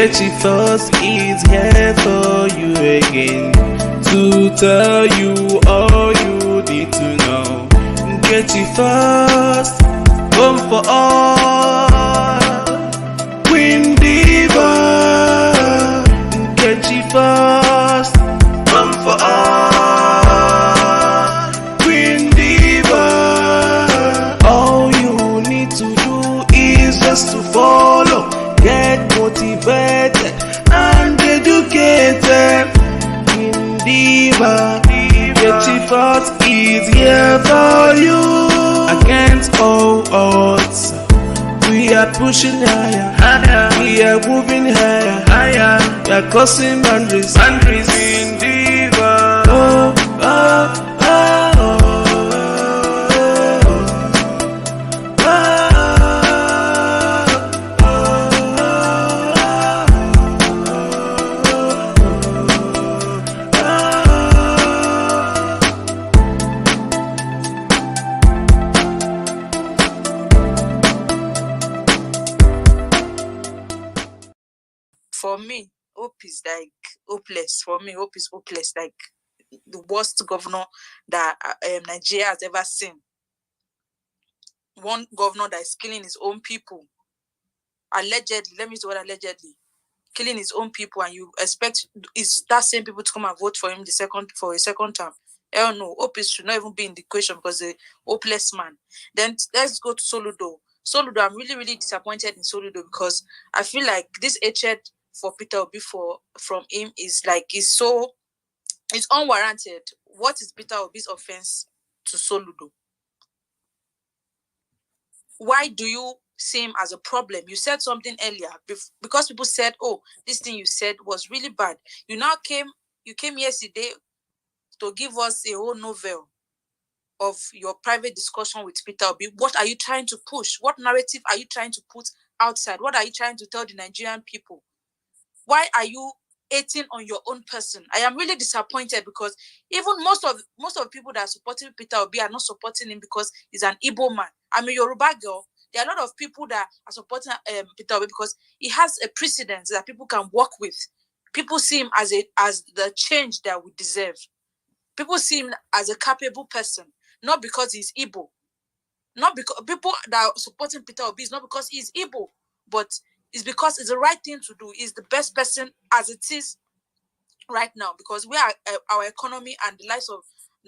Get it first is here for you again to tell you all you need to know. Get it first, one for all. Queen Diva. Get it first, one for all. Queen Diva. All you need to do is just to follow. Get motivated and educated. Queen Diva, get it first is here for you. Against all odds, we are pushing higher, higher. We are moving higher, higher. We are crossing boundaries, boundaries. Queen Diva, oh, oh, oh, oh. For me, hope is like hopeless. For me, hope is hopeless. Like the worst governor that Nigeria has ever seen. One governor that is killing his own people. Allegedly, let me use the word allegedly. Killing his own people, and you expect is that same people to come and vote for him for a second term. Hell no, hope is should not even be in the question because a hopeless man. Then let's go to Soludo. Soludo, I'm really, really disappointed in Soludo because I feel like this hatred for Peter Obi from him is unwarranted. What is Peter Obi's offense to Soludo? Why do you see him as a problem? You said something earlier because people said, "Oh, this thing you said was really bad." You came yesterday to give us a whole novel of your private discussion with Peter Obi. What are you trying to push? What narrative are you trying to put outside? What are you trying to tell the Nigerian people? Why are you hating on your own person? I am really disappointed because even most of the people that are supporting Peter Obi are not supporting him because he's an Igbo man. I'm a Yoruba girl. There are a lot of people that are supporting Peter Obi because he has a precedent that people can work with. People see him as the change that we deserve. People see him as a capable person, not because he's Igbo. Not because people that are supporting Peter Obi is not because he's Igbo, but it's because it's the right thing to do. He's the best person as it is right now because our economy and the lives of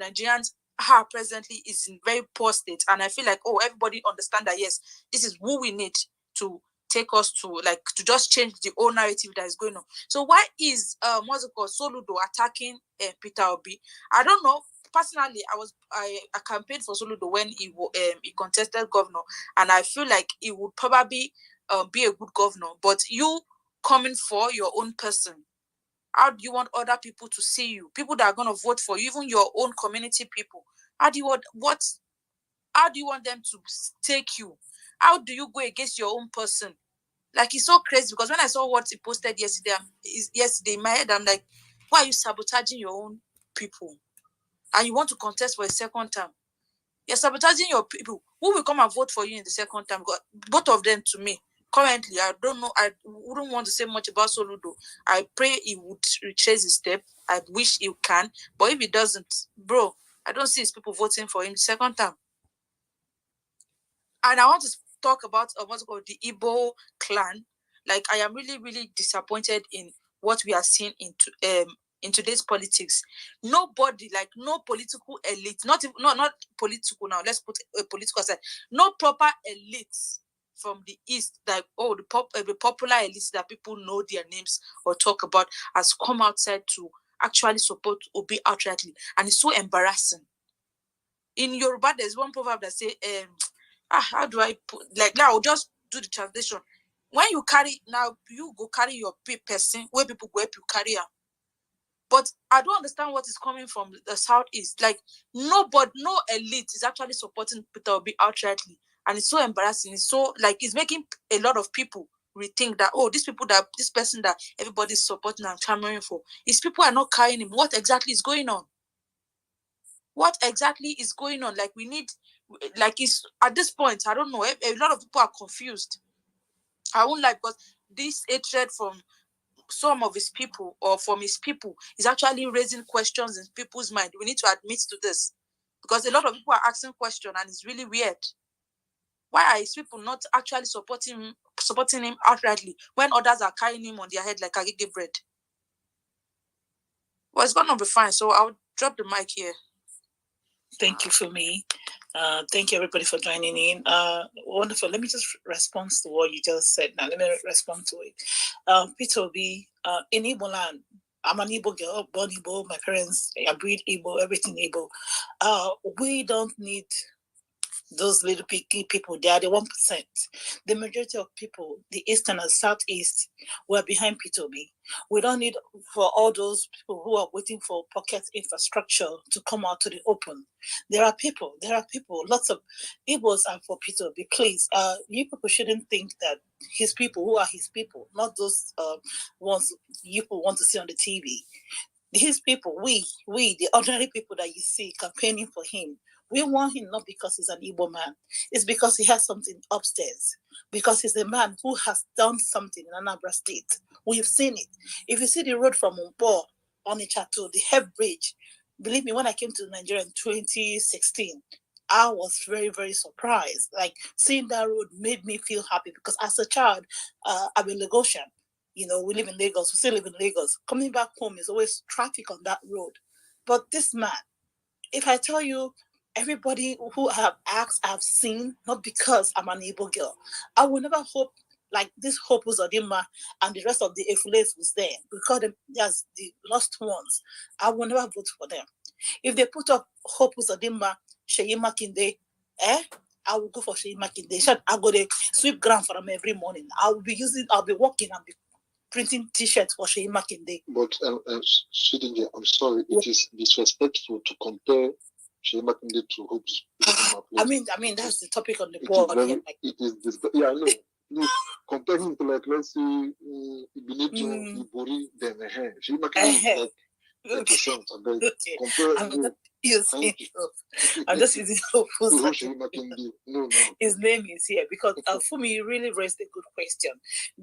Nigerians are presently is in very poor state. And I feel like, everybody understand that, yes, this is who we need to take us to just change the whole narrative that is going on. So why is Soludo attacking Peter Obi? I don't know. Personally, I campaigned for Soludo when he contested governor, and I feel like he would probably be a good governor. But you coming for your own person, how do you want other people to see you? People that are going to vote for you, even your own community people. How do you want them to take you? How do you go against your own person? Like, it's so crazy because when I saw what he posted yesterday in my head, I'm like, why are you sabotaging your own people? And you want to contest for a second term? You're sabotaging your people. Who will come and vote for you in the second term? Both of them, to me, currently, I don't know. I wouldn't want to say much about Soludo. I pray he would retrace his step. I wish he can. But if he doesn't, bro, I don't see his people voting for him the second time. And I want to talk about what's called the Igbo clan. Like, I am really, really disappointed in what we are seeing in today's politics. Nobody, like no political elite, not political now. Let's put a political aside. No proper elites from the East, like the popular elites that people know their names or talk about, has come outside to actually support Obi outrightly, and it's so embarrassing. In Yoruba, there's one proverb that say, how do I put, like, now I'll just do the translation. When you carry, now you go carry your person where people go help you carry her. But I don't understand what is coming from the Southeast. Like, no elite is actually supporting Peter Obi outrightly. And it's so embarrassing. It's so, like, it's making a lot of people rethink that, this person that everybody's supporting and clamoring for, these people are not carrying him. What exactly is going on? What exactly is going on? Like, we need, like, it's at this point, I don't know, a lot of people are confused. I won't lie, because this hatred from some of his people or from his people is actually raising questions in people's mind. We need to admit to this, because a lot of people are asking questions and it's really weird. Why are his people not actually supporting him outrightly when others are carrying him on their head like agege bread? Well, it's gonna be fine. So I'll drop the mic here. Thank you for me. Thank you everybody for joining in. Wonderful. Let me just respond to what you just said. Now let me respond to it. Peter Obi, in Igbo land, I'm an Igbo girl, born Igbo. My parents are breed Igbo, everything Igbo. We don't need those little picky people. They are the 1%. The majority of people, the east and the southeast, were behind P2B. We don't need for all those people who are waiting for pocket infrastructure to come out to the open. There are people, lots of Igbos are for P2B. Please, you people shouldn't think that his people, who are his people, not those ones you people want to see on the TV. His people, we, the ordinary people that you see campaigning for him, we want him not because he's an Igbo man. It's because he has something upstairs. Because he's a man who has done something in Anambra State. We've seen it. If you see the road from Mpo, Onitsha to the Heb Bridge, believe me, when I came to Nigeria in 2016, I was very, very surprised. Like, seeing that road made me feel happy because as a child, I'm a Lagosian. You know, we live in Lagos, we still live in Lagos. Coming back home is always traffic on that road. But this man, if I tell you, everybody who I have asked, I've seen, not because I'm an Igbo girl. I will never hope like this Hope Uzodinma and the rest of the Efules was there. We call them as the lost ones. I will never vote for them. If they put up Hope Uzodinma, Sheyi Makinde, I will go for Sheyi Makinde. I go to sweep ground for them every morning. I'll be walking and be printing T-shirts for Sheyi Makinde. But Shidinja, I'm sorry, it is disrespectful to compare Sheyi Makinde to Hope Uzodinma. I mean that's the topic on the board here. It is yeah, I know. You compare him to, like, let's say, Ibinejo, Ibori, then Sheyi Makinde is like 10%. I'm just using Sheyi Makinde. No. His name is here because for me, you really raised a good question.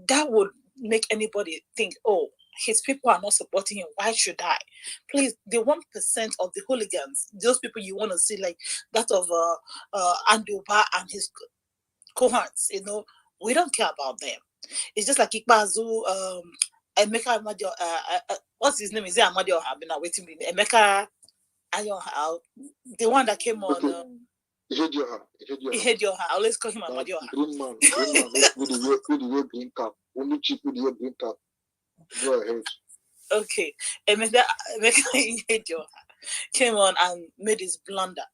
That would make anybody think, oh, his people are not supporting him. Why should I? Please, the 1% of the hooligans, those people you want to see, like that of Andoba and his cohorts, you know, we don't care about them. It's just like Ikbazu, Emeka Amadio, what's his name? Is it Amadio? I've been waiting with Emeka Ayoha, the one that came on. Ihedioha. I always call him Amadioha. Green man with the green cap. Only cheap with the green cap. Go ahead. Okay. Emeka Ihedioha came on and made his blunder.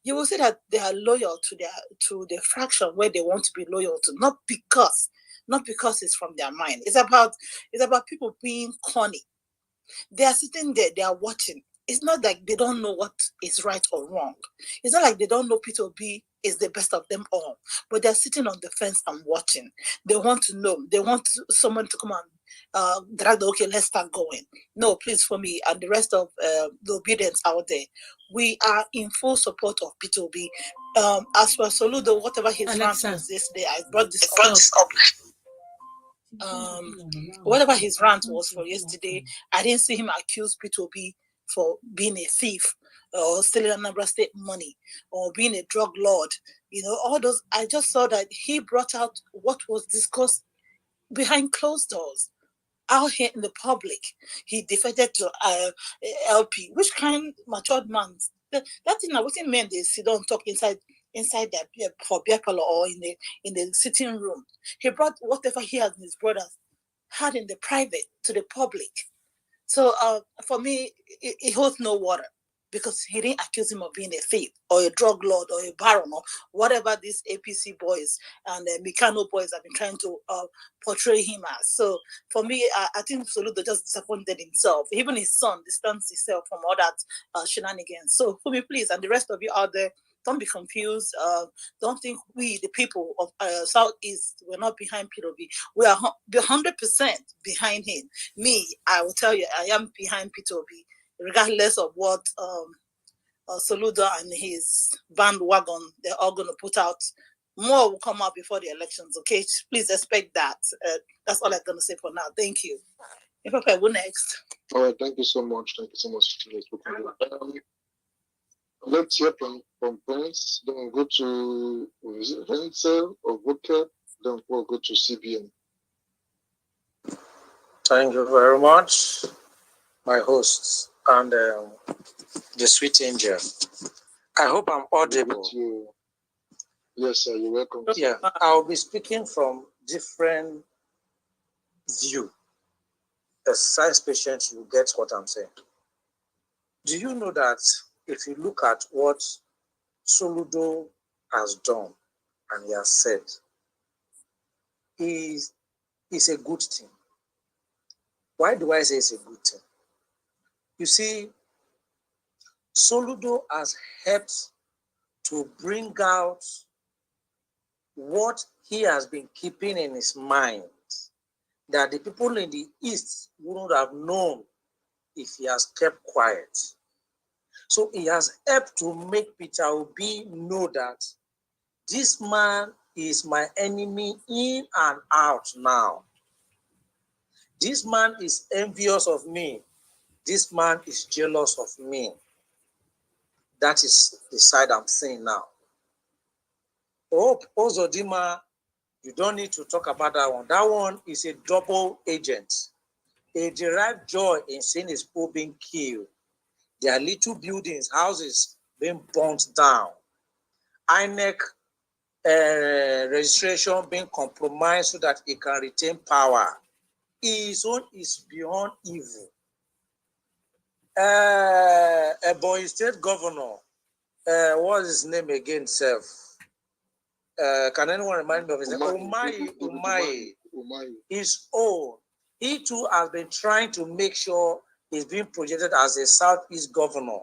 You will see that they are loyal to the fraction where they want to be loyal to, not because it's from their mind. It's about people being corny. They are sitting there, they are watching. It's not like they don't know what is right or wrong. It's not like they don't know Peter Obi is the best of them all, but they're sitting on the fence and watching. They want to know. They want someone to come and drag the, okay, let's start going. No, please, for me and the rest of the obedience out there, we are in full support of Peter Obi. As for Soludo, whatever his rant was yesterday, I brought this up. Whatever his rant was for yesterday, I didn't see him accuse Peter Obi for being a thief or stealing Anambra State money or being a drug lord. You know, all those. I just saw that he brought out what was discussed behind closed doors. Out here in the public, he defected to LP. Which kind matured man? That thing I wasn't meant they sit down talk inside their for beer parlor or in the sitting room. He brought whatever he had and his brothers had in the private to the public. So for me, it holds no water because he didn't accuse him of being a thief or a drug lord or a baron or whatever these APC boys and Mikano boys have been trying to portray him as. So for me, I think Soludo just disappointed himself. Even his son distanced himself from all that shenanigans. So for me, please, and the rest of you out there, don't be confused. Don't think we, the people of Southeast, we're not behind P2B. We are 100% behind him. Me, I will tell you, I am behind P2B, regardless of what Soludo and his bandwagon, they're all going to put out More will come out before the elections, okay? Please expect that. That's all I'm going to say for now. Thank you. If okay, go next. All right, thank you so much. Thank you so much. Let's hear from Prince, then we'll go to Renzel or Booker, then we'll go to CBN. Thank you very much, my hosts and the sweet angel. I hope I'm audible. Yes, sir, you're welcome. Yeah, I'll be speaking from different view. As science patients, you get what I'm saying. Do you know that if you look at what Soludo has done and he has said, is a good thing? Why do I say it's a good thing? You see, Soludo has helped to bring out what he has been keeping in his mind that the people in the East wouldn't have known if he has kept quiet. So he has helped to make Peter Obi know that this man is my enemy in and out now. This man is envious of me. This man is jealous of me. That is the side I'm saying now. Oh, Ozodima, you don't need to talk about that one. That one is a double agent. They derive joy in seeing his people being killed. Their little buildings, houses being burnt down. INEC registration being compromised so that he can retain power. His own is beyond evil. Ebonyi State Governor, what is his name again, self? Can anyone remind me of his name? Umahi. His own. He too has been trying to make sure he's being projected as a Southeast governor.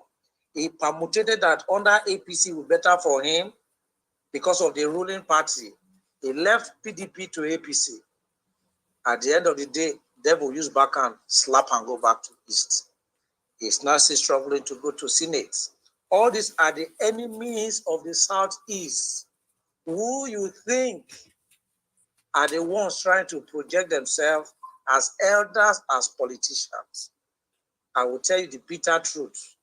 He permuted that under APC would be better for him because of the ruling party. He left PDP to APC. At the end of the day, devil use backhand, slap and go back to East. He's now still struggling to go to Senate. All these are the enemies of the Southeast, who you think are the ones trying to project themselves as elders, as politicians. I will tell you the bitter truth.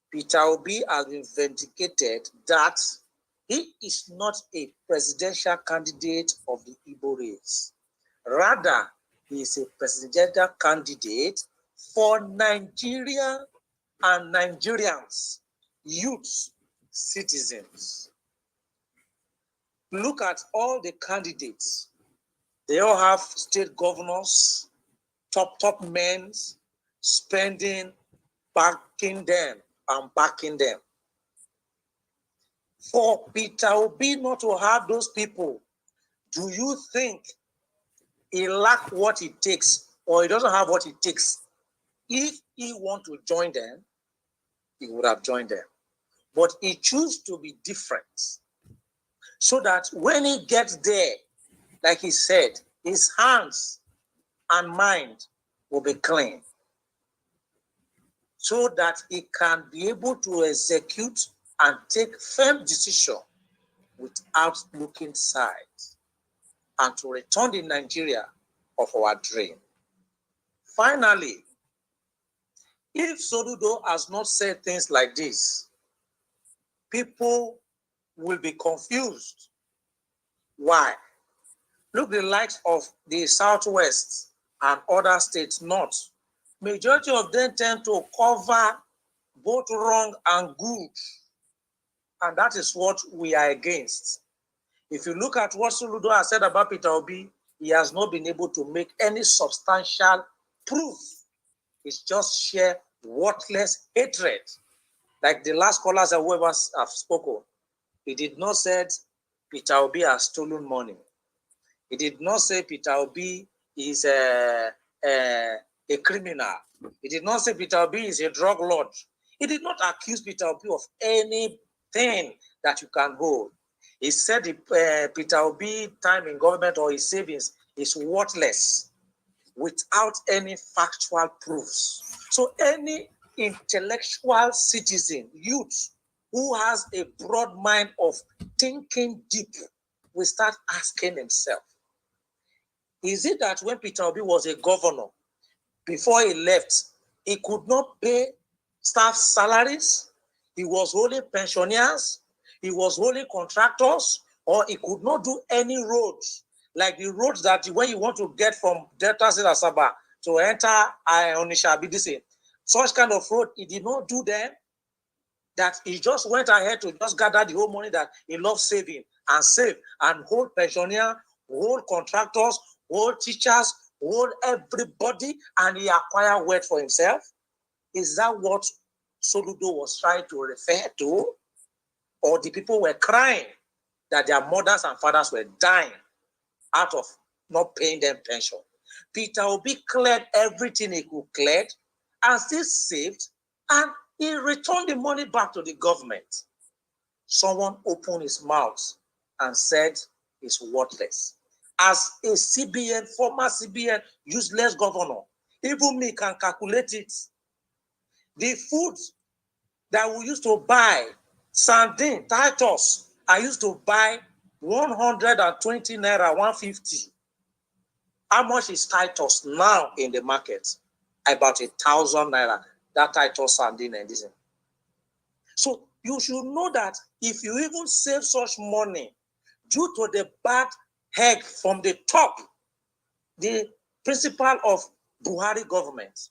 Peter Obi has been vindicated that he is not a presidential candidate of the Igbo race. Rather, he is a presidential candidate for Nigeria and Nigerians, youths, citizens. Look at all the candidates. They all have state governors, top men spending, backing them and backing them. For Peter Obi not to have those people, do you think he lacks what it takes or he doesn't have what it takes? If he wants to join them, he would have joined them. But he chooses to be different so that when he gets there, like he said, his hands and mind will be clean so that he can be able to execute and take firm decision without looking side and to return the Nigeria of our dream. Finally, if Soludo has not said things like this, people will be confused. Why? Look, the likes of the Southwest and other states north. Majority of them tend to cover both wrong and good. And that is what we are against. If you look at what Soludo has said about Peter Obi, he has not been able to make any substantial proof. It's just sheer worthless hatred. Like the last callers and whoever have spoken, he did not say Peter Obi has stolen money. He did not say Peter Obi is a criminal. He did not say Peter Obi is a drug lord. He did not accuse Peter Obi of anything that you can hold. He said Peter Obi time in government or his savings is worthless without any factual proofs. So any intellectual citizen, youth, who has a broad mind of thinking deep will start asking himself, is it that when Peter Obi was a governor, before he left, he could not pay staff salaries, he was holding pensioners, he was holding contractors, or he could not do any roads, like the roads that when you want to get from Delta State Asaba to enter Onisha BDC, such kind of road, he did not do them, that he just went ahead to just gather the whole money that he loves saving and save and hold pensioners, hold contractors, hold teachers, hold everybody, and he acquired wealth for himself? Is that what Soludo was trying to refer to? Or the people were crying that their mothers and fathers were dying out of not paying them pension? Peter Obi cleared everything he could clear and still saved, and he returned the money back to the government. Someone opened his mouth and said it's worthless. As a CBN, former CBN, useless governor, even me can calculate it. The food that we used to buy, sardine, Titus, I used to buy 120 naira, 150. How much is Titus now in the market? About 1,000 naira. That Titus sardine and this. So you should know that if you even save such money due to the bad egg from the top, the principle of Buhari government,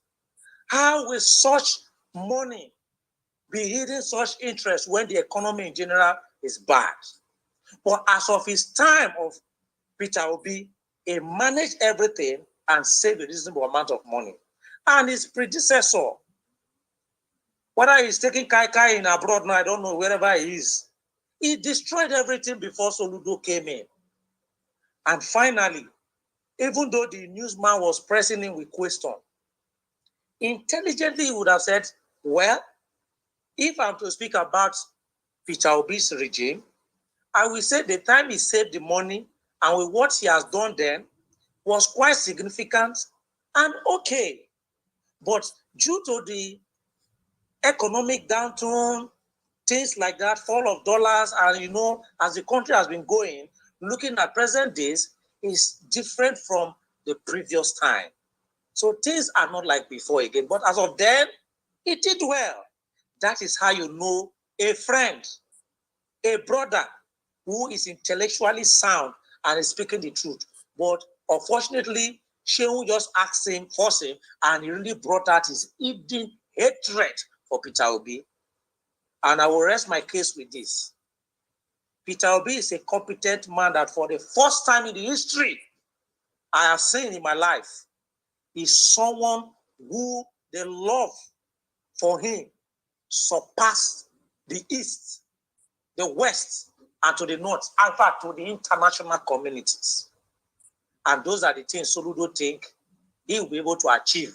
how will such money be hidden such interest when the economy in general is bad? But as of his time of Peter Obi, he managed everything and saved a reasonable amount of money. And his predecessor, whether he's taking Kai in abroad now, I don't know, wherever he is, he destroyed everything before Soludo came in. And finally, even though the newsman was pressing him with question, intelligently he would have said, well, if I'm to speak about Peter Obi's regime, I will say the time he saved the money and with what he has done then was quite significant and okay. But due to the economic downturn, things like that, fall of dollars, and as the country has been going, looking at present days is different from the previous time. So things are not like before again. But as of then, he did well. That is how you know a friend, a brother who is intellectually sound and is speaking the truth. But unfortunately, Shehu just asked him, forced him, and he really brought out his hidden hatred for Peter Obi. And I will rest my case with this. Peter Obi is a competent man that for the first time in the history I have seen in my life is someone who the love for him surpassed the East, the West, and to the North, in fact, to the international communities. And those are the things Soludo think he will be able to achieve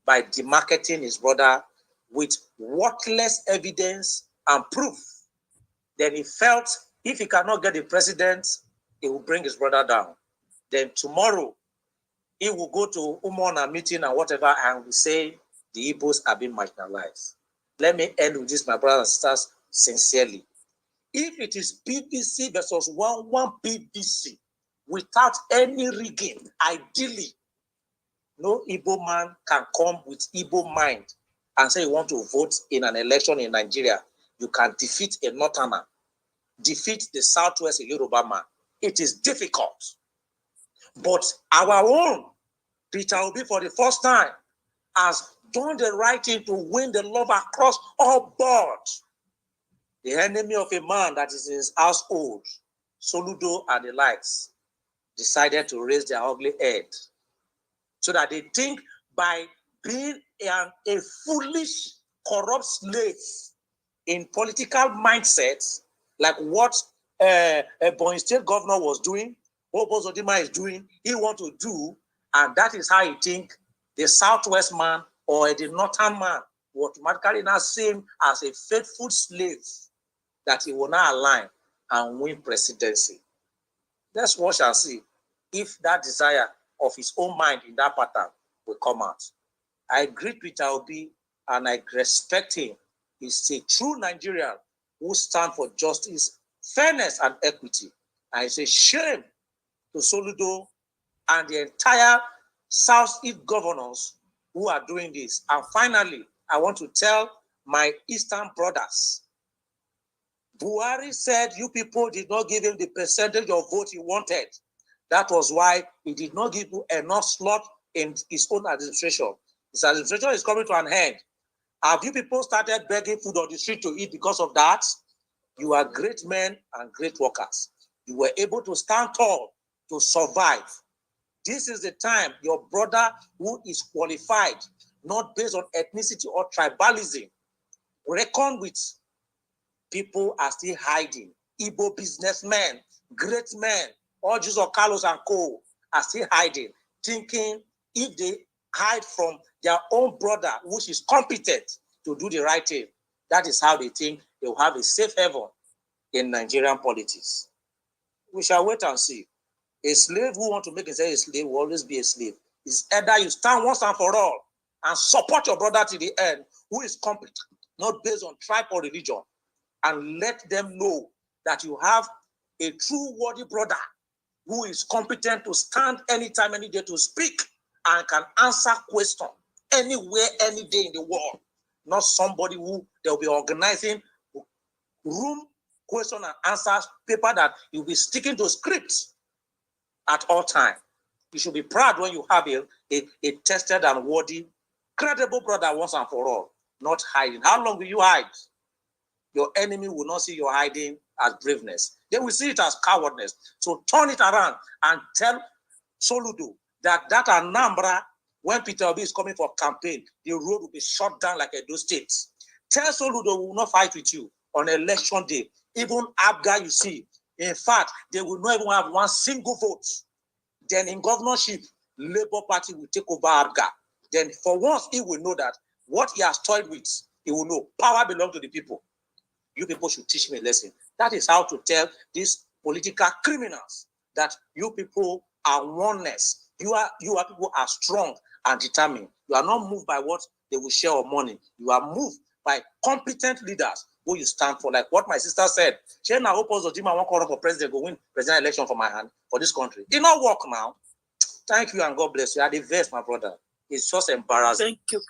by demarketing his brother with worthless evidence and proof. Then he felt if he cannot get the president, he will bring his brother down. Then tomorrow, he will go to Umona meeting and whatever and will say the Igbos are being marginalized. Let me end with this, my brothers and sisters, sincerely. If it is BBC versus one BBC without any rigging, ideally, no Igbo man can come with Igbo mind and say you want to vote in an election in Nigeria. You can defeat a Northerner, defeat the Southwest Yoruba man. It is difficult. But our own Peter Obi, for the first time, has done the right thing to win the love across all boards. The enemy of a man that is in his household, Soludo and the likes, decided to raise their ugly head so that they think by being a foolish, corrupt slave in political mindsets, like what Ebonyi State Governor was doing, what Bozodima is doing, he wants to do, and that is how he think the Southwest man or the Northern man will automatically now see him as a faithful slave that he will now align and win presidency. Let's watch and see if that desire of his own mind in that pattern will come out. I greet Peter Obi and I respect him. He's a true Nigerian who stand for justice, fairness, and equity. And it's a shame to Soludo and the entire Southeast governors who are doing this. And finally, I want to tell my Eastern brothers, Buhari said you people did not give him the percentage of vote he wanted. That was why he did not give you enough slot in his own administration. His administration is coming to an end. Have you people started begging food on the street to eat because of that? You are great men and great workers. You were able to stand tall to survive. This is the time your brother who is qualified, not based on ethnicity or tribalism, reckon with. People are still hiding. Igbo businessmen, great men, all Jews of Carlos and Co. are still hiding, thinking if they hide from their own brother, which is competent to do the right thing, that is how they think they will have a safe haven in Nigerian politics. We shall wait and see. A slave who wants to make himself a slave will always be a slave. It's either you stand once and for all and support your brother to the end, who is competent, not based on tribe or religion, and let them know that you have a true worthy brother who is competent to stand anytime, any day to speak and can answer questions anywhere, any day in the world. Not somebody who they'll be organizing room question and answers paper that you'll be sticking to scripts at all time. You should be proud when you have a tested and worthy, credible brother once and for all, not hiding. How long will you hide? Your enemy will not see your hiding as braveness. They will see it as cowardness. So turn it around and tell Soludo that Anambra, when Peter Obi is coming for campaign, the road will be shut down like Edo State. Tell Soludo we will not fight with you on election day. Even Abga, you see, in fact, they will not even have one single vote. Then in governorship, Labour Party will take over Abga. Then for once, he will know that what he has toyed with, he will know power belongs to the people. You people should teach me a lesson. That is how to tell these political criminals that you people are oneness. You are people are strong and determined. You are not moved by what they will share or money. You are moved by competent leaders who you stand for. Like what my sister said. She now hope also Jima won't call up for president, go win president election for my hand for this country. It not work now. Thank you and God bless you. You are the best, my brother. It's just embarrassing. Thank you.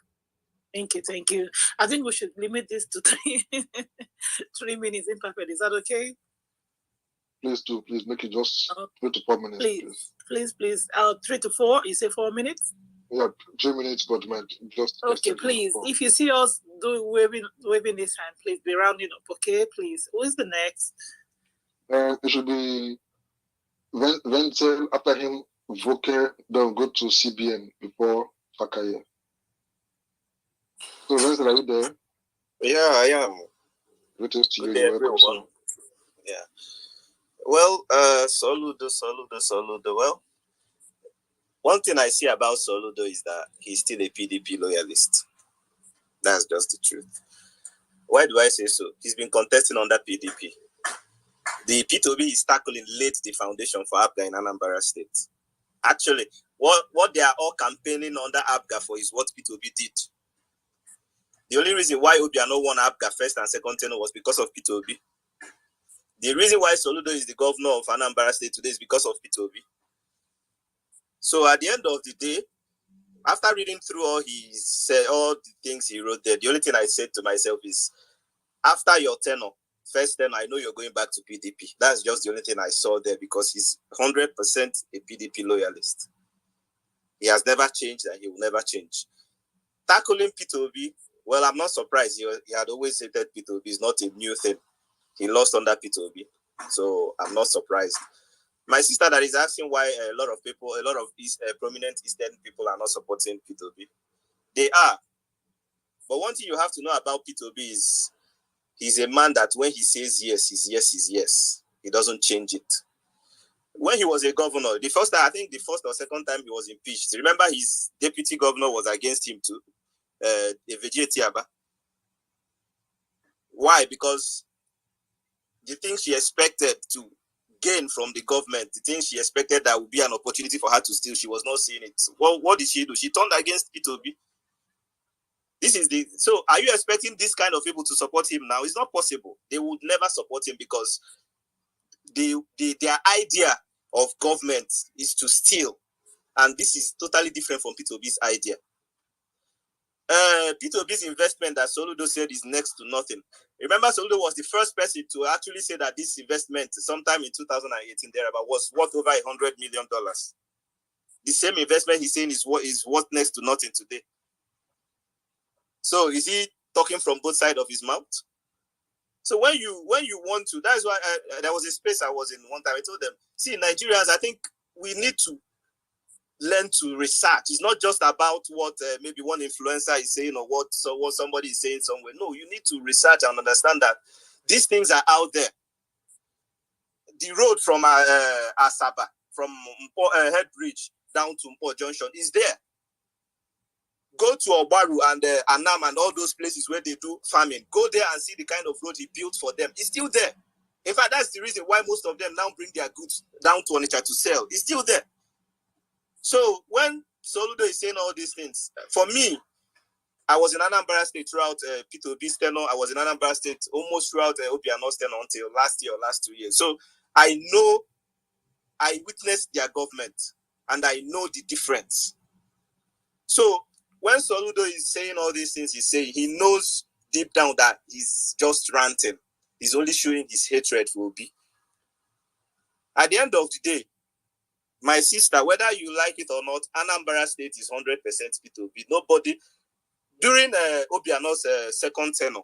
Thank you. I think we should limit this to 3 minutes. Imperfect. Is that okay? Please make it just 3 to 4 minutes. Please. 3 to 4. You say 4 minutes? Yeah, 3 minutes, but just okay. Please, if you see us waving this hand, please be rounding up. Okay, please. Who is the next? It should be Wenzel. After him, Voke. Then go to CBN before Fakaye. So, Wenzel, are you there? Yeah, I am. Greetings to you. Good day, everyone. Yeah. Well, Soludo. Well, one thing I see about Soludo is that he's still a PDP loyalist. That's just the truth. Why do I say so? He's been contesting under PDP. The P2B is tackling laid the foundation for APGA in Anambra State. Actually, what they are all campaigning under APGA for is what P2B did. The only reason why Obiano won APGA first and second tenure was because of P2B. The reason why Soludo is the governor of Anambra State today is because of P2B. So at the end of the day, after reading through all the things he wrote there, the only thing I said to myself is, after your tenure, first tenure, I know you're going back to PDP. That's just the only thing I saw there, because he's 100% a PDP loyalist. He has never changed and he will never change. Tackling P2B, well, I'm not surprised. He had always said that P2B is not a new thing. He lost under P2B, so I'm not surprised. My sister that is asking why a lot of these prominent Eastern people are not supporting P2B. They are. But one thing you have to know about P2B is he's a man that when he says yes, his yes is yes. He doesn't change it. When he was a governor, the first or second time he was impeached, remember his deputy governor was against him too, Eveje Tiaba. Why? Because the things she expected to gain from the government, the things she expected that would be an opportunity for her to steal, she was not seeing it. Well, what did she do? She turned against P2B. So are you expecting this kind of people to support him now? It's not possible. They would never support him because their idea of government is to steal. And this is totally different from P2B's idea. P2B's investment that Soludo said is next to nothing. Remember, Soludo was the first person to actually say that this investment, sometime in 2018, thereabout, was worth over $100 million. The same investment he's saying is worth next to nothing today. So is he talking from both sides of his mouth? So when you want to, that's why there was a space I was in one time. I told them, see, Nigerians, I think we need to learn to research. It's not just about what maybe one influencer is saying or what somebody is saying somewhere. No, you need to research and understand that these things are out there. The road from Asaba, from Head Bridge down to Mpo Junction is there. Go to Obaru and Anam and all those places where they do farming. Go there and see the kind of road he built for them. It's still there. In fact, that's the reason why most of them now bring their goods down to Onitsha to sell. It's still there. So when Soludo is saying all these things, for me, I was in Anambra State throughout P2B's tenure. I was in Anambra State almost throughout Obiano's tenure until last year or last 2 years. So I witnessed their government and I know the difference. So when Soludo is saying all these things he's saying, he knows deep down that he's just ranting. He's only showing his hatred for Obi. At the end of the day, my sister, whether you like it or not, Anambra State is 100% P2B. Nobody, during Obiano's second tenure,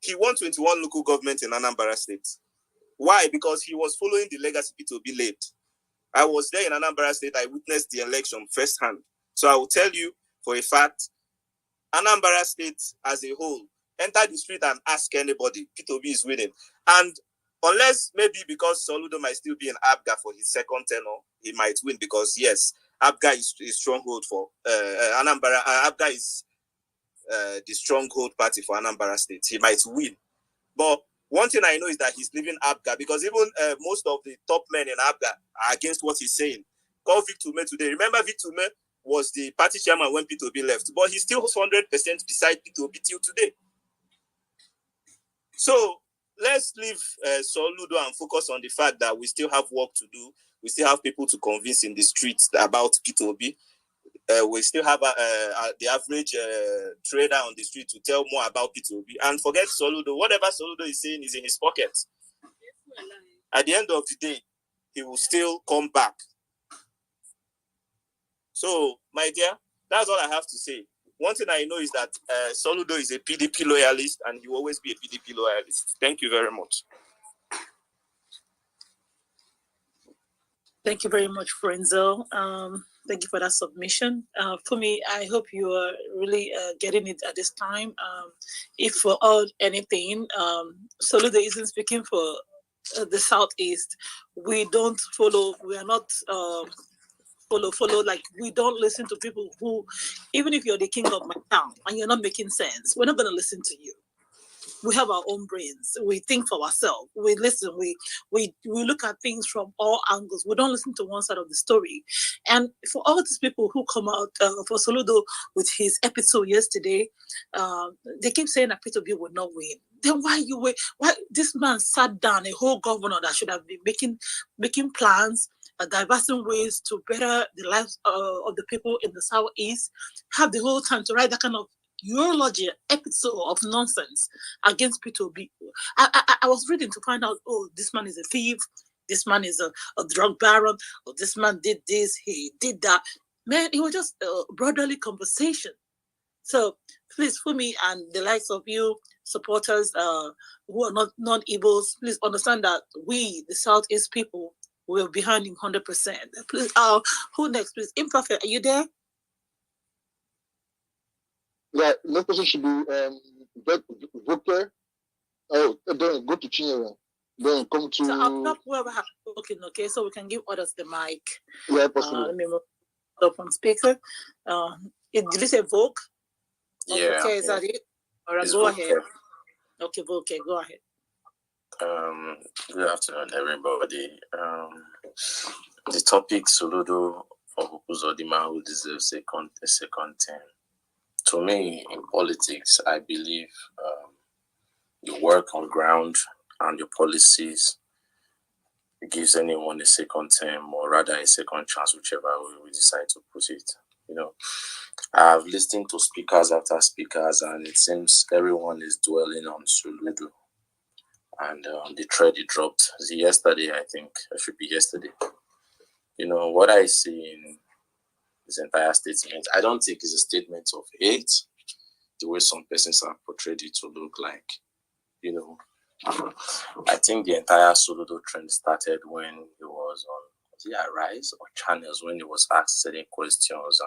he won 21 local government in Anambra State. Why? Because he was following the legacy P2B laid. I was there in Anambra State. I witnessed the election firsthand. So I will tell you for a fact, Anambra State as a whole, enter the street and ask anybody, P2B is winning. And unless maybe because Soludo might still be in ABGA for his second tenure, he might win because yes, ABGA is a stronghold for Anambra. ABGA is the stronghold party for Anambra State. He might win. But one thing I know is that he's leaving ABGA because even most of the top men in ABGA are against what he's saying. Call Victor Ume today. Remember Victor Ume was the party chairman when P2B left, but he's still 100% beside P2B till today. So let's leave Soludo and focus on the fact that we still have work to do. We still have people to convince in the streets about P2B. We still have the average trader on the street to tell more about P2B. And forget Soludo. Whatever Soludo is saying is in his pocket. At the end of the day, he will still come back. So, my dear, that's all I have to say. One thing I know is that Soludo is a PDP loyalist and he will always be a PDP loyalist. Thank you very much. Thank you very much, Frenzo. Thank you for that submission. For me, I hope you are really getting it at this time. If for anything, Soludo isn't speaking for the Southeast. We don't follow, we are not follow, like we don't listen to people who, even if you're the king of my town and you're not making sense, we're not going to listen to you. We have our own brains. We think for ourselves. We listen. We look at things from all angles. We don't listen to one side of the story. And for all these people who come out for Soludo with his episode yesterday, they keep saying that P2B would not win. Then why this man sat down, a whole governor that should have been making plans, diversing ways to better the lives of the people in the Southeast, have the whole time to write that kind of eulogy episode of nonsense against P2B. I was reading to find out, oh, this man is a thief, this man is a drug baron, or this man did this, he did that. Man, it was just a brotherly conversation. So please, for me and the likes of you supporters who are not non-Igbos, please understand that we, the Southeast people, we're behind him 100%. Please, who next, please? Imperfect, are you there? Yeah, next person should be Voker. Oh, then go to Chinyere. Then come to. So I'll stop whoever has spoken, okay? So we can give others the mic. Yeah, possible. Let me move up on speaker. Did you say Vogue? Yeah. Okay, is that it? All right, It's go Vogue. ahead. Okay, Vogue, go ahead. Good afternoon, everybody. The topic Soludo of Uzodima who deserves a second term. to me, in politics, I believe you work on ground and your policies gives anyone a second term, or rather a second chance, whichever way we decide to put it. I've listened to speakers after speakers, and it seems everyone is dwelling on Soludo and the thread he dropped yesterday. I think it should be yesterday. What I see in this entire statement, I don't think it's a statement of hate, the way some persons have portrayed it to look like. I think the entire Soludo trend started when he was on Arise or Channels, when he was asked certain questions,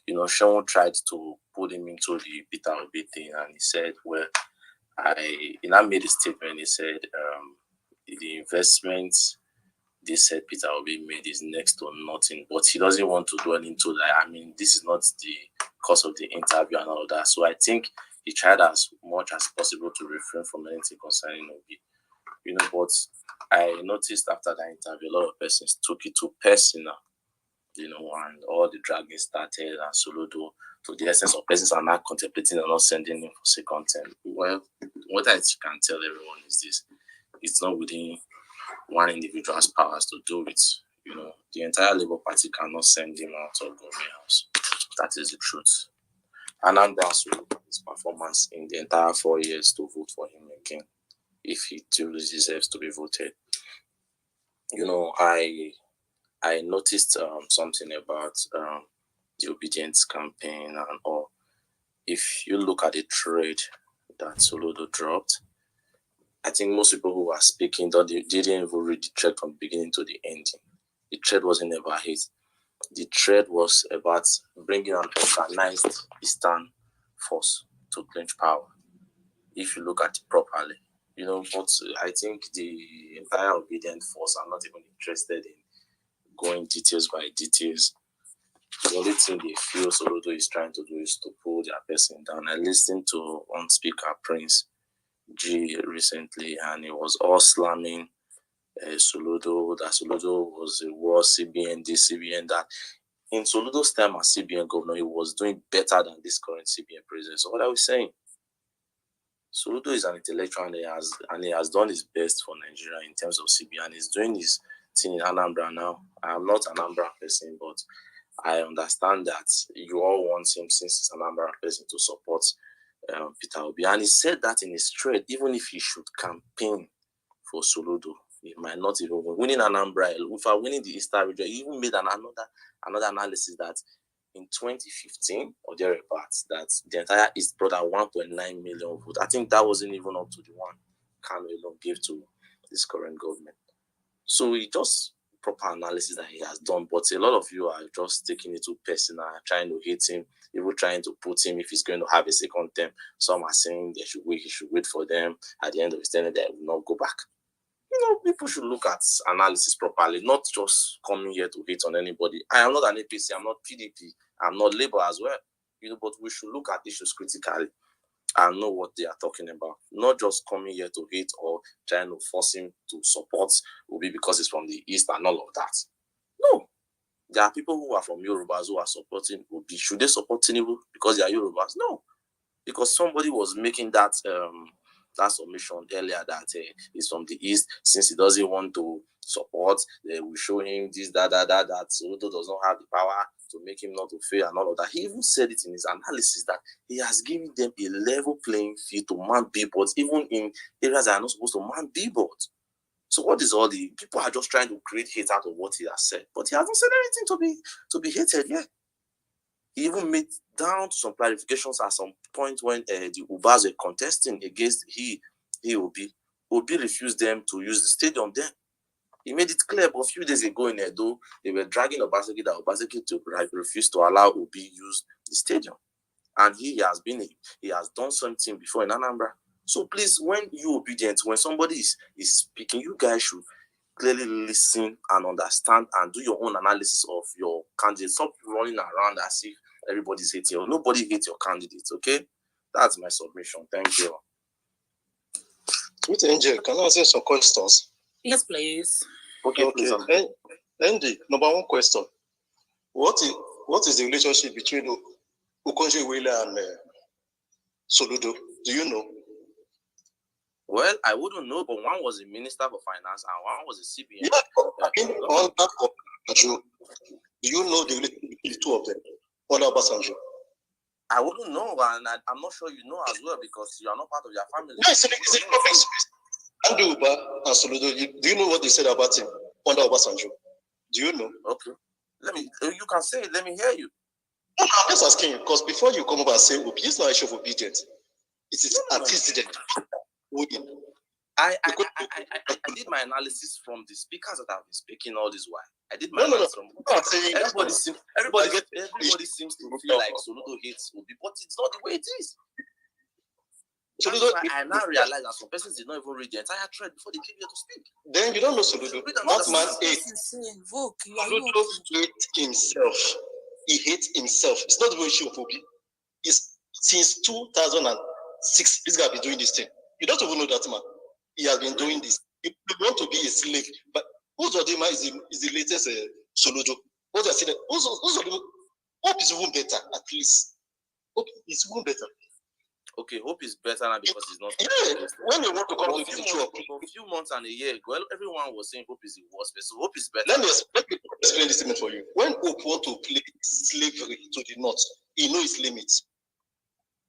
and Sean tried to put him into the Peter Obi thing, and he said, well, he now made a statement. He said the investments they said Peter Obi made is next to nothing, but he doesn't want to dwell into that. I mean, this is not the cause of the interview and all that. So I think he tried as much as possible to refrain from anything concerning Obi. But I noticed after that interview, a lot of persons took it too personal, and all the dragging started, and Soludo, to the essence of persons are now contemplating and not sending him for second term. Well, what I can tell everyone is this: it's not within one individual's powers to do it. The entire Labour Party cannot send him out of government house. That is the truth. Anambra his performance in the entire 4 years to vote for him again, if he truly deserves to be voted. I noticed something about the obedience campaign and all. If you look at the thread that Soludo dropped, I think most people who are speaking didn't even read the thread from beginning to the ending. The thread wasn't ever hit. The thread was about bringing an organized Eastern force to clinch power, if you look at it properly. But I think the entire obedient force are not even interested in going details by details. The only thing they feel Soludo is trying to do is to pull their person down. I listened to one speaker, Prince G, recently, and he was all slamming Soludo, that Soludo was a worse CBN, this CBN, that. In Soludo's time as CBN governor, he was doing better than this current CBN president. So what are we saying? Soludo is an intellectual, and he has done his best for Nigeria in terms of CBN. He's doing his thing in Anambra now. I am not an Anambra person, but I understand that you all want him, since he's an Anambra person, to support Peter Obi. And he said that in his thread, even if he should campaign for Soludo, he might not even win. Winning Anambra, if I winning the Eastern region, he even made another analysis that in 2015 or thereabouts, that the entire East brought out 1.9 million votes. I think that wasn't even up to the one Kano alone gave to this current government. So he just proper analysis that he has done, but a lot of you are just taking it too personal, trying to hate him, even trying to put him if he's going to have a second term. Some are saying he should wait for them. At the end of his tenure, they will not go back. People should look at analysis properly, not just coming here to hate on anybody. I am not an APC, I'm not PDP, I'm not Labour as well. But we should look at issues critically and know what they are talking about. Not just coming here to hate or trying to force him to support Obi because he's from the East and all of that. No. There are people who are from Yorubas who are supporting Obi. Should they support Tinubu because they are Yorubas? No. Because somebody was making that submission earlier that he's from the East, since he doesn't want to support, they will show him this, that Soludo does not have the power to make him not to fail and all of that. He even said it in his analysis that he has given them a level playing field to man billboards, even in areas that are not supposed to man billboards. So what is all the people are just trying to create hate out of what he has said, but he hasn't said anything to be hated yet. He even made down to some clarifications at some point when the Ubas were contesting against he Obi. Obi refused them to use the stadium then. He made it clear, but a few days ago in Edo, they were dragging Obaseki that Obaseki refused to allow Obi use the stadium. And he has done something before in Anambra. So please, when you're obedient, when somebody is speaking, you guys should clearly listen and understand and do your own analysis of your candidate. Stop running around as if everybody's hating you. Nobody hates your candidates, okay? That's my submission. Thank you. Sweet Angel, can I ask some questions? Yes, please. Okay. Andy, number one question. What is the relationship between Okonjo-Iweala and Soludo? Do you know? Well, I wouldn't know, but one was a minister for finance and one was a CBN. Do you know the two of them? Under Obasanjo? I wouldn't know, and I'm not sure you know as well because you are not part of their family. Yes, Andrew Uba and Soludo, do you know what they said about him under Obasanjo? Do you know? Okay. You can say it, let me hear you. No, I'm just asking you, because before you come over and say, it's not a issue of obedience. It is antecedent. I did my analysis from the speakers that have been speaking all this while. I did my analysis from everybody seems to feel like Soludo hates Obi, but it's not the way it is. Soludo, I now realize that some persons did not even read the entire thread before they came here to speak. Then you don't know Soludo. That man hates. Soludo hates himself. He hates himself. It's not the issue of Obi. It's since 2006, this guy has been doing this thing. You don't even know that man. He has been doing this. You want to be a slave, but Uzodima is the latest Soludo. Hope is even better, at least. Hope is even better. Okay, hope is better now because he's not. Yeah, when you want to come to the for a few months and a year ago, everyone was saying hope is the worst, so hope is better. Let me explain this statement for you. When Hope want to play slavery to the north, he knows his limits.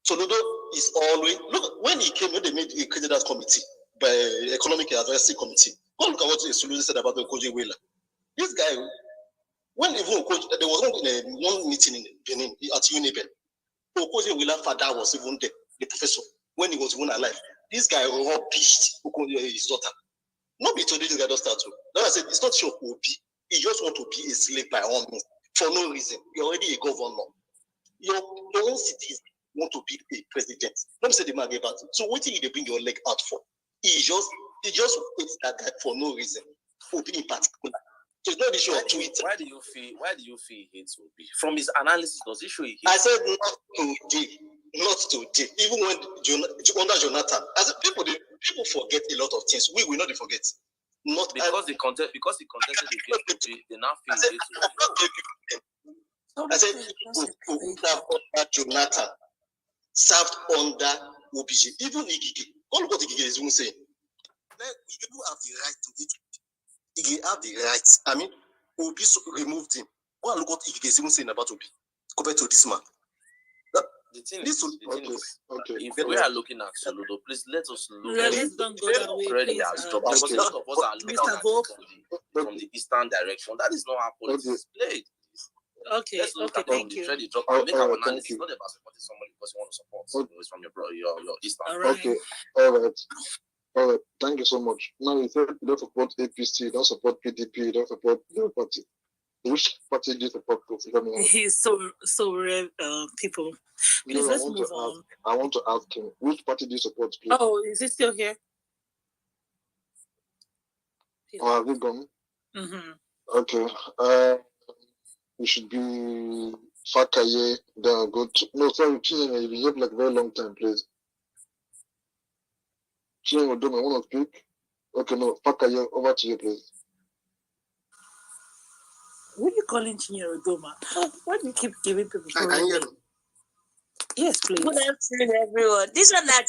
Soludo is always when he came, when he created that committee, by Economic Advisory Committee. Go look at what Soludo said about Okonjo-Iweala. This guy, when there was one meeting in Benin at Uniben, Okonjo-Iweala's father was even there, the professor, when he was even alive. This guy rubbished his daughter. Not be today this guy does start to. Like I said, it's not sure Obi. He just want to be a slave by all means for no reason. You're already a governor. Your own citizens want to be a president. Let me say the man gave out. So what did they bring your leg out for? He just hates that guy for no reason. Obi in particular. So it's not the issue of Twitter. Why do you feel he hates Obi? From his analysis, does he show he hates? I said not today. Even when under Jonathan, as people forget a lot of things. We will not forget. Not because he contested against Obi, they now feel he hates Obi. I said people who have under Jonathan served under OBJ. Even Igige. All what Igige is even saying. You do have the right to it. Igige have the right. I mean, Obi removed him. Go and look what Igige is even saying about Obi compared to this man. The thing is, if we are looking at Soludo, please let us look at let's don't go that way. Already has dropped because a lot of us are looking at it from the eastern direction. That is not how politics is played. Okay, let's look at thank the you. trade drop and make our analysis. It's not about supporting somebody because you want to support. It's from your eastern. All right. Okay, all right. Thank you so much. Now you said you don't support APC, you don't support PDP, you don't support the party. Which party do you support? He's so rare, people. Please, let's move on. I want to ask him, which party do you support, please? Oh, is it still here? Oh, have you gone? Mm-hmm. Okay. We should be Fakaye, then go to... No, sorry, Chineme, you've been here for like a very long time, please. Chineme, do I want to speak? Okay, no, Fakaye, over to you, please. What are you calling Chinyere Doma? Why do you keep giving people? I can hear you. Yes, please. Good afternoon, everyone. This one that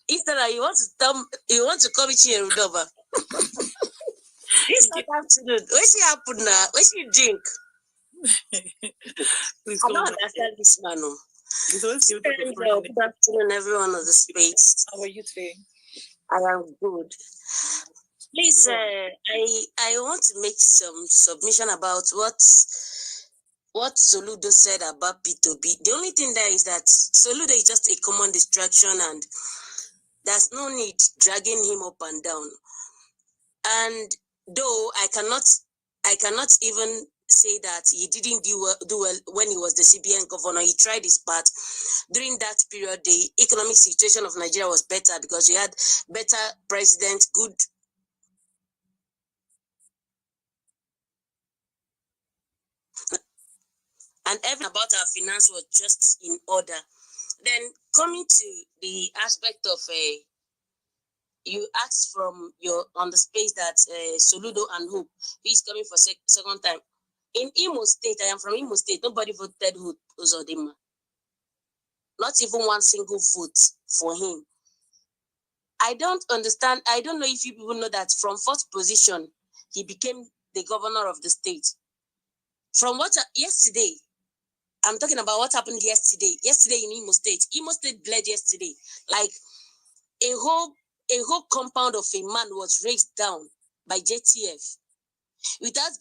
instead of you want to call me Chinyere Doma. This afternoon, what's happen now? What's you drink? Please, I don't understand this man. Good afternoon, everyone of the space. How are you today? I am good. Please, I want to make some submission about what Soludo said about P2B. The only thing there is that Soludo is just a common distraction and there's no need dragging him up and down. And though I cannot even say that he didn't do well when he was the CBN governor. He tried his part. During that period, the economic situation of Nigeria was better because we had better president, good. And everything about our finance was just in order. Then coming to the aspect of you asked from on the space that Soludo and Hope, who is coming for second time. In Imo State, I am from Imo State, nobody voted Uzodinma. not even one single vote for him. I don't understand. I don't know if you people know that from fourth position, he became the governor of the state. From what yesterday, I'm talking about what happened yesterday. Yesterday in Imo State. Imo State bled yesterday. Like a whole compound of a man was raised down by JTF. Without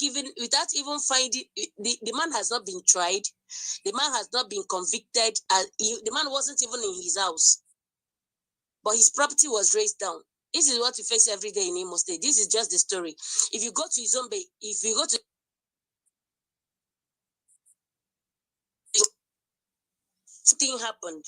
even finding, the man has not been tried. The man has not been convicted. The man wasn't even in his house. But his property was raised down. This is what we face every day in Imo State. This is just the story. If you go to Izombe, if you go to something happened.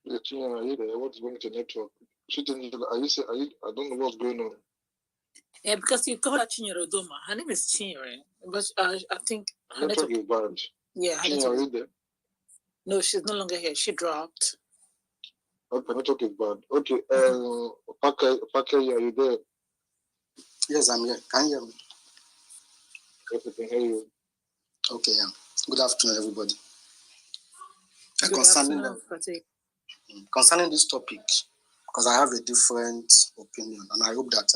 Yeah, are you there? What's going to network? I don't know what's going on. Yeah, because you called her Chinyere Odoma. Her name is Chinyere, but I think her network is bad. Yeah, her Chinyere, are you there? No, she's no longer here. She dropped. Okay, network is bad. Okay, Pake, are you there? Yes, I'm here. Can you hear me? Yes, I can hear you. Okay, yeah. Good afternoon, everybody. Concerning this topic, because I have a different opinion, and I hope that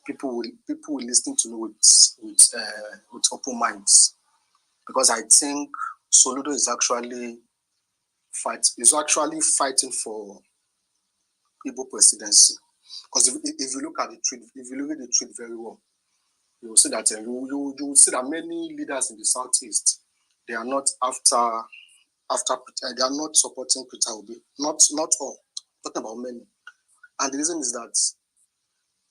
people will listen to me with open minds, because I think Soludo is actually fighting for Igbo presidency. Because if you look at the tweet very well, you will see that you will see that many leaders in the southeast, they are not they are not supporting Peter Obi. Not all. I'm talking about many. And the reason is that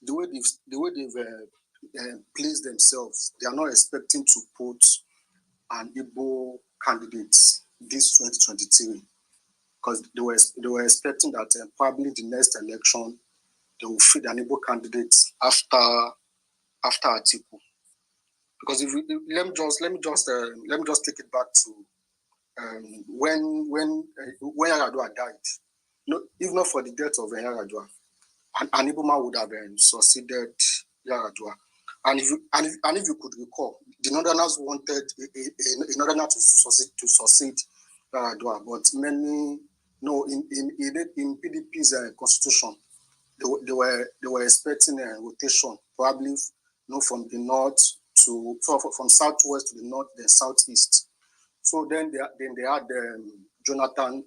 the way they've placed themselves, they are not expecting to put an Igbo candidate this 2023, because they were expecting that probably the next election they will feed an Igbo candidate after Atiku. Because let me just take it back to when Yaradua died. No, if not for the death of Yaradua, an Igbo man would have succeeded Yaradua. And if you could recall, the Northerners wanted a Northerner to succeed Yaradua, but many in PDP's constitution, they were expecting a rotation, probably from the north from southwest to the north, then southeast. So then they had Jonathan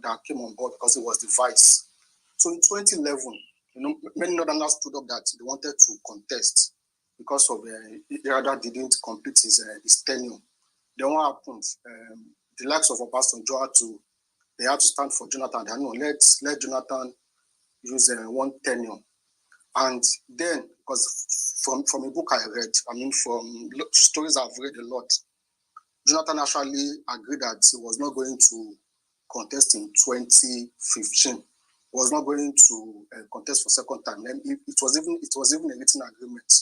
that came on board because he was the vice. So in 2011, many Northerners stood up that they wanted to contest because of Irada didn't complete his tenure. Then what happened? The likes of Obasanjo had to stand for Jonathan. Let Jonathan use one tenure. And then, because from a book I read, from stories I've read a lot, Jonathan actually agreed that he was not going to contest in 2015. He was not going to contest for second time. And it was even a written agreement.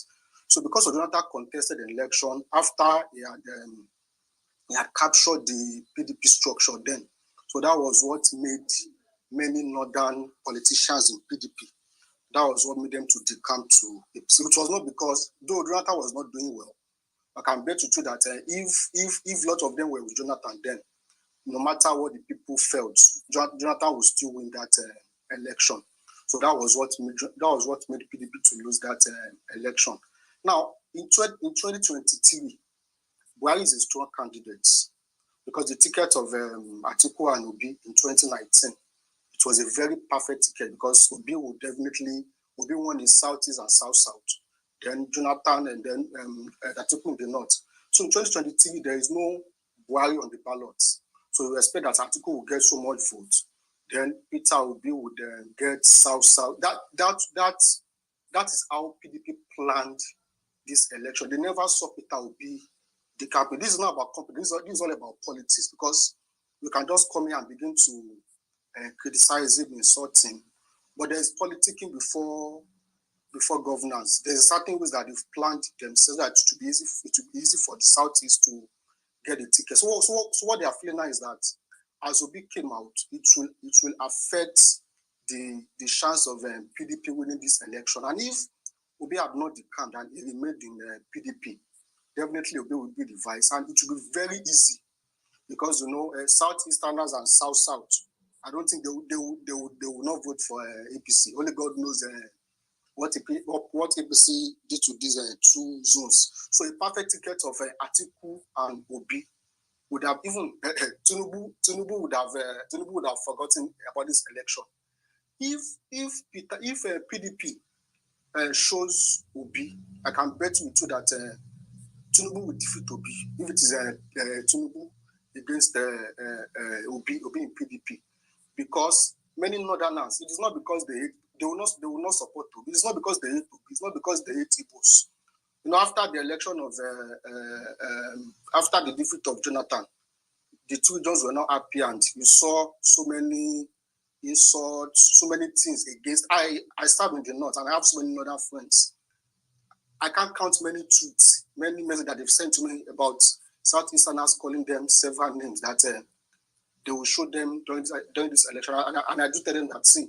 So because of Jonathan contested the election after he had captured the PDP structure then. So that was what made many northern politicians in PDP. That was what made them to decamp to it. So it was not because, though Jonathan was not doing well, I can bet you that if a lot of them were with Jonathan then, no matter what the people felt, Jonathan would still win that election. So that was what made PDP to lose that election. Now in 2023, Buhari is a strong candidate because the ticket of Atiku and Obi in 2019, it was a very perfect ticket because Obi won in southeast and south, then Jonathan and then Atiku in the north. So in 2023, there is no Buhari on the ballot. So we expect that Atiku will get so much votes. Then Peter Obi would get south. That is how PDP planned this election. They never saw Peter Obi decamping. This is not about company. This is all about politics, because we can just come here and begin to criticize him, insult him. But there's politicking before governance. There's certain ways that they've planned themselves that it will be easy for the Southeast to get the ticket. So what they are feeling now is that as Obi came out, it will affect the chance of PDP winning this election. And if Obi had not decamped and he remained in PDP, definitely Obi would be the vice, and it would be very easy because Southeasterners and South. I don't think they will not vote for APC. Only God knows what APC did to these two zones. So a perfect ticket of Atiku and Obi would have even Tinubu would have forgotten about this election. If PDP shows Obi, I can bet you too that Tinubu will defeat Obi if it is Tinubu against Obi in PDP, because many Northerners, it is not because they will not support Obi. It's not because they hate Obi. It's not because they hate Igbos. After the election of after the defeat of Jonathan, the two regions were not happy, and you saw so many insults, so many things against. I serve in the north, and I have so many northern friends. I can't count many tweets, many messages that they've sent to me about Southeasterners calling them several names that they will show them during this election. And I do tell them that, see,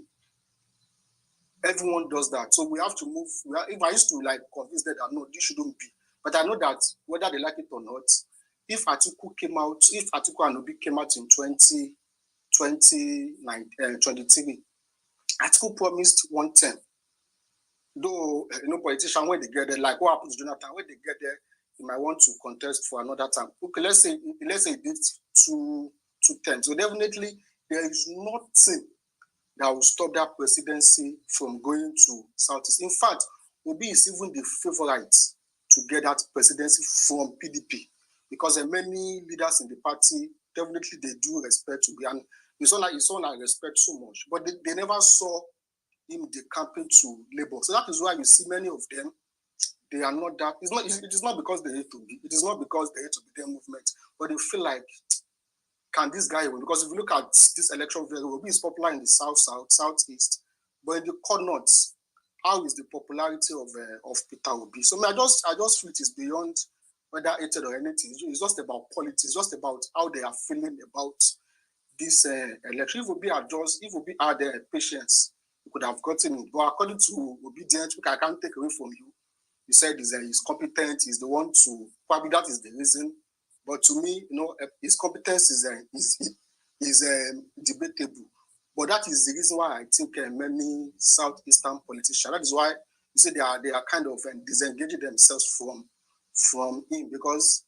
everyone does that. So we have to move. If I used to convince them that no, this shouldn't be. But I know that whether they like it or not, if Atiku and Obi came out in 2023, Atiku promised 1 term. Though politician, when they get there, like what happened to Jonathan, when they get there, he might want to contest for another term. Okay, let's say he did two terms. So definitely there is nothing that will stop that presidency from going to Southeast. In fact, Obi is even the favorite to get that presidency from PDP, because many leaders in the party definitely they do respect Obi, and it's one I respect so much, but they never saw him decamping to Labour. So that is why you see many of them, they are not that. It is not because they hate to be. It is not because they hate to be their movement, but they feel like, can this guy win? Because if you look at this election very well, Obi is popular in the southeast, but in the core north, how is the popularity of Peter Obi? So I just feel it is beyond whether hated or anything. It's just about politics. It's just about how they are feeling about this election. If Obi had patience, he could have gotten it. But according to Obedience, which I can't take away from you, you said he's competent. He's the one to, probably that is the reason. But to me, his competence is debatable. But that is the reason why I think many Southeastern politicians, that is why you see they are kind of disengaging themselves from him because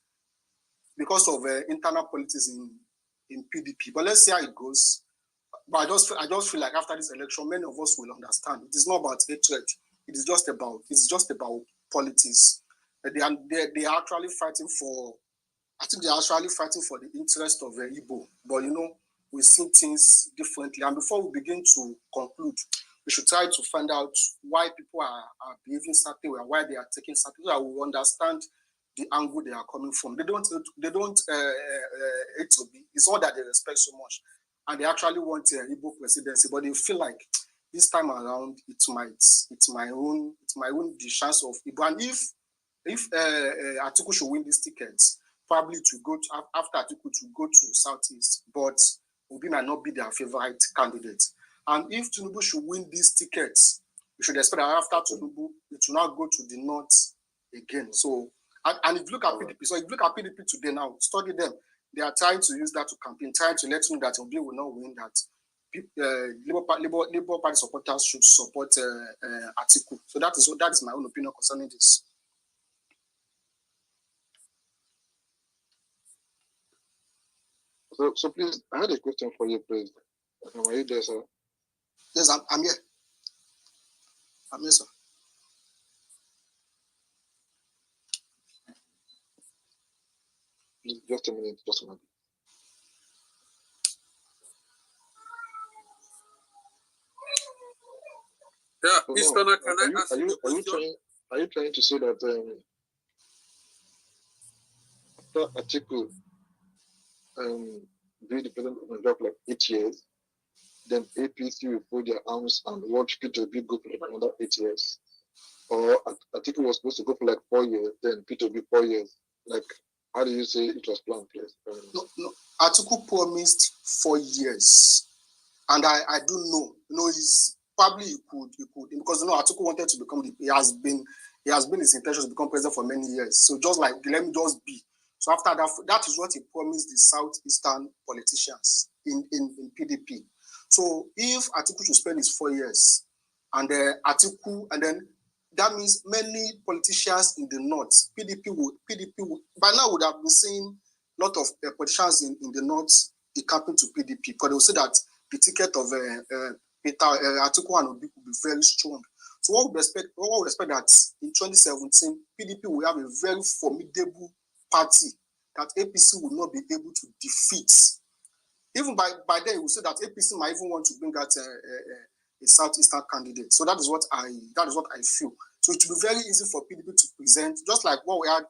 of internal politics in PDP. But let's see how it goes. But I just feel like after this election, many of us will understand. It is not about hatred. It is just about politics. They are actually fighting for. I think they are actually fighting for the interest of Igbo. But we see things differently. And before we begin to conclude, we should try to find out why people are behaving certain way, why they are taking certain way. We understand the angle they are coming from. They don't hate to be. It's not that they respect so much, and they actually want a Igbo presidency, but they feel like this time around it's my own the chance of Igbo. And if Atiku should win these tickets, probably to go to, after Atiku to go to Southeast, but Obi might not be their favorite candidate. And if Tinubu should win these tickets, we should expect that after Tinubu, it will not go to the north again. So, and if you look at PDP, today now, study them. They are trying to use that to campaign, trying to let you know that Obi will not win, that Labour Party supporters should support Atiku. So that is my own opinion concerning this. So please, I had a question for you, please. Are you there, sir? Yes, I'm here. I'm here, sir. Please, just a minute, Yeah, Mr. Nana, can I ask you a question? Are you trying to say that after Atiku be the president of Nigeria for like 8 years, then APC will fold their arms and watch P2B go for another 8 years? Or Atiku was supposed to go for like 4 years, then P2B 4 years? Like, how do you say it was planned, please? No. Atiku promised 4 years. And I do know, probably he could, because Atiku wanted to become he has been his intention to become president for many years. So just like, let me just be. So after that, that is what he promised the southeastern politicians in PDP. So if Atiku should spend his 4 years, and Atiku, and then that means many politicians in the north, PDP would by now would have been seeing a lot of politicians in the north decamping to PDP, because they will say that the ticket of Atiku and Obi will be very strong. So what we expect that in 2017, PDP will have a very formidable party that APC will not be able to defeat. Even by then, we will say that APC might even want to bring out a southeastern candidate. So that is what I feel. So it will be very easy for PDP to present, just like what we had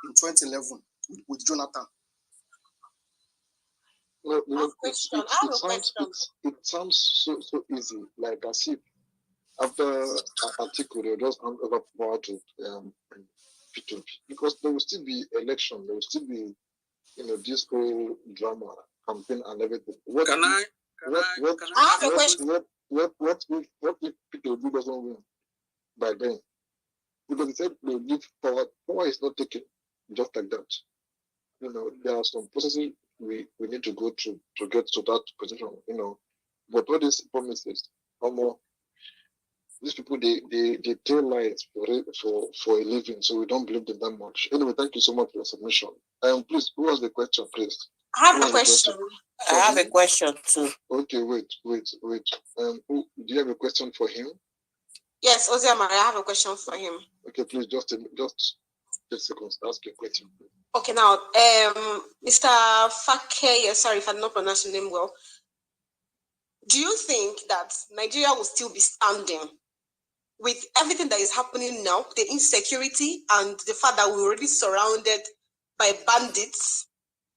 in 2011 with Jonathan. Well, it sounds so easy, like as if after Atiku, they'll just hand over power to P2P, because there will still be election, there will still be, this whole drama, campaign and everything. What if P2P doesn't win by then? Because they said they give power. Power is not taken just like that. There are some processes we need to go through to get to that position. But all these promises, these people they tell lies for a living, so we don't believe them that much. Anyway, thank you so much for your submission. Please, who has the question, please? I have a question. I have a question too. Okay, wait. Do you have a question for him? Yes, Oziama, I have a question for him. Okay, please, just 10 seconds. Ask your question. Okay, now, Mr. Fakeye, sorry if I'm not pronouncing your name well. Do you think that Nigeria will still be standing with everything that is happening now, the insecurity and the fact that we're already surrounded by bandits,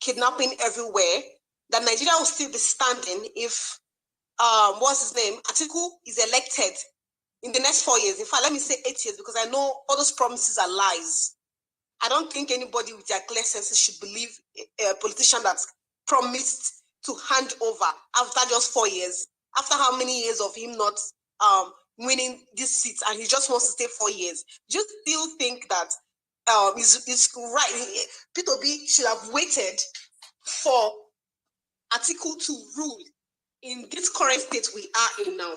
kidnapping everywhere, that Nigeria will still be standing if, what's his name, Atiku is elected in the next 4 years? In fact, let me say 8 years, because I know all those promises are lies. I don't think anybody with their clear senses should believe a politician that's promised to hand over after just 4 years. After how many years of him not winning this seat, and he just wants to stay 4 years? Do you still think that it's right? P2B should have waited for Atiku to rule in this current state we are in now.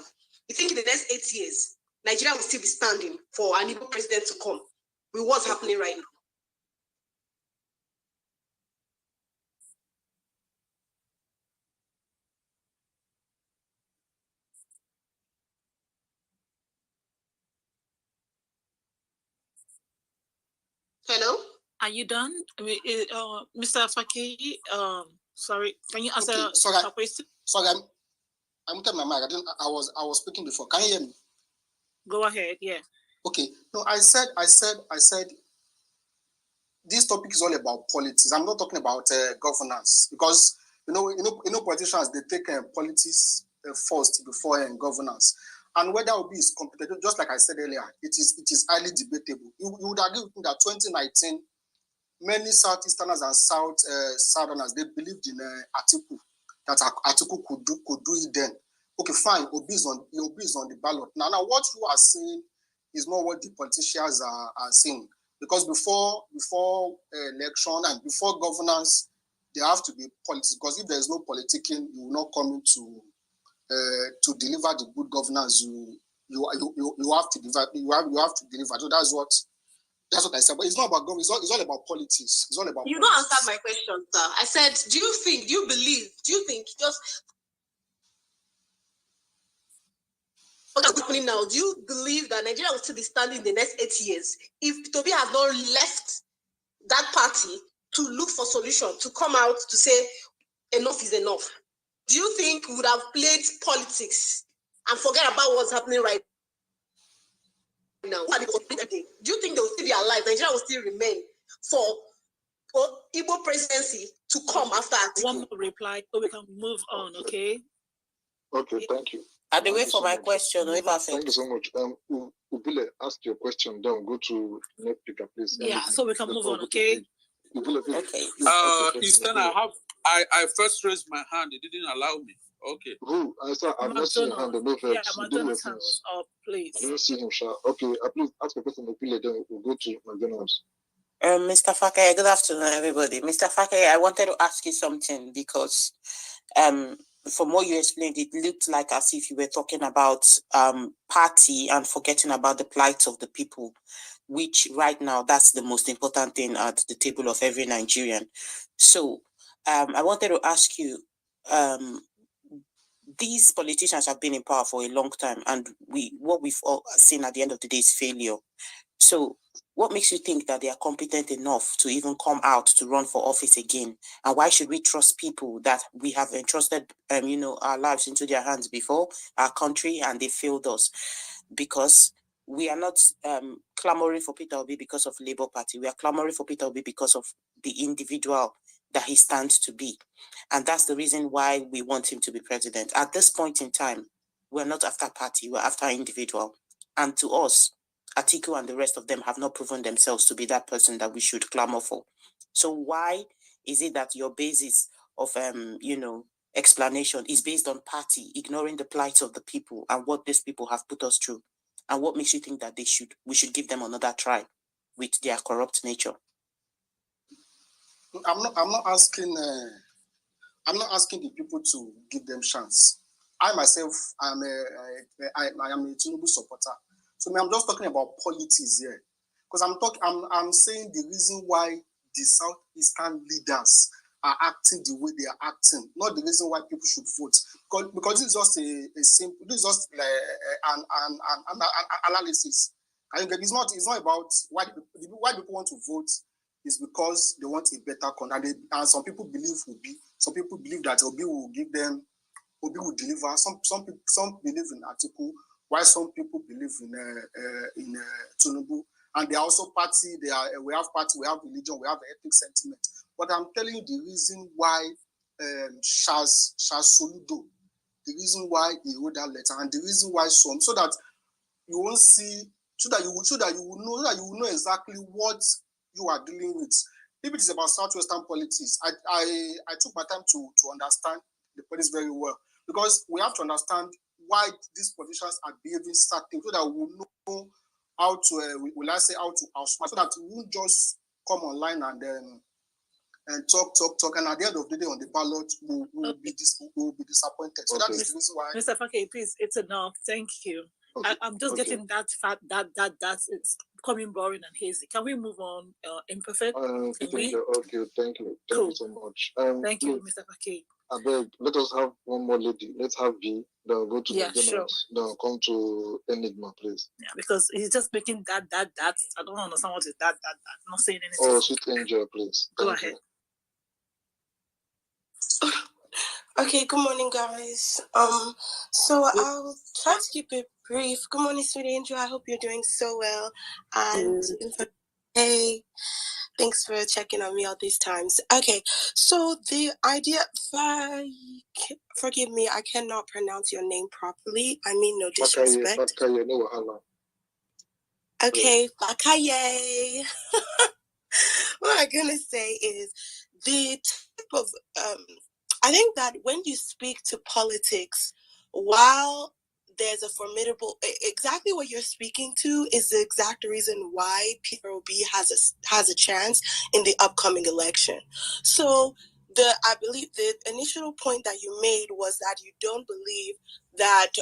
You think in the next 8 years, Nigeria will still be standing for an Igbo president to come with what's happening right now? Hello? Are you done? Mr. Fakeye, sorry, can you answer her question? Sorry, I'm muted my mic. I was speaking before. Can you hear me? Go ahead, yeah. Okay. No, I said this topic is all about politics. I'm not talking about governance, because politicians, they take politics first before governance. And whether Obi is competent, just like I said earlier, it is highly debatable. You would agree with me that 2019, many Southeasterners and Southerners, they believed in Atiku, that Atiku could do it then. Okay, fine, Obi is on the ballot. Now what you are saying is not what the politicians are saying. Because before election and before governance, there have to be politics. Because if there is no politicking, you will not come into to deliver the good governance you have to deliver. You have to deliver. So that's what I said. But it's not about government. It's all about politics. It's all about. You don't answer my question, sir. I said, do you think just what's happening now? Do you believe that Nigeria will still be standing in the next 8 years if Toby has not left that party to look for solution, to come out to say enough is enough? Do you think we would have played politics and forget about what's happening right now? Do you think they will still be alive? Nigeria will still remain for Igbo presidency to come after Atiku? One more reply, so we can move on, okay? Okay, thank you. I'll wait for my question. Thank you so much. Ubile, ask your question, then go to next speaker, please. Yeah, so we can move on, okay? Ubile, Eastern, I first raised my hand. It didn't allow me. Okay. Who? I said I've not seen your hand. No yeah, first. McDonald's hand was up, please. I don't see him, Sha. Okay, please ask the person to play. Then we'll go to McDonald's. Mr. Fakeye, good afternoon, everybody. Mr. Fakeye, I wanted to ask you something because from what you explained, it looked like as if you were talking about party and forgetting about the plight of the people, which right now, that's the most important thing at the table of every Nigerian. So I wanted to ask you, these politicians have been in power for a long time, and what we've all seen at the end of the day is failure. So what makes you think that they are competent enough to even come out to run for office again? And why should we trust people that we have entrusted, our lives into their hands before, our country, and they failed us? Because we are not clamoring for Peter Obi because of Labour Party. We are clamoring for Peter Obi because of the individual that he stands to be. And that's the reason why we want him to be president. At this point in time, we're not after party, we're after individual. And to us, Atiku and the rest of them have not proven themselves to be that person that we should clamor for. So why is it that your basis of explanation is based on party, ignoring the plight of the people and what these people have put us through? And what makes you think that we should give them another try with their corrupt nature? I'm not asking the people to give them chance. I myself I am a Tinubu supporter. So I'm just talking about politics here. Because I'm saying the reason why the Southeastern leaders are acting the way they are acting, not the reason why people should vote. Because this is just a simple, this is just an analysis. It's not about why people want to vote. Is because they want a better country, and some people believe that Obi will deliver. Some believe in Atiku, while some people believe in Tinubu, and they are also party. We have party, we have religion, we have ethnic sentiment. But I'm telling you the reason why Charles Soludo, the reason why he wrote that letter, and the reason why so that you won't see, so that you will know exactly what you are dealing with. If it is about Southwestern politics, I took my time to understand the politics very well, because we have to understand why these politicians are behaving certain, so that we will know how to how to outsmart, so that we won't just come online and talk, and at the end of the day on the ballot we'll be disappointed. So that is the reason why. Mr. Fakeye, please, it's enough. Thank you. Okay. I'm just getting that fact that it's becoming boring and hazy. Can we move on? Imperfect. Okay, thank you so much. Thank you, Mr. Fakeye. I beg, let us have one more lady. Let's have V. Then go to McDonald's. Sure. Then come to Enigma, please. Yeah, because he's just making that. I don't understand what is that. I'm not saying anything. Oh, sweet angel, please. Go ahead. Okay, good morning, guys. So I'll try to keep it brief. Good morning, sweet angel. I hope you're doing so well. And hey, thanks for checking on me all these times. Okay, so the idea, forgive me, I cannot pronounce your name properly. I mean no disrespect. Okay, Fakaye. What I'm gonna say is the type of I think that when you speak to politics, while there's a formidable, exactly what you're speaking to is the exact reason why Peter Obi has a chance in the upcoming election. So I believe the initial point that you made was that you don't believe that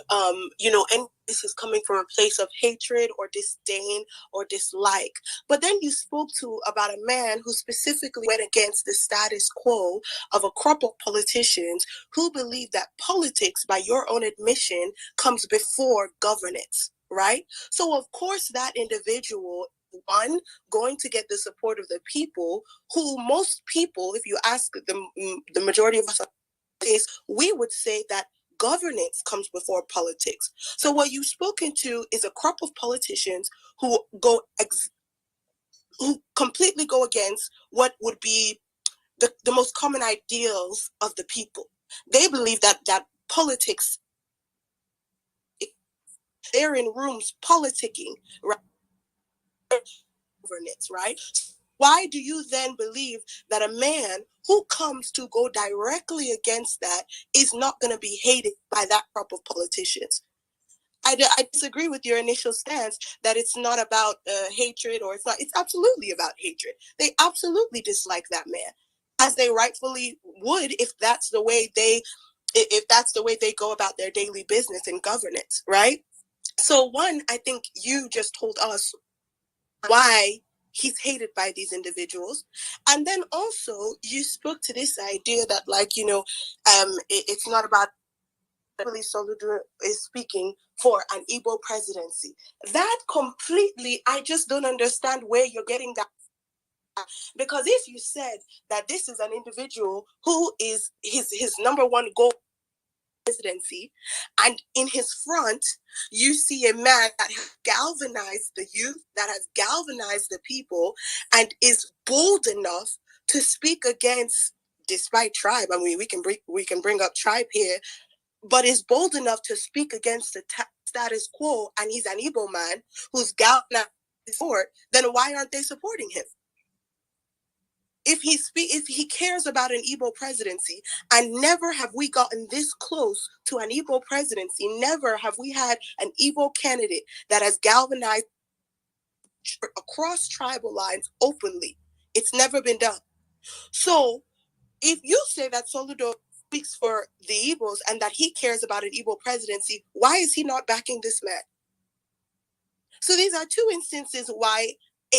and this is coming from a place of hatred or disdain or dislike. But then you spoke about a man who specifically went against the status quo of a crop of politicians who believe that politics, by your own admission, comes before governance, right? So of course that individual, one, going to get the support of the people, who most people, if you ask the majority of us, we would say that governance comes before politics. So what you've spoken to is a crop of politicians who completely go against what would be the most common ideals of the people. They believe that politics, they're in rooms politicking, right? Governance, right? why do you then believe that a man who comes to go directly against that is not going to be hated by that crop of politicians? I disagree with your initial stance that it's not about hatred, or it's absolutely about hatred. They absolutely dislike that man, as they rightfully would if that's the way they go about their daily business and governance, right? So one, I think you just told us why he's hated by these individuals. And then also you spoke to this idea that, like, it's not about Soludo is speaking for an Igbo presidency. That completely, I just don't understand where you're getting that. Because if you said that this is an individual who is his number one goal presidency, and in his front you see a man that has galvanized the youth, that has galvanized the people, and is bold enough to speak against, despite tribe, I mean, we can bring up tribe here, but is bold enough to speak against the status quo, and he's an Igbo man who's galvanized for it, then why aren't they supporting him? If he cares about an Igbo presidency, and never have we gotten this close to an Igbo presidency, never have we had an Igbo candidate that has galvanized across tribal lines openly. It's never been done. So if you say that Soludo speaks for the Igbos and that he cares about an Igbo presidency, why is he not backing this man? So these are two instances why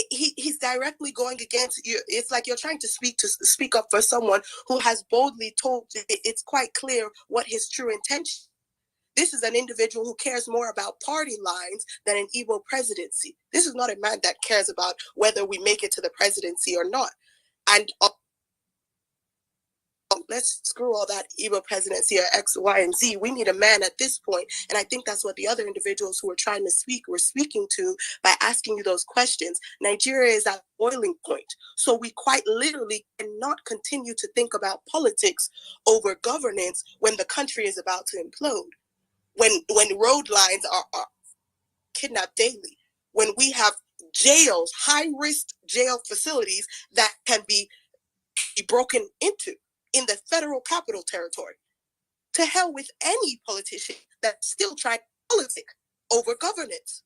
he's directly going against you. It's like you're trying to speak up for someone who has boldly told, it's quite clear what his true intention. This is an individual who cares more about party lines than an Igbo presidency. This is not a man that cares about whether we make it to the presidency or not. And let's screw all that Igbo presidency or X, Y, and Z. We need a man at this point. And I think that's what the other individuals who were trying to speak were speaking to by asking you those questions. Nigeria is at boiling point. So we quite literally cannot continue to think about politics over governance when the country is about to implode. When road lines are kidnapped daily. When we have jails, high-risk jail facilities that can be broken into in the federal capital territory. To hell with any politician that still tries politic over governance.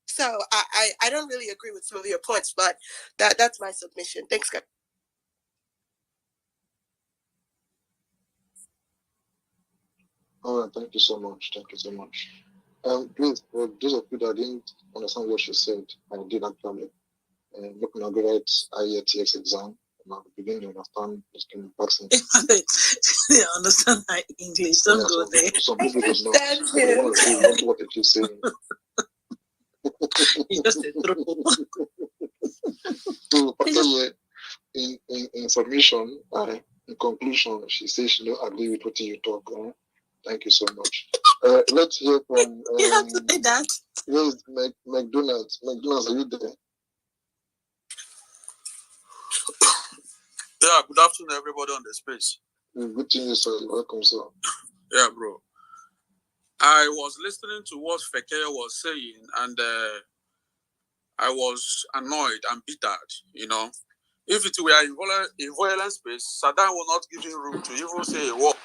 So I don't really agree with some of your points, but that's my submission. Thanks, guys. All right, thank you so much. Thank you so much. Please, for those of you that didn't understand what she said, I did actually looking at the right IELTS exam. Now begin to understand this kind of person. They understand my English. Don't go there. Some people do not. They want to see what they keep saying. You just a trouble. So, in submission, in conclusion, she says she don't agree with what you talk. Thank you so much. Let's hear from. You have to say that. Yes, McDonald's. McDonald's, are you there? Yeah, good afternoon, everybody on the space. Good to you, sir. Welcome, sir. Yeah, bro. I was listening to what Fekeye was saying, and I was annoyed and bittered, you know. If it were in violent space, Saddam will not give him room to even say a word.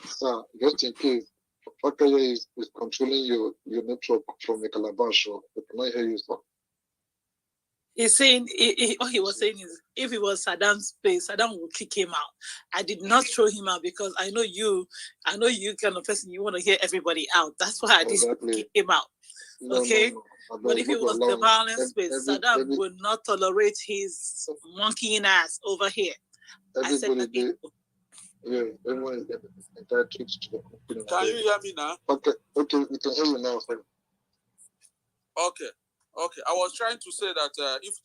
Sir, just in case, Fekeye is controlling your network from the Calabash, so we cannot hear you, sir. He's saying, what he was saying is, if it was Saddam's place, Saddam would kick him out. I did not throw him out because I know you kind of person, you want to hear everybody out. That's why I didn't kick him out. Okay? No. But if it was the violent space, Saddam would not tolerate his monkeying ass over here. I said that yeah, everyone is entitled to the. Can you hear me now? Okay, we can hear you now, sir. Okay. I was trying to say that if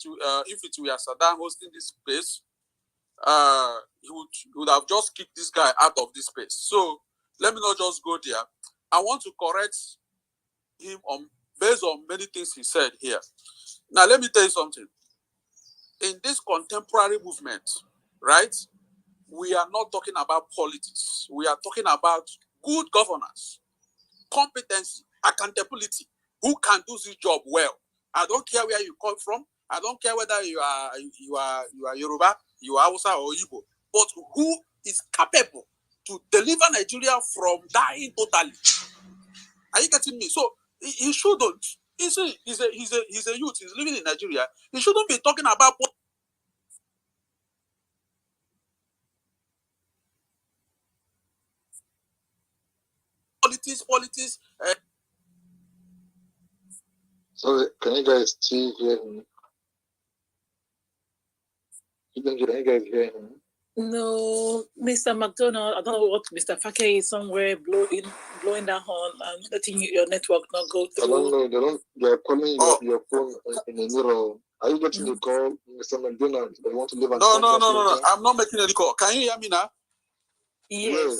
it were Saddam hosting this place, he would have just kicked this guy out of this place. So let me not just go there. I want to correct him based on many things he said here. Now let me tell you something. In this contemporary movement, right? we are not talking about politics. We are talking about good governance, competency, accountability. Who can do this job well? I don't care where you come from. I don't care whether you are Yoruba, you are Hausa or Igbo, but who is capable to deliver Nigeria from dying totally? Are you getting me? So he shouldn't. He's a youth. He's living in Nigeria. He shouldn't be talking about politics. Sorry, can you guys still hear me? Can you guys hear him? No, Mr. McDonald, I don't know what Mr. Fake is somewhere blowing that horn and letting your network not go through. I don't know. They're calling your phone in the mirror. Are you getting the call, Mr. McDonald? They want to live and No. I'm not making any call. Can you hear me now? Yes. Yeah.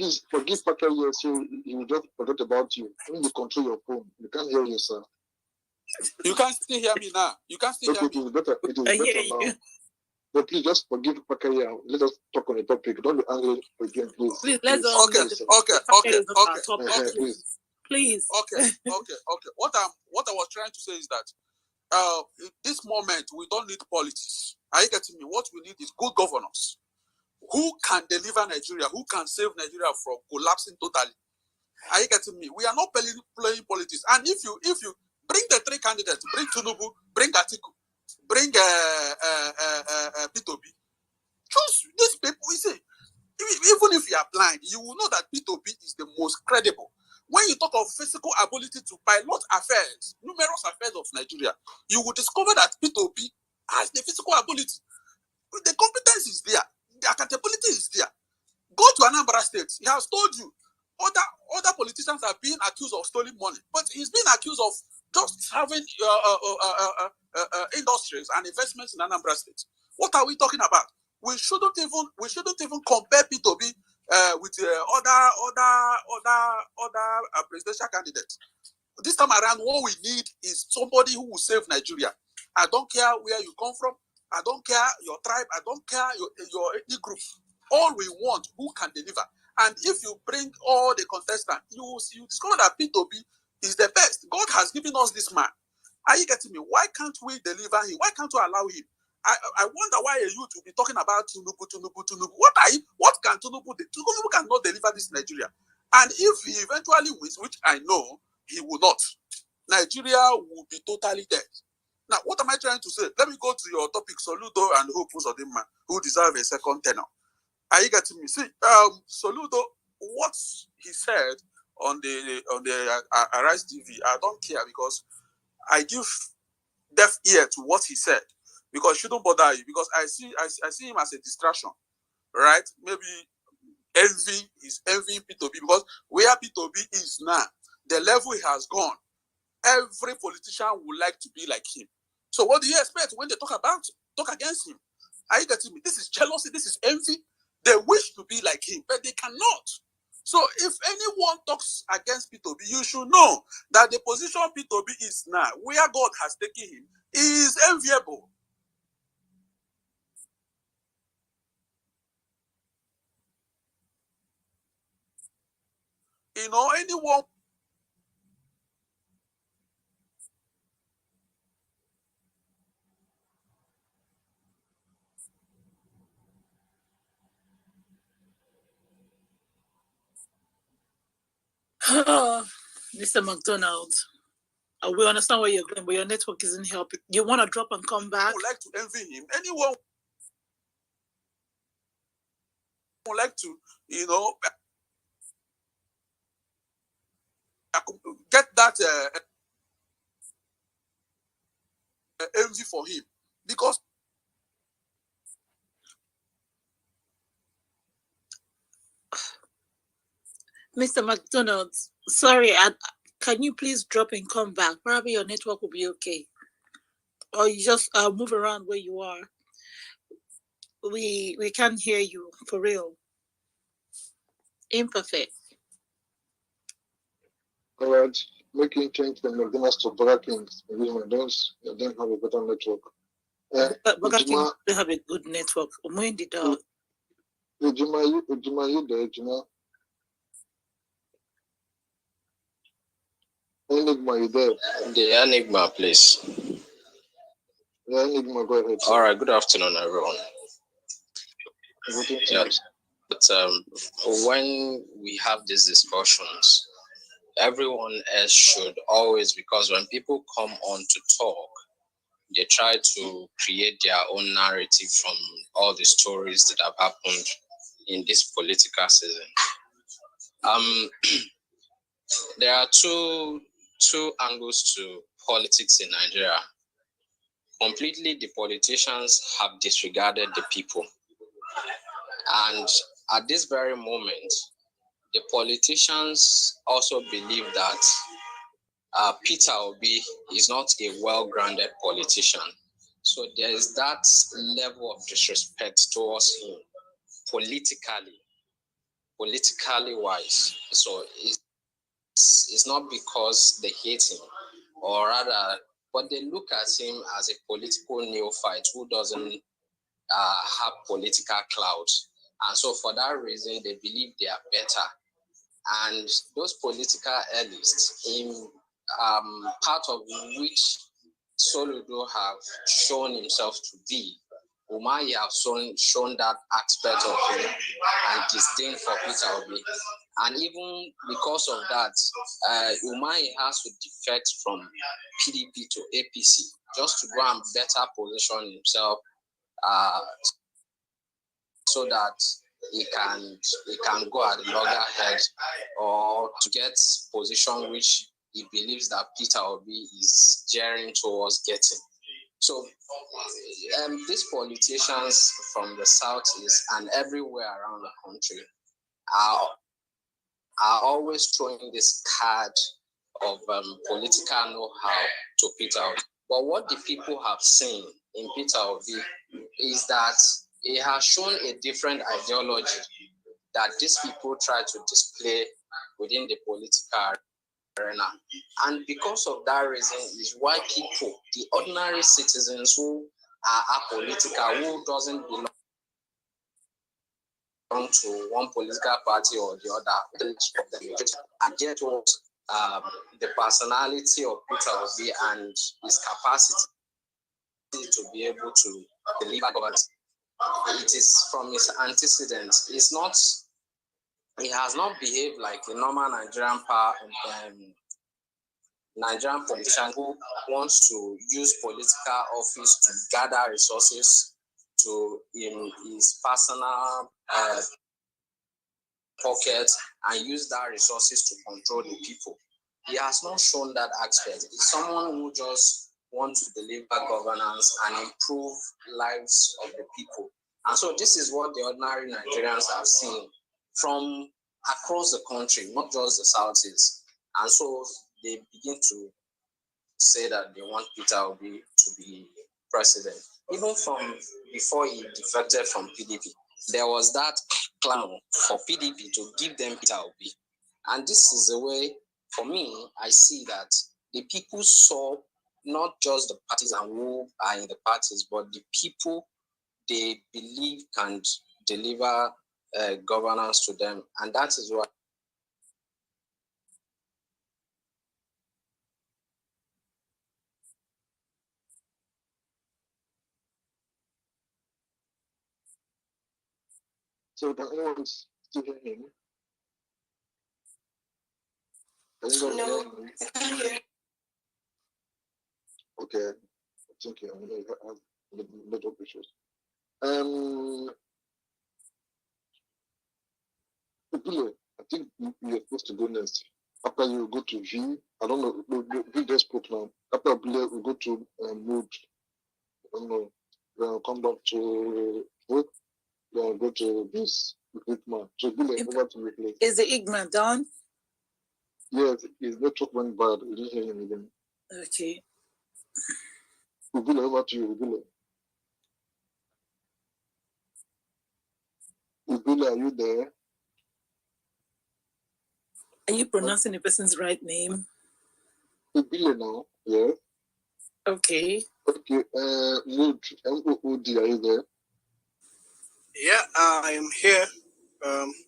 Please forgive Fake here, so he just forgot about you. When you control your phone, you can't hear you, sir. You can still hear me now. You can still hear me. It is better now. But please just forgive Pakaya. Let us talk on the topic. Don't be angry again, please. Please, let's Okay. Please. Okay. What I was trying to say is that in this moment we don't need politics. Are you getting me? What we need is good governance. Who can deliver Nigeria? Who can save Nigeria from collapsing totally? Are you getting me? We are not playing politics. And if you bring the three candidates, bring Tinubu, bring Atiku, bring P2B, choose these people. You see, even if you are blind, you will know that P2B is the most credible. When you talk of physical ability to pilot affairs, numerous affairs of Nigeria, you will discover that P2B has the physical ability. The competence is there. The accountability is there. Go to Anambra State. He has told you other politicians are being accused of stealing money, but he's being accused of just having industries and investments in Anambra State. What are we talking about? We shouldn't even compare P2B with other presidential candidates. This time around, what we need is somebody who will save Nigeria. I don't care where you come from. I don't care your tribe. I don't care your ethnic group. All we want, who can deliver. And if you bring all the contestants, you discover that P2B is the best. God has given us this man. Are you getting me? Why can't we deliver him? Why can't we allow him? I wonder why a youth will be talking about Tinubu. What can Tinubu do? Tinubu cannot deliver this Nigeria. And if he eventually wins, which I know he will not, Nigeria will be totally dead. Now, what am I trying to say? Let me go to your topic, Soludo and Hope Uzodinma, who deserve a second tenure. Are you getting me? See, Soludo, what he said on the Arise TV, I don't care because I give deaf ear to what he said because it shouldn't bother you because I see him as a distraction, right? Maybe is envying P2B because where P2B is now, the level he has gone, every politician would like to be like him. So what do you expect when they talk against him? Are you getting me? This is jealousy, this is envy. They wish to be like him, but they cannot. So if anyone talks against P2B, you should know that the position P2B is now, where God has taken him, is enviable. You know, anyone. Mr. McDonald, we understand where you're going, but your network isn't helping. You want to drop and come back? Would like to envy him. Anyone would like to, get that envy for him because Mr. McDonald, sorry, can you please drop and come back? Probably your network will be okay. Or you just move around where you are. We can't hear you, for real. Imperfect. All right, making change from McDonald's to Burger King. Maybe my don't have a better network. Burger King don't have a good network. When did Ejima, you there, Ejima? Enigma, you there? The Enigma, please. Yeah, Enigma, go ahead. All right, good afternoon, everyone. Yeah. But when we have these discussions, everyone else should always, because when people come on to talk, they try to create their own narrative from all the stories that have happened in this political season. There are two angles to politics in Nigeria. Completely, the politicians have disregarded the people. And at this very moment, the politicians also believe that Peter Obi is not a well-grounded politician. So there is that level of disrespect towards him politically wise. So it's not because they hate him, or rather, but they look at him as a political neophyte who doesn't have political clout. And so for that reason, they believe they are better. And those political elites, in part of which Soludo have shown himself to be, Umahi have shown that aspect of him and disdain for Peter Obi. And even because of that, Umahi has to defect from PDP to APC just to go and better position himself so that he can go at the loggerhead or to get position which he believes that Peter Obi is gearing towards getting. So these politicians from the southeast and everywhere around the country are always throwing this card of political know-how to Peter Obi. But what the people have seen in Peter Obi is that he has shown a different ideology that these people try to display within the political arena. And because of that reason is why people, the ordinary citizens who are apolitical, who doesn't belong to one political party or the other, are geared towards the personality of Peter Obi and his capacity to be able to deliver governance. It is from his antecedents. It's not. He has not behaved like a normal Nigerian politician who wants to use political office to gather resources to in his personal pocket and use that resources to control the people. He has not shown that aspect. He's someone who just wants to deliver governance and improve lives of the people. And so this is what the ordinary Nigerians have seen from across the country, not just the Southeast. And so they begin to say that they want Peter Obi to be president. Even from before he defected from PDP, there was that clamor for PDP to give them Peter Obi. And this is the way, for me, I see that the people saw not just the parties and who are in the parties, but the people they believe can deliver governance to them. And that is why So can anyone still hear him? Can you guys hear me? I can't hear. Okay. Thank you. I'm going to have network issues. Ubile, I think you're supposed to go next. After you go to V, I don't know, V just spoke now. After Ubile, we go to Mood. I don't know. Then I'll come back to Hope. Then I'll go to this Igman. So Ubile, over to you, please. Is the Igman done? Yes, his network went bad. We didn't hear him again. Okay. Ubile, over to you, Ubile. Ubile, are you there? Are you pronouncing the person's right name? Ubile now, yes. Okay. Okay, Mood, M-O-O-D, are you there? Yeah, I am here.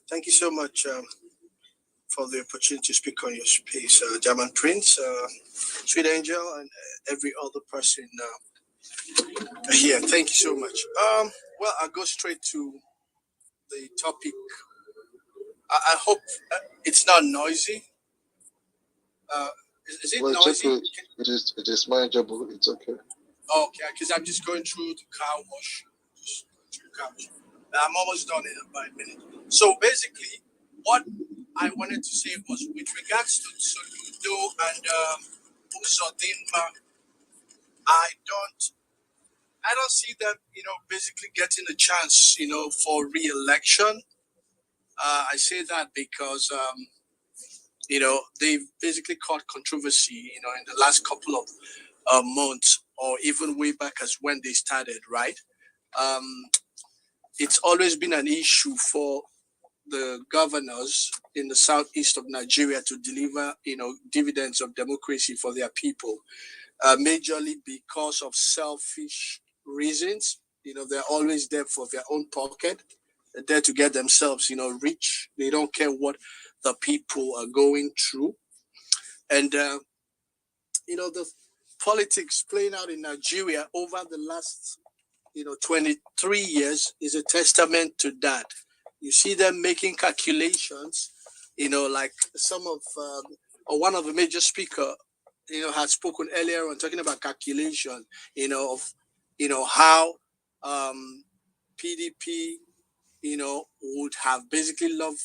Thank you so much for the opportunity to speak on your space, German Prince, Sweet Angel, and every other person here. Thank you so much. Well, I'll go straight to the topic. I hope it's not noisy. Is it Well, it's noisy? okay. It is manageable. It's okay. Okay, because I'm just going through the car wash. Just going through the car wash. I'm almost done in about a minute. So basically, what I wanted to say was with regards to Soludo and Uzodinma, I don't see them, basically getting a chance, for re-election. I say that because, they've basically caused controversy, in the last couple of months, or even way back as when they started, right? It's always been an issue for the governors in the southeast of Nigeria to deliver, dividends of democracy for their people, majorly because of selfish reasons. They're always there for their own pocket. They're there to get themselves, rich. They don't care what the people are going through. And, the politics playing out in Nigeria over the last 23 years is a testament to that. You see them making calculations, like some of, or one of the major speaker, had spoken earlier on talking about calculation, of, how PDP, would have basically loved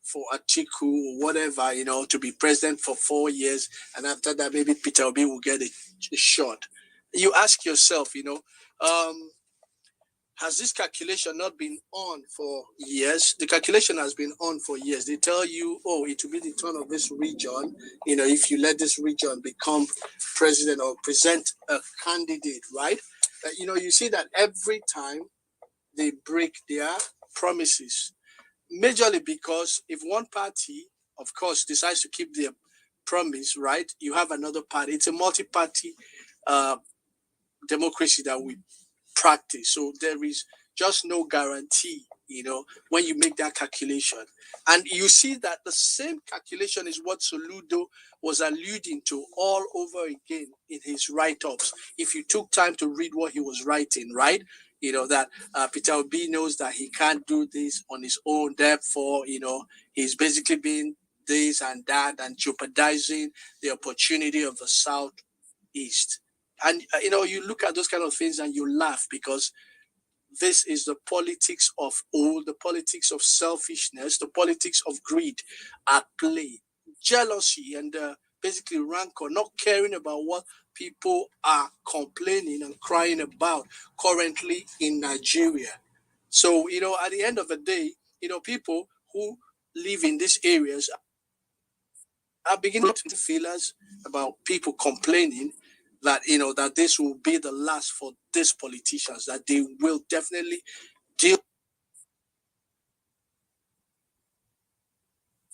for Atiku or whatever, to be president for 4 years. And after that, maybe Peter Obi will get a shot. You ask yourself, has this calculation not been on for years? The calculation has been on for years. They tell you, oh, it will be the turn of this region, if you let this region become president or present a candidate, right? You see that every time they break their promises, majorly because if one party, of course, decides to keep their promise, right, you have another party. It's a multi-party democracy that we practice. So there is just no guarantee, when you make that calculation. And you see that the same calculation is what Soludo was alluding to all over again in his write-ups. If you took time to read what he was writing, right, that Peter Obi knows that he can't do this on his own. Therefore, he's basically being this and that and jeopardizing the opportunity of the Southeast. And, you look at those kind of things and you laugh because this is the politics of old, the politics of selfishness, the politics of greed at play. Jealousy and basically rancor, not caring about what people are complaining and crying about currently in Nigeria. So, at the end of the day, people who live in these areas are beginning to feel us about people complaining that that this will be the last for these politicians, that they will definitely deal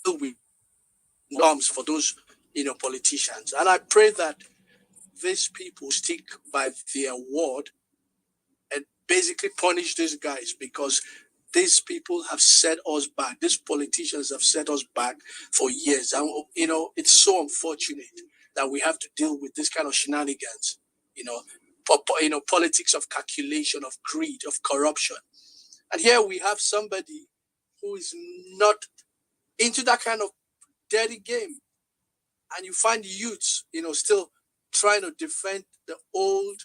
with norms for those politicians. And I pray that these people stick by their word and basically punish these guys, because these people have set us back. These politicians have set us back for years. And, it's so unfortunate that we have to deal with this kind of shenanigans, politics of calculation, of greed, of corruption. And here we have somebody who is not into that kind of dirty game. And you find youths, still trying to defend the old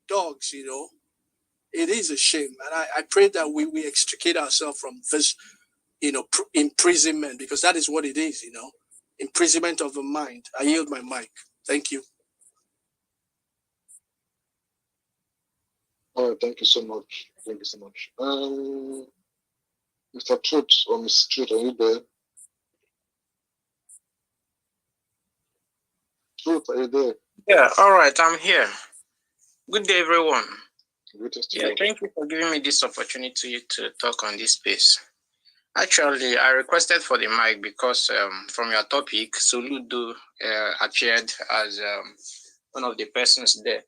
dogs, It is a shame. And I pray that we extricate ourselves from this, imprisonment, because that is what it is, imprisonment of the mind. I yield my mic. Thank you. All right, thank you so much. Thank you so much. Mr. Truth or Miss Truth, are you there? Truth, are you there? Yeah, all right, I'm here. Good day, everyone. Yeah, thank you for giving me this opportunity to talk on this space. Actually, I requested for the mic because from your topic, Soludo appeared as one of the persons there.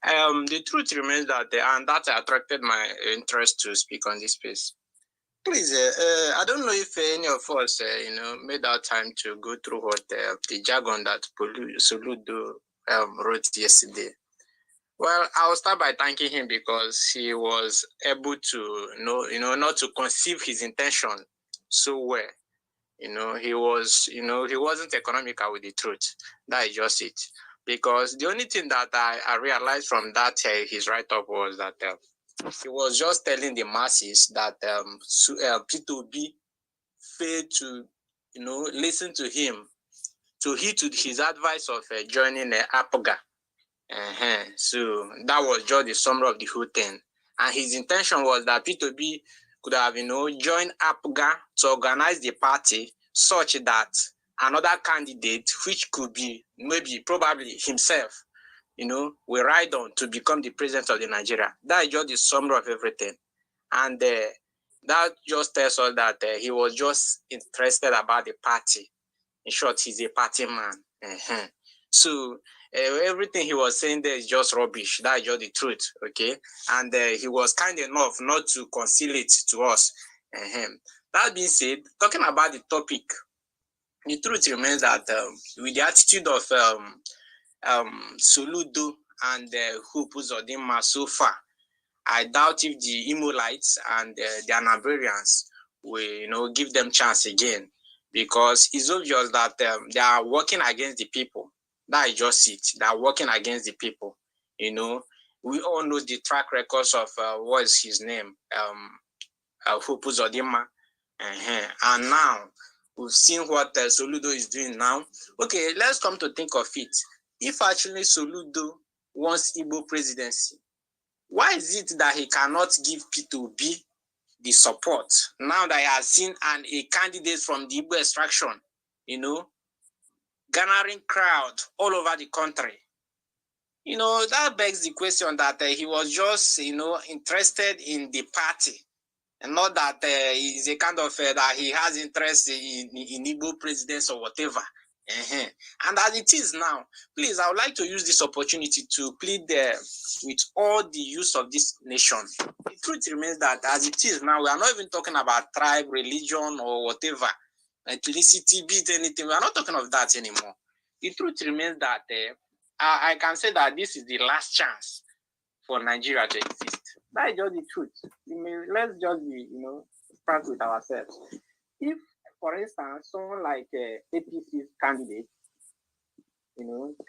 The truth remains that, and that attracted my interest to speak on this space. Please, I don't know if any of us, made our time to go through what the jargon that Soludo wrote yesterday. Well, I'll start by thanking him because he was able to not to conceive his intention so well. He wasn't economical with the truth. That is just it. Because the only thing that I realized from that his write-up was that he was just telling the masses that P2B failed to, listen to him, to heed to his advice of joining APGA. So that was just the summary of the whole thing. And his intention was that P2B could have, joined APGA to organize the party such that another candidate, which could be probably himself, will ride on to become the president of the Nigeria. That is just the summary of everything. And that just tells us that he was just interested about the party. In short, he's a party man. So everything he was saying there is just rubbish. That is just the truth, okay? And he was kind enough not to conceal it to us. That being said, talking about the topic, the truth remains that with the attitude of Soludo and Hope Uzodinma so far, I doubt if the Imolites and the Anambrarians will, give them chance again, because it's obvious that they are working against the people. That is just it. They are working against the people. We all know the track records of what is his name, Hope Uzodinma, and now we've seen what Soludo is doing now. Okay, let's come to think of it. If actually Soludo wants Igbo presidency, why is it that he cannot give P2B the support now that he has seen a candidate from the Igbo extraction, garnering crowd all over the country? That begs the question that he was just, interested in the party, and not that he's a kind of that he has interest in Igbo presidents or whatever. And as it is now, please, I would like to use this opportunity to plead with all the youth of this nation. The truth remains that as it is now, we are not even talking about tribe, religion, or whatever, ethnicity, beat anything. We are not talking of that anymore. The truth remains that I can say that this is the last chance for Nigeria to exist. That is just the truth. Let's just be, frank with ourselves. If, for instance, someone like APC's candidate,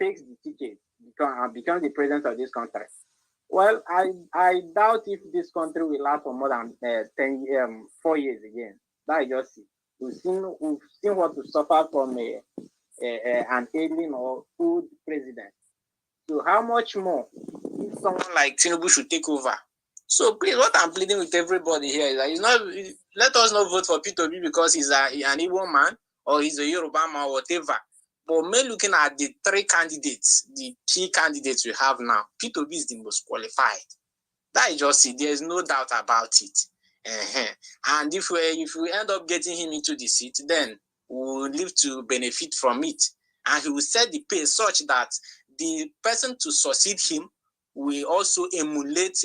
takes the ticket, becomes the president of this country, well, I doubt if this country will last for more than 4 years again. That is just it. We've seen what to suffer from an alien or old president. So how much more if someone like Tinubu should take over? So please, what I'm pleading with everybody here is that let us not vote for P2B because he's an Igbo man or he's a Yoruba man or whatever. But when looking at the three candidates, the key candidates we have now, P2B is the most qualified. That is just it. There's no doubt about it. And if we end up getting him into the seat, then we'll live to benefit from it. And he will set the pace such that the person to succeed him will also emulate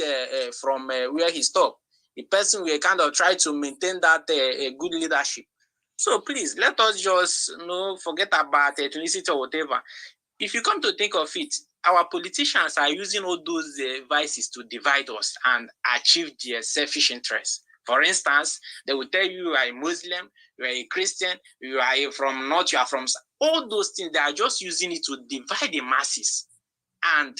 from where he stopped. The person will kind of try to maintain that good leadership. So please, let us just forget about ethnicity or whatever. If you come to think of it, our politicians are using all those vices to divide us and achieve their selfish interests. For instance, they will tell you are a Muslim, you are a Christian, you are from North, you are from all those things. They are just using it to divide the masses and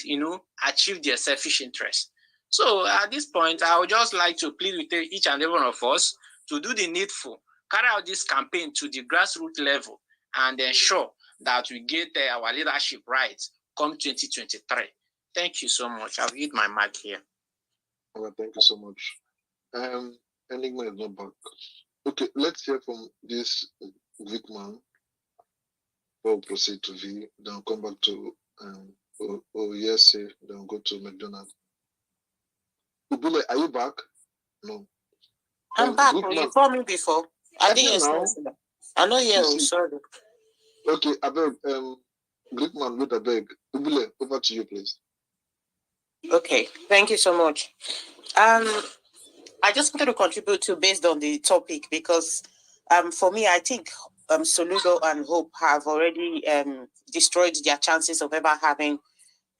achieve their selfish interests. So at this point, I would just like to plead with each and every one of us to do the needful, carry out this campaign to the grassroots level, and ensure that we get our leadership right come 2023. Thank you so much. I've hit my mark here. Well, thank you so much. Enigma is not back. Okay, let's hear from this Greek man. We'll proceed to V, then come back to yes, then go to McDonald. Ubule, are you back? No. I'm back. You called me before. I didn't now. I know you. Sorry. Okay, I beg. Greek man, wait, I beg. Ubule, over to you, please. Okay, thank you so much. I just wanted to contribute to based on the topic because for me, I think Soludo and Hope have already destroyed their chances of ever having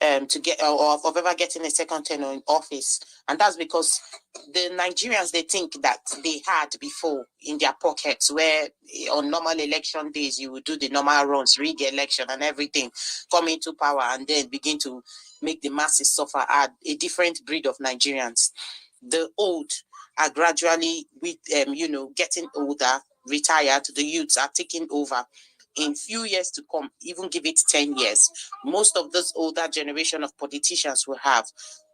to get or of ever getting a second tenure in office, and that's because the Nigerians, they think that they had before in their pockets, where on normal election days you would do the normal runs, rig election and everything, come into power and then begin to make the masses suffer. Are a different breed of Nigerians. The old are gradually with getting older, retired. The youths are taking over. In few years to come, even give it 10 years, most of this older generation of politicians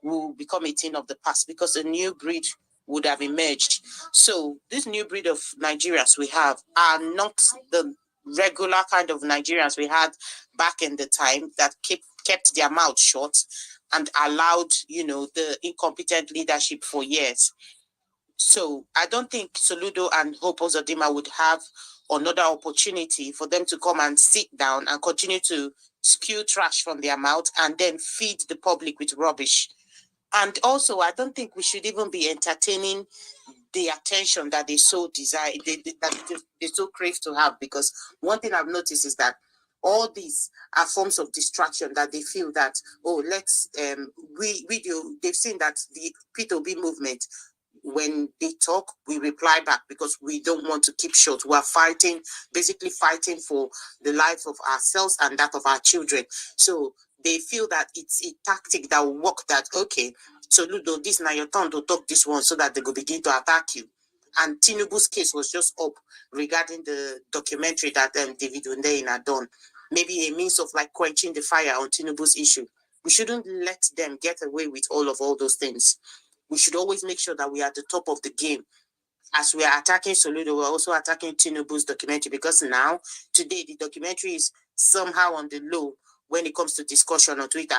will become a thing of the past because a new breed would have emerged. So this new breed of Nigerians we have are not the regular kind of Nigerians we had back in the time that kept their mouth shut and allowed, the incompetent leadership for years. So I don't think Soludo and Hope Uzodinma would have another opportunity for them to come and sit down and continue to spew trash from their mouth and then feed the public with rubbish. And also, I don't think we should even be entertaining the attention that they so desire, they so crave to have. Because one thing I've noticed is that all these are forms of distraction that they feel that, they've seen that the P2B movement, when they talk, we reply back because we don't want to keep short. We are basically fighting for the life of ourselves and that of our children. So they feel that it's a tactic that will work, that, okay, so Ludo, this now your turn to talk this one so that they will begin to attack you. And Tinubu's case was just up regarding the documentary that David Hundeyin had done. Maybe a means of like quenching the fire on Tinubu's issue. We shouldn't let them get away with all those things. We should always make sure that we are at the top of the game. As we are attacking Soludo, we're also attacking Tinubu's documentary, because now, today, the documentary is somehow on the low when it comes to discussion on Twitter.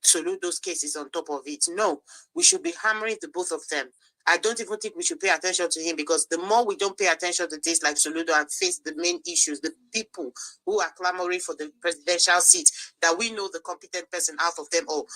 Soludo's case is on top of it. No, we should be hammering the both of them. I don't even think we should pay attention to him, because the more we don't pay attention to things like Soludo and face the main issues, the people who are clamoring for the presidential seat, that we know the competent person out of them all,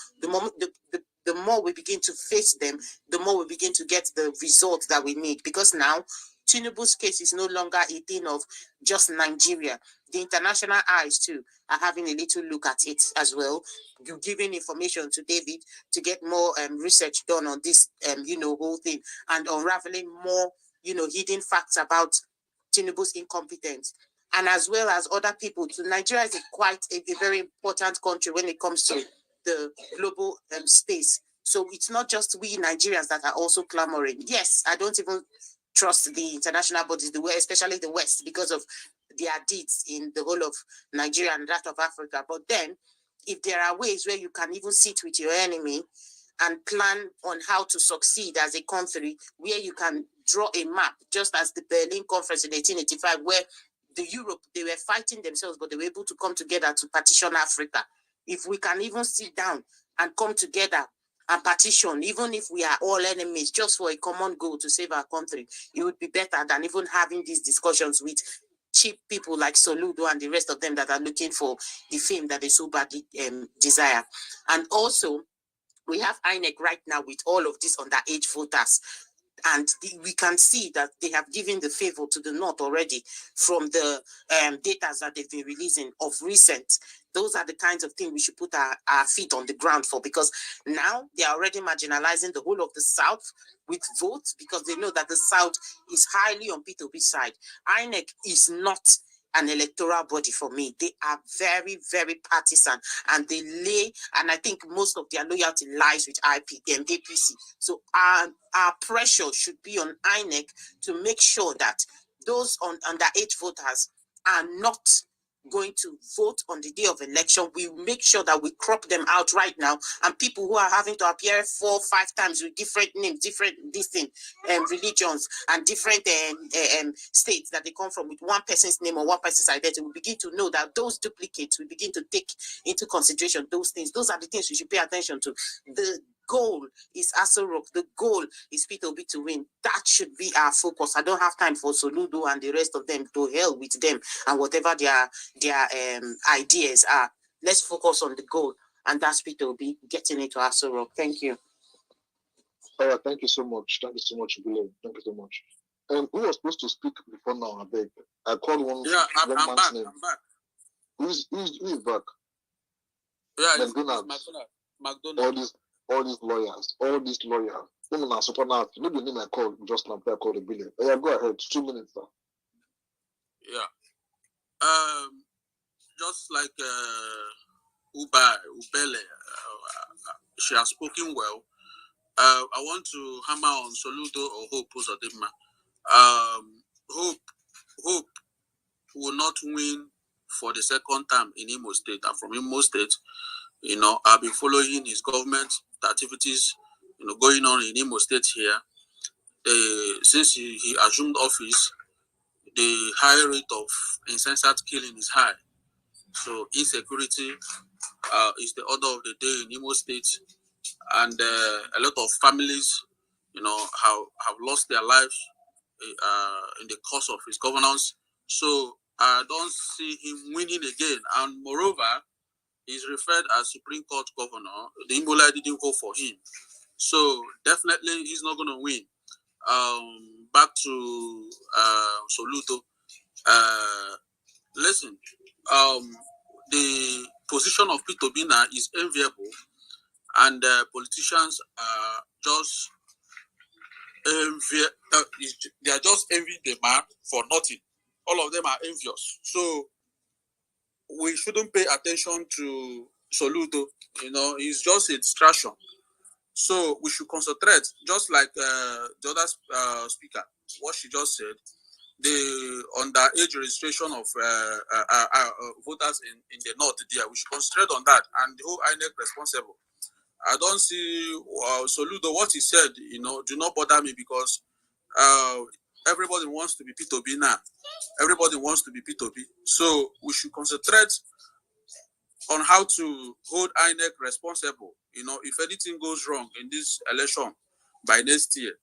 the more we begin to face them, the more we begin to get the results that we need. Because now, Tinubu's case is no longer a thing of just Nigeria. The international eyes too are having a little look at it as well. You're giving information to David to get more research done on this, whole thing, and unraveling more, hidden facts about Tinubu's incompetence. And as well as other people too. Nigeria is quite a very important country when it comes to the global space. So it's not just we Nigerians that are also clamoring. Yes, I don't even trust the international bodies, especially the West, because of their deeds in the whole of Nigeria and that of Africa. But then, if there are ways where you can even sit with your enemy and plan on how to succeed as a country, where you can draw a map, just as the Berlin Conference in 1885, where the Europe, they were fighting themselves, but they were able to come together to partition Africa. If we can even sit down and come together and partition, even if we are all enemies, just for a common goal to save our country, it would be better than even having these discussions with cheap people like Soludo and the rest of them that are looking for the fame that they so badly desire. And also, we have INEC right now with all of these underage voters. And we can see that they have given the favor to the North already from the data that they've been releasing of recent. Those are the kinds of things we should put our feet on the ground for, because now they are already marginalizing the whole of the South with votes, because they know that the South is highly on P2P side. INEC is not an electoral body for me. They are very, very partisan, and they and I think most of their loyalty lies with APC. So our pressure should be on INEC to make sure that those underage voters are not going to vote on the day of election. We make sure that we crop them out right now, and people who are having to appear 4 or 5 times with different names, different religions, and different states that they come from, with one person's name or one person's identity, we begin to know that those duplicates, we begin to take into consideration those things. Those are the things we should pay attention to. The goal is Aso-Rock. The goal is P2B to win. That should be our focus. I don't have time for Soludo and the rest of them. To hell with them and whatever their ideas are. Let's focus on the goal. and that's Peter Obi getting into Aso Rock. Thank you. Thank you so much. Thank you so much, Billy. Thank you so much. Who was supposed to speak before now? I beg. I called one. Yeah, I'm back. Name. I'm back. Who is back? Yeah, McDonald's. McDonald's. All these lawyers. Even as super now, maybe the name I called just now. I called a billion. Yeah, go ahead. 2 minutes now. Yeah. Just like Ubele, she has spoken well. I want to hammer on Soludo or Hope Uzodimma. Hope will not win for the second time in Imo State. I'm from Imo State. I've been following his government activities, going on in Imo State here. Since he assumed office, the high rate of insensate killing is high. So insecurity is the order of the day in Imo State, and a lot of families, have lost their lives in the course of his governance. So I don't see him winning again. And moreover, he's referred as Supreme Court governor. The Imbola didn't go for him, so definitely he's not going to win. Back to Soludo. Listen, the position of Peter Bina is enviable, and politicians are just they are just envying the man for nothing. All of them are envious. So we shouldn't pay attention to Soludo. He's just a distraction. So we should concentrate, just like the other speaker, what she just said. The underage registration of voters in the north there, we should concentrate on that, and the whole INEC responsible. I don't see Soludo, what he said, do not bother me, because everybody wants to be P2B now. Everybody wants to be P2B. So we should concentrate on how to hold INEC responsible. If anything goes wrong in this election by next year,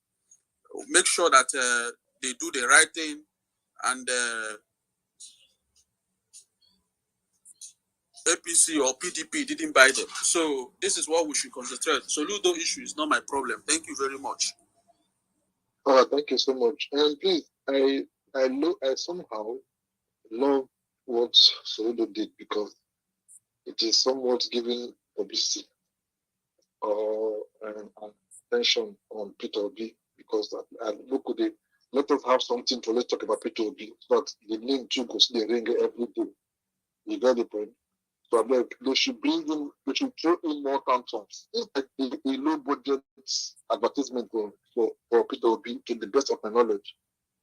make sure that they do the right thing, and APC or PDP didn't buy them. So this is what we should concentrate. Soludo issue is not my problem. Thank you very much. Thank you so much. And please, I somehow love what Soludo did, because it is somewhat giving publicity or attention on Peter Obi, because let us have something to let's talk about Peter Obi, but the name too goes the ring every day. You got the point. So they should bring in, they should throw in more tantrums. It's like a low budget advertisement for Peter Obi, to the best of my knowledge.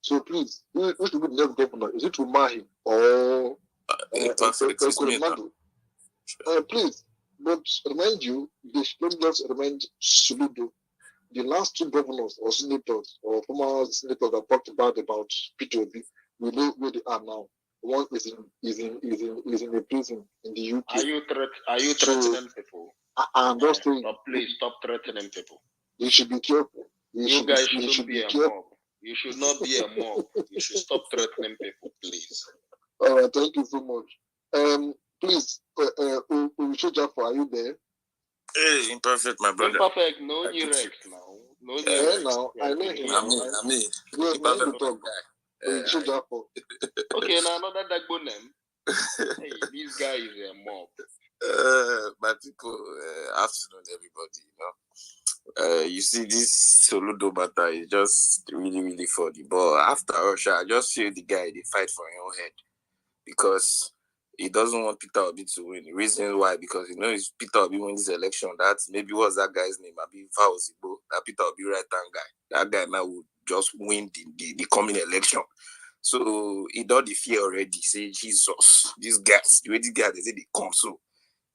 So please, who should be the next governor? Is it Umahi or please, but remind you, they should just remind Soludo. The last two governors or senators or former senators that talked about Peter Obi, we know where they are now. One is in a prison in the UK. Are you threatening people? I'm just saying. Please stop threatening people. You should be careful. You guys shouldn't be a mob. You should not be a mob. You should stop threatening people, please. All right, thank you so much. Please, Jaffa, are you there? Hey, imperfect, my brother. Imperfect, no new Rex now. No new Rex. Now, I know him. I mean, imperfect talk. Okay, now another Dagbo name. Hey, this guy is a mob. My people, afternoon, everybody. You see, this Soludo matter is just really, really funny. But after Russia, I just feel the guy, they fight for your own head, because he doesn't want Peter Obi to win. The reason why, because if Peter Obi wins this election, that maybe what's that guy's name? Abi Fauzibo, that Peter Obi right-hand guy. That guy now would just win the coming election. So he done the fear already. Say, Jesus, these guys, the way these guys, they say they come. So,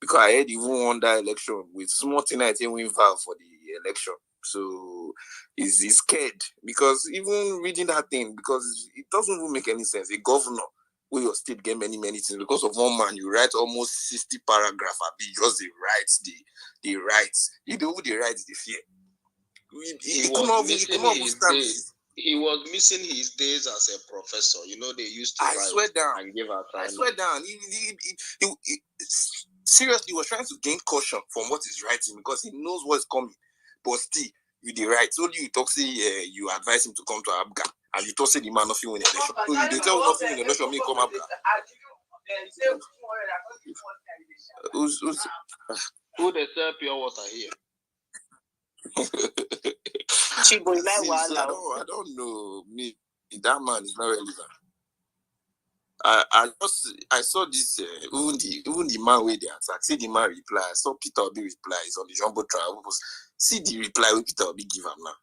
because I had even won that election with small thing, I think win Val for the election. So he's scared, because even reading that thing, because it doesn't even make any sense. A governor where your state get many things, because of one man, you write almost 60 paragraphs. Just the rights. You know who the rights they fear. He was missing his days as a professor. They used to I swear down. and give out. I swear down. seriously, he was trying to gain caution from what he's writing because he knows what's coming. But still, you the right. So you talk say you advise him to come to Abga, and you talk say the man nothing win election. So you they tell nothing win election, me come Abga. Who they sell pure water here? I don't know. Me, that man is not relevant. I saw this even the man where they attack. See the man reply. I saw Peter Obi reply. It's on the Jumbo trial. See the reply where Peter Obi give him now.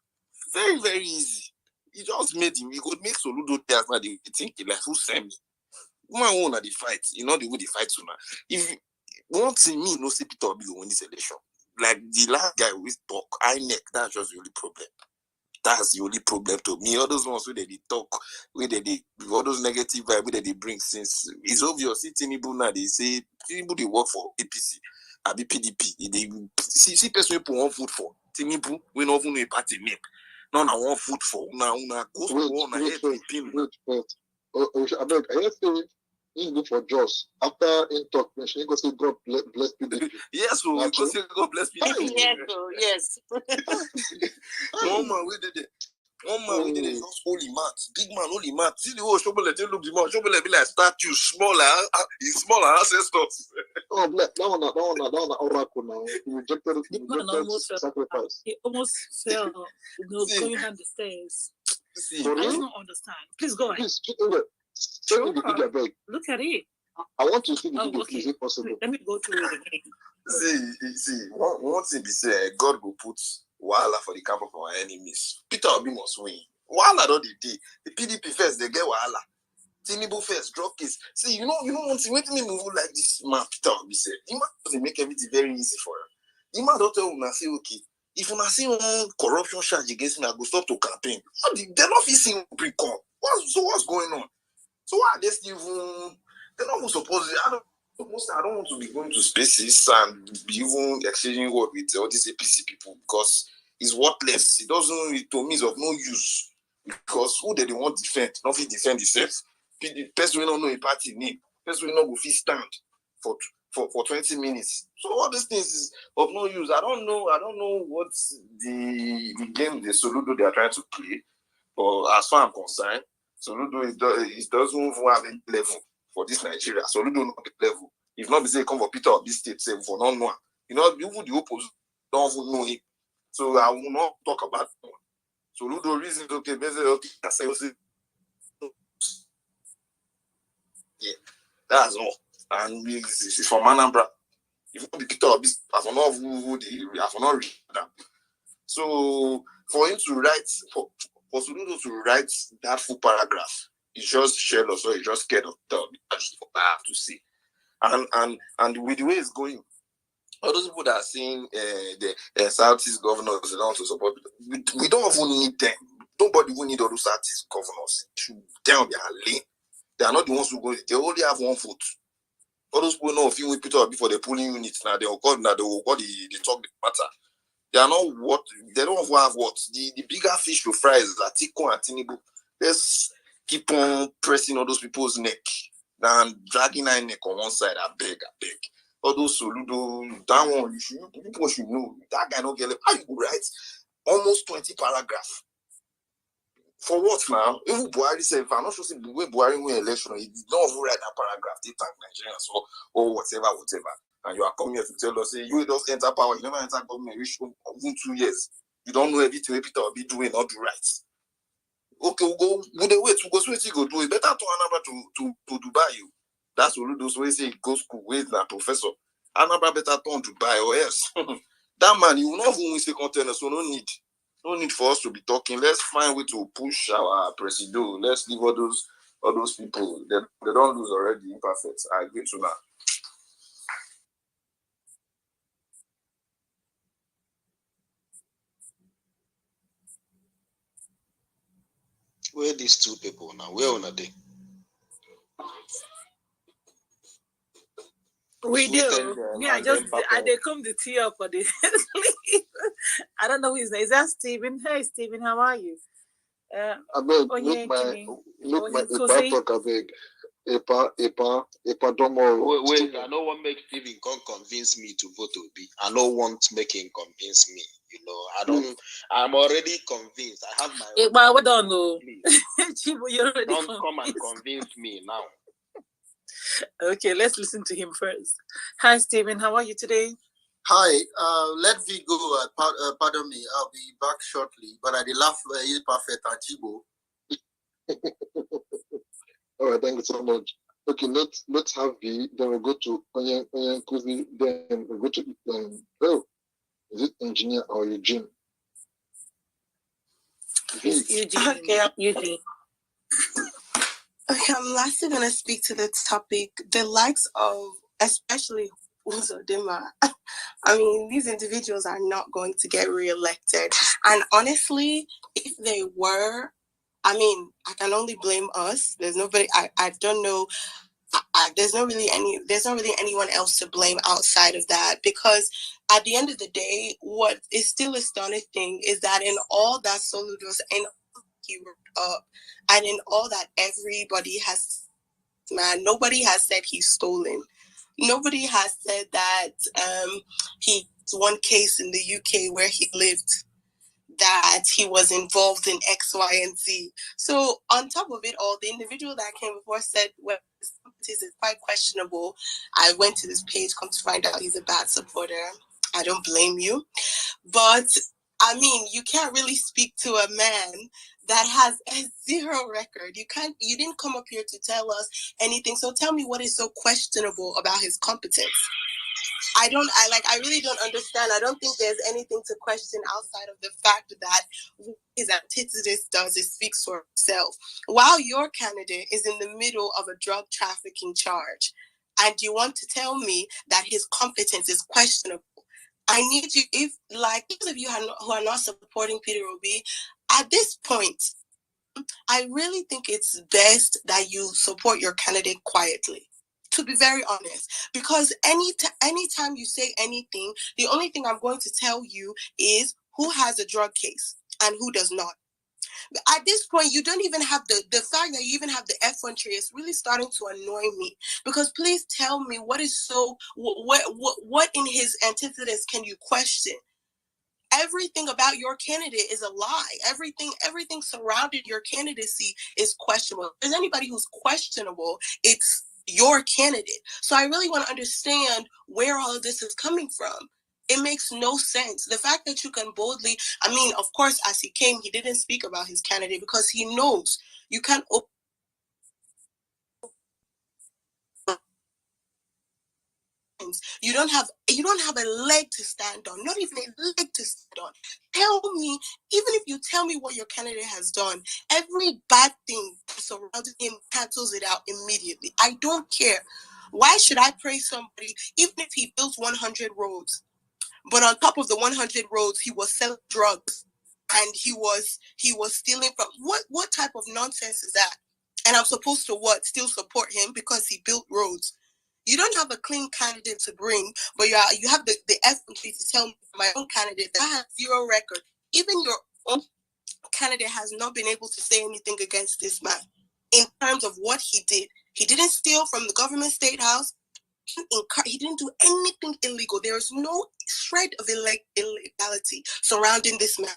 Very, very easy. He just made him. He could make Soludo tell now they think like who send me. Woman won at the fight. You know the way they fight sooner. If one thing me no see Peter Obi will win this election. Like the last guy with talk, I neck. That's just the only problem. That's the only problem to me. All those ones where they talk, where they all those negative vibe where they bring since it's obvious. See Tinubu now they say Tinubu they work for APC, be PDP. They see person put one foot for Tinubu. We not even know a party name. No, na one foot for una go on ahead to pin. I beg. I hear say he go for Joss after in talk. He go say God bless PDP. Yes, so we go say God bless PDP. Yes. One man we did it. One man we did it. Just holy mat, big man, holy mat. See the whole Shobole they look the man. Shobole be like statue, smaller. He's smaller ancestors. Oh, that one oracle now. He rejected sacrifice. He almost fell, going down the stairs. See, I don't understand. Please go ahead. Please, send me the video, beg. Look at it. I want to see the video, okay. Is it possible? Let me go through it again. See, one thing be say, God will put wahala for the camp of our enemies. Peter Obi must win. Wahala don't they dey. The PDP first, they get wahala. Tinubu first, drop case. See, you know one thing, wait me move like this man, Peter Obi said. The man doesn't make everything very easy for him. The man don't tell una say, okay, if una see one corruption charge against me, I go stop to campaign. They're not facing bring come. What's going on? So why are they still even? They're not even supposed. I don't want to be going to spaces and be even exchanging word with all these APC people because it's worthless. It doesn't. To me, it's of no use because who they want to defend? Nothing defend itself. Person will not know a party name. Person will not go fit stand for 20 minutes. So all these things is of no use. I don't know what the game the Soludo they are trying to play. But as far as I'm concerned, Soludo it doesn't even have any level for this Nigeria. Soludo not the level. If not, be say come for Peter of this state, say for non one. You know, even the opposite don't even know him. So I will not talk about him. Soludo reason okay, basically I say yeah, that's all. And it's from Anambra. If you Peter of this, I will not read them. So for him to write for Soludo to write that full paragraph, he's just jealous or he's just scared of the I have to say. And with the way it's going, all those people that are saying the Southeast governors they don't want to support, we don't even need them. Nobody will need all those Southeast governors. They on their lane. They are not the ones who go. They only have one foot. All those people know if you Peter before the polling units now they will call the talk the matter. They are not what they don't have what the bigger fish to fry is Atiku and Tinubu. Let's keep on pressing all those people's neck and dragging our neck on one side. I beg. All those Soludo, that one people should know that guy not get left. How you write almost 20 paragraphs? For what now? Even Buhari said, if I'm not sure the way Buhari win election, he did not even write that paragraph. They thank Nigerians or whatever. And you are coming here to tell us, say, you just enter power, you never enter government, reach even 2 years. You don't know everything Peter will be doing, not do right. Okay, we'll wait, so go do it. Better to Anambra to Dubai. You. That's what those way say go school, wait na professor. Anambra better turn to Dubai or else. That man, you will not even win second tenor, so no need for us to be talking. Let's find a way to push our presido. Let's leave all those people. They don't lose already. Imperfect. I agree to that. Where these two people now? Where are they? We do. Yeah, they come to tea up for this. I don't know his name. Is that Stephen? Hey, Stephen, how are you? I beg, make my talk, I beg. Epa Domo. Wait, I don't want make Stephen come convince me to vote Obi. I don't want make him convince me. You know, I'm already convinced. I have my own. Well, we don't know. Chibo, you're already don't convinced. Come and convince me now. Okay, let's listen to him first. Hi, Stephen. How are you today? Hi. Let V go. Pardon me. I'll be back shortly. But I did laugh. You perfect, Chibo. All right, thank you so much. Okay, let's have V. Then we'll go to Onyen Kuzi. Then we'll go to is it engineer or Eugene? It's Eugene. Okay, Eugene. Okay, I'm lastly going to speak to the topic. The likes of, especially Uzodinma. I mean, these individuals are not going to get reelected. And honestly, if they were, I mean, I can only blame us. There's nobody. I don't know. There's not really anyone else to blame outside of that, because at the end of the day, what is still astonishing is that in all that Soludos and he wrote up, and in all that everybody has, man, nobody has said he's stolen. Nobody has said that he's one case in the UK where he lived that he was involved in X, Y, and Z. So on top of it all, the individual that came before said, well, his competence is quite questionable. I went to this page, come to find out he's a bad supporter. I don't blame you. But I mean, you can't really speak to a man that has a zero record. You didn't come up here to tell us anything. So tell me what is so questionable about his competence. I really don't understand. I don't think there's anything to question outside of the fact that his antithesis does, it speaks for itself. While your candidate is in the middle of a drug trafficking charge, and you want to tell me that his competence is questionable, I need you, if like those of you who are not supporting Peter Obi, at this point, I really think it's best that you support your candidate quietly, to be very honest, because anytime you say anything, the only thing I'm going to tell you is who has a drug case and who does not. At this point, you don't even have the fact that you even have the F1 tree is really starting to annoy me, because please tell me what is so, what in his antithesis can you question? Everything about your candidate is a lie. Everything surrounding your candidacy is questionable. If there's anybody who's questionable, it's your candidate. So I really want to understand where all of this is coming from. It makes no sense. The fact that you can boldly, I mean, of course, as he came, he didn't speak about his candidate because he knows you can't open. You don't have a leg to stand on, not even a leg to stand on. Tell me, even if you tell me what your candidate has done, every bad thing surrounding him cancels it out immediately. I don't care. Why should I praise somebody even if he built 100 roads, but on top of the 100 roads he was selling drugs and he was stealing from? What type of nonsense is that? And I'm supposed to still support him because he built roads? You don't have a clean candidate to bring, but you have the effrontery to tell me my own candidate that has zero record. Even your own candidate has not been able to say anything against this man in terms of what he did. He didn't steal from the government state house. He didn't do anything illegal. There is no shred of illegality surrounding this man.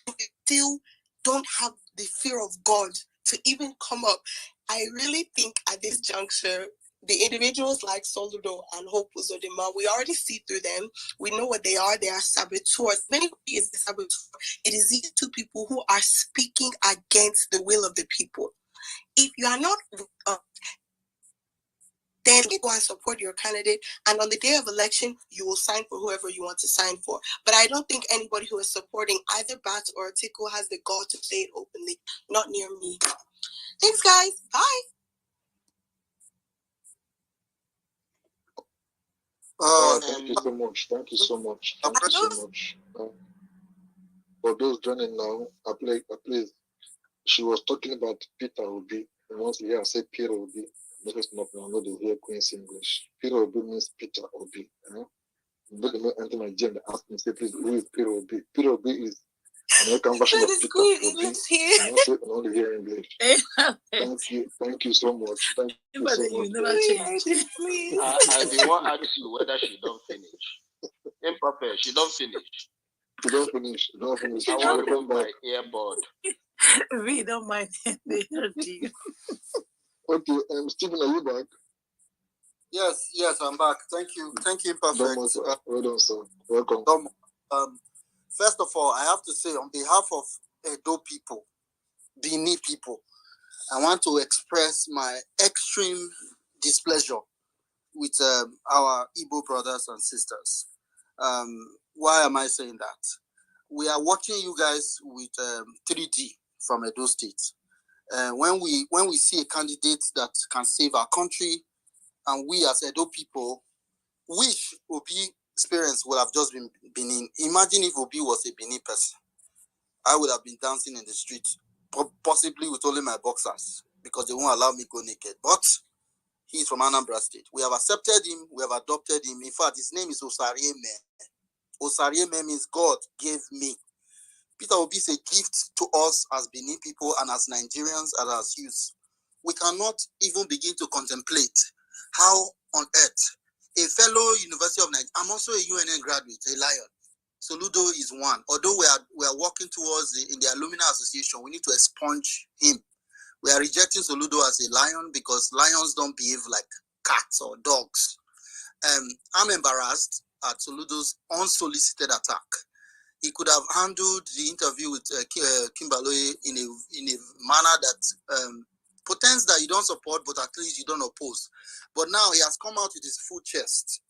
You still don't have the fear of God to even come up. I really think at this juncture, the individuals like Soludo and Hope Uzodinma, we already see through them. We know what they are. They are saboteurs. Many is the saboteur. It is these two people who are speaking against the will of the people. If you are not, then you go and support your candidate, and on the day of election, you will sign for whoever you want to sign for. But I don't think anybody who is supporting either Bat or Atiku has the gall to say it openly. Not near me. Thanks, guys. Bye. Thank you so much. Thank you so much. Thank you so much. For those joining now, please. She was talking about Peter Obi. And once you hear I say Peter Obi, because not I know the real Queen's English. Peter Obi means Peter Obi. You know, enter my gym and ask me, say, please, who is Peter Obi? Peter Obi is American version of That is Peter good. Obi. It's here. And also only here in English. Thank you so much. Thank you so much. Never change. Please. I didn't want to ask you whether she don't finish. Imperfect, she don't finish. You don't finish. You don't finish. I want to remove my earbud. We don't mind. They heard you. Okay, Stephen, are you back? Yes, I'm back. Thank you, Imperfect. Well done, sir. Welcome. First of all, I have to say on behalf of Edo people, Bini people, I want to express my extreme displeasure with our Igbo brothers and sisters. Why am I saying that? We are watching you guys with 3D from Edo State. When we see a candidate that can save our country, and we as Edo people wish Obi experience would have just been Benin. Imagine if Obi was a Benin person. I would have been dancing in the street, possibly with only my boxers, because they won't allow me go naked. But he's from Anambra State. We have accepted him. We have adopted him. In fact, his name is Osarieme. Osarieme means God gave me. Peter Obi is a gift to us as Benin people and as Nigerians and as youths. We cannot even begin to contemplate how on earth a fellow University of Nigeria, I'm also a UNN graduate, a Lion. Soludo is one. Although we are working towards in the Alumni Association, we need to expunge him. We are rejecting Soludo as a lion because lions don't behave like cats or dogs. I'm embarrassed at Soludo's unsolicited attack. He could have handled the interview with Kimbaloye in a manner that pretends that you don't support, but at least you don't oppose. But now he has come out with his full chest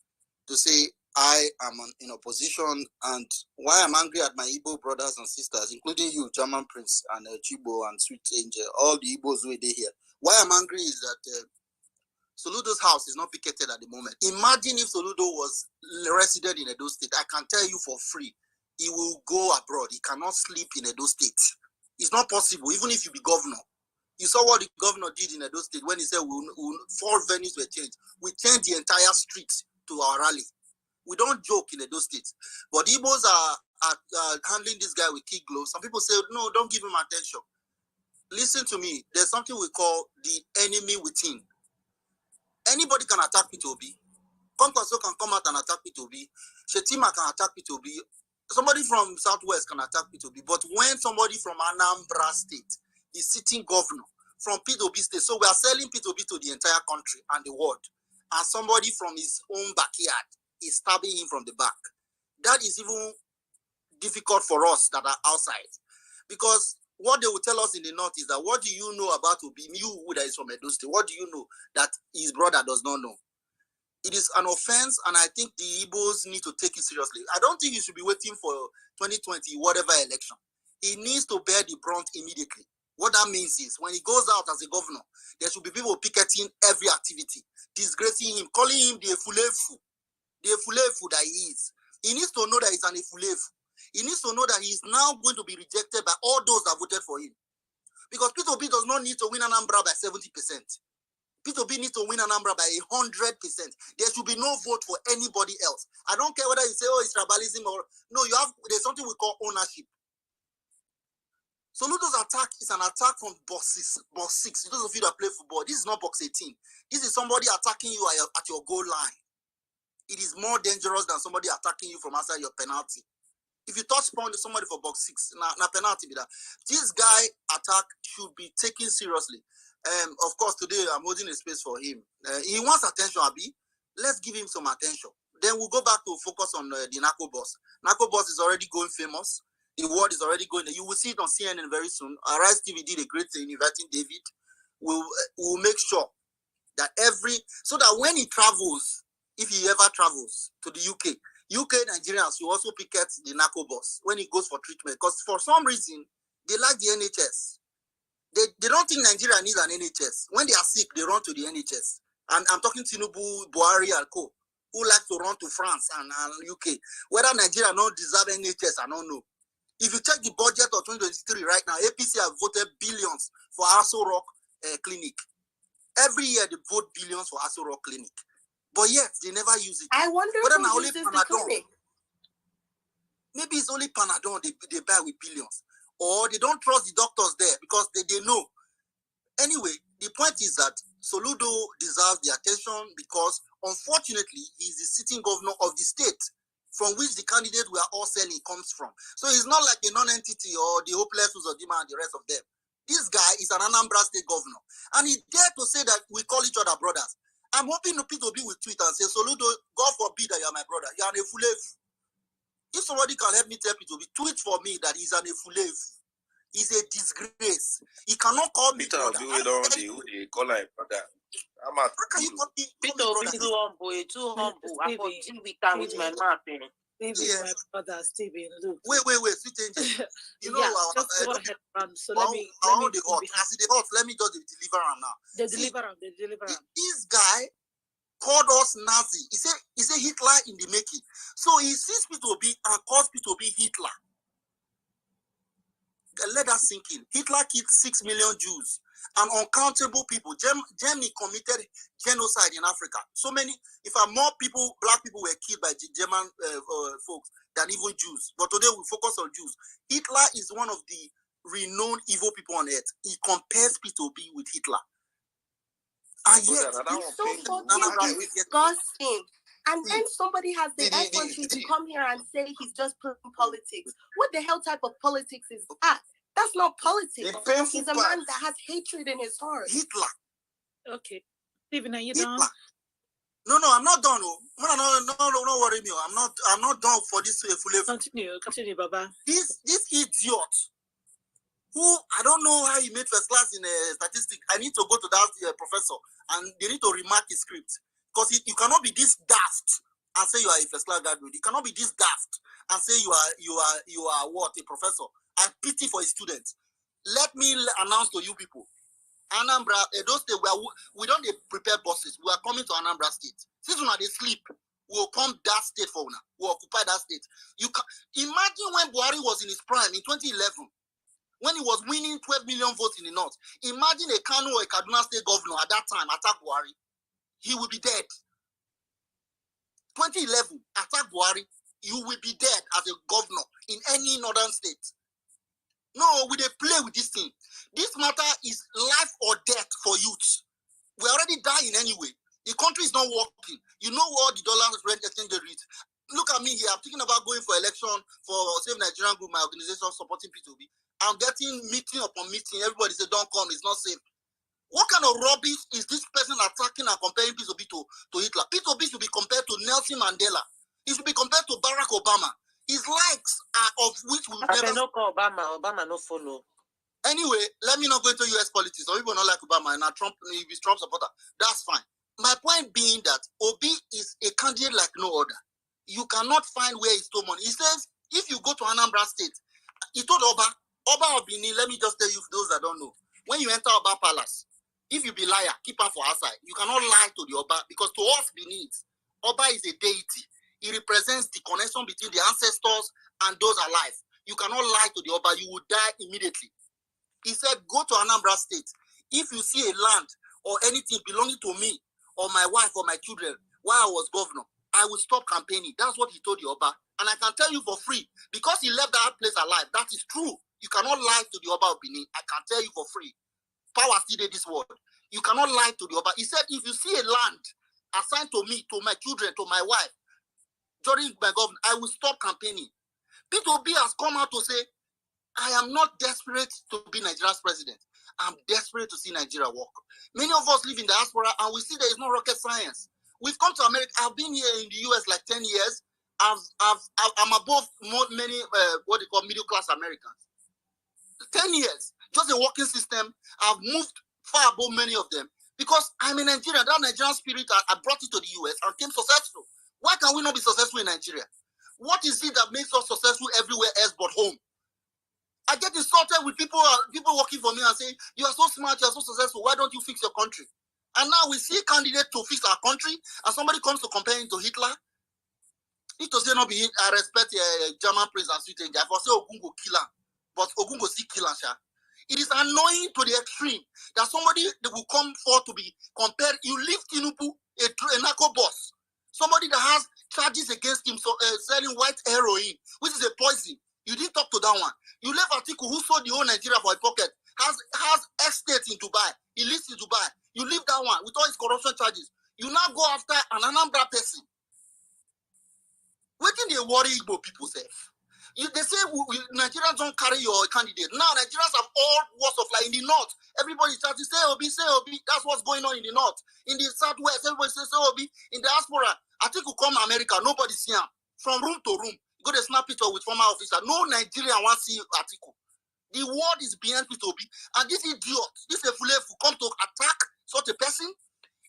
to say, I am in opposition, and why I'm angry at my Igbo brothers and sisters, including you, German Prince, and Chibo and Sweet Angel, all the Igbos who are here. Why I'm angry is that Soludo's house is not picketed at the moment. Imagine if Soludo was resident in Edo State. I can tell you for free, he will go abroad. He cannot sleep in Edo State. It's not possible, even if you be governor. You saw what the governor did in Edo State when he said 4 venues were changed. We changed the entire street to our rally. We don't joke in Edo State. But Igbos are handling this guy with kid gloves. Some people say, no, don't give him attention. Listen to me. There's something we call the enemy within. Anybody can attack P2B. Kwankwaso can come out and attack P2B. Shetima can attack P2B. Somebody from Southwest can attack P2B. But when somebody from Anambra State is sitting governor from P2B State, so we are selling P2B to the entire country and the world, and somebody from his own backyard is stabbing him from the back. That is even difficult for us that are outside. Because what they will tell us in the north is that, what do you know about Obi? You who that is from Edo State, what do you know that his brother does not know? It is an offense, and I think the Igbos need to take it seriously. I don't think he should be waiting for 2020, whatever election. He needs to bear the brunt immediately. What that means is, when he goes out as a governor, there should be people picketing every activity, disgracing him, calling him the Efulefu that he is. He needs to know that he's an Efulefu. He needs to know that he is now going to be rejected by all those that voted for him. Because P2B does not need to win Anambra by 70%. P2B needs to win Anambra by 100%. There should be no vote for anybody else. I don't care whether you say, oh, it's tribalism or no. There's something we call ownership. Soludo's attack is an attack from box 6. Those of you that play football, this is not box 18. This is somebody attacking you at your goal line. It is more dangerous than somebody attacking you from outside your penalty. If you touch point somebody for box 6, na penalty be that. This guy attack should be taken seriously. Of course, today I'm holding a space for him. He wants attention, Abi. Let's give him some attention. Then we'll go back to focus on the Narco Boss. Narco Boss is already going famous. The word is already going. You will see it on CNN very soon. Arise TV did a great thing inviting David. We'll make sure that so that when he travels, if he ever travels to the UK Nigerians will also picket the Narco Boss when he goes for treatment. Because for some reason, they like the NHS. They don't think Nigeria needs an NHS. When they are sick, they run to the NHS. And I'm talking Tinubu, Buhari, and co, who like to run to France and UK. Whether Nigeria don't deserve NHS, I don't know. If you check the budget of 2023 right now, APC have voted billions for Aso Rock Clinic. Every year they vote billions for Aso Rock Clinic. But yet, they never use it. I wonder whether who uses the clinic. Maybe it's only Panadol they buy with billions. Or they don't trust the doctors there because they know. Anyway, the point is that Soludo deserves the attention because, unfortunately, he's the sitting governor of the state from which the candidate we are all selling comes from. So it's not like a non-entity or the hopeless Uzodima and the rest of them. This guy is an Anambra state governor. And he dared to say that we call each other brothers. I'm hoping the P2B will tweet and say, Soludo, God forbid that you are my brother. You are a Fulev. If somebody can help me tell P2B, tweet for me that he's an Efulev. He's a disgrace. He cannot call me brother. We don't call him brother. I'm at How can you call me Peter brother? be too humble. I for deal with that with my mouth. Stephen, my brother, Stephen, look. Wait, sweet angel. You know, just go ahead, so let me the hot. As the hot, let me just deliver him now. They deliver him. This guy called us Nazi. He said Hitler in the making. So he sees P2B and calls P2B Hitler. Let that sink in. Hitler killed 6 million Jews and uncountable people. Germany committed genocide in Africa. So many, in fact, more people, black people were killed by German folks than even Jews. But today we focus on Jews. Hitler is one of the renowned evil people on earth. He compares P2B with Hitler. And yet, it's so fucking disgusting. And then somebody has the effrontery to come here and say he's just playing politics. What the hell type of politics is that? That's not politics. He's a man that has hatred in his heart. Hitler. Okay. Stephen, are you done? No, I'm not done. No, worry me. I'm not done for this full. Continue, Baba. This idiot who I don't know how he made first class in statistics. I need to go to that professor and they need to remark his script. Because you cannot be this daft and say you are a first class graduate. You cannot be this daft and say you are what, a professor. I pity for his students. Let me announce to you people, Anambra, those days we don't prepare buses. We are coming to Anambra State. Since when they sleep, we will come that state for now. We will occupy that state. You can imagine when Buhari was in his prime in 2011, when he was winning 12 million votes in the north. Imagine a Kano or a Kaduna state governor at that time attack Buhari. He will be dead. 2011, attack Buhari, you will be dead as a governor in any northern state. No, we dey play with this thing. This matter is life or death for youths. We're already dying anyway. The country is not working. You know what the dollar rent exchange rate. Look at me here. I'm thinking about going for election for Save Nigerian Group, my organization supporting P2B. I'm getting meeting upon meeting. Everybody say, don't come, it's not safe. What kind of rubbish is this person attacking and comparing P2B to Hitler? P2B should be compared to Nelson Mandela. He should be compared to Barack Obama. His likes are of which we never... No call Obama no follow. Anyway, let me not go into US politics. Some people don't like Obama and Trump, if he's Trump supporter. That's fine. My point being that Obi is a candidate like no other. You cannot find where he stole money. He says, if you go to Anambra State, he told Oba Obini, let me just tell you those that don't know. When you enter Oba Palace, if you be liar, keep her for outside. You cannot lie to the Oba because to us beneath, Oba is a deity. He represents the connection between the ancestors and those alive. You cannot lie to the Oba. You will die immediately. He said, go to Anambra State. If you see a land or anything belonging to me or my wife or my children while I was governor, I will stop campaigning. That's what he told the Oba. And I can tell you for free, because he left that place alive. That is true. You cannot lie to the Oba of Benin. I can tell you for free. Power still in this world. You cannot lie to the Oba. He said, if you see a land assigned to me, to my children, to my wife, during my government, I will stop campaigning. P2B has come out to say, I am not desperate to be Nigeria's president. I'm desperate to see Nigeria work. Many of us live in diaspora and we see there is no rocket science. We've come to America. I've been here in the US like 10 years. I'm above many, what they call middle class Americans. 10 years, just a working system. I've moved far above many of them because I'm in Nigeria. That Nigerian spirit, I brought it to the US and came successful. Why can we not be successful in Nigeria? What is it that makes us successful everywhere else but home? I get insulted with people working for me and saying, you are so smart, you are so successful, why don't you fix your country? And now we see a candidate to fix our country and somebody comes to compare him to Hitler. It to say not be I respect German prince and sweet angel. I for say Ogungo kill him, but Ogungo still kill him. It is annoying to the extreme that somebody that will come forth to be compared. You leave Tinubu, a narco boss, somebody that has charges against him selling white heroin, which is a poison. You didn't talk to that one. You left Atiku, who sold the whole Nigeria for a pocket, has estate in Dubai. He lives in Dubai. You leave that one with all his corruption charges. You now go after an Anambra person. What did they worry Igbo people say? They say Nigerians don't carry your candidate. Now Nigerians have all walks of life in the north. Everybody starts to say Obi, say Obi. That's what's going on in the north. In the southwest, everybody says say Obi. In the diaspora, I think we come America, nobody see him. From room to room, go to snap picture with former officer. No Nigerian wants to see Atiku. The world is behind Peter Obi. And this idiot, this Efulefu come to attack such a person.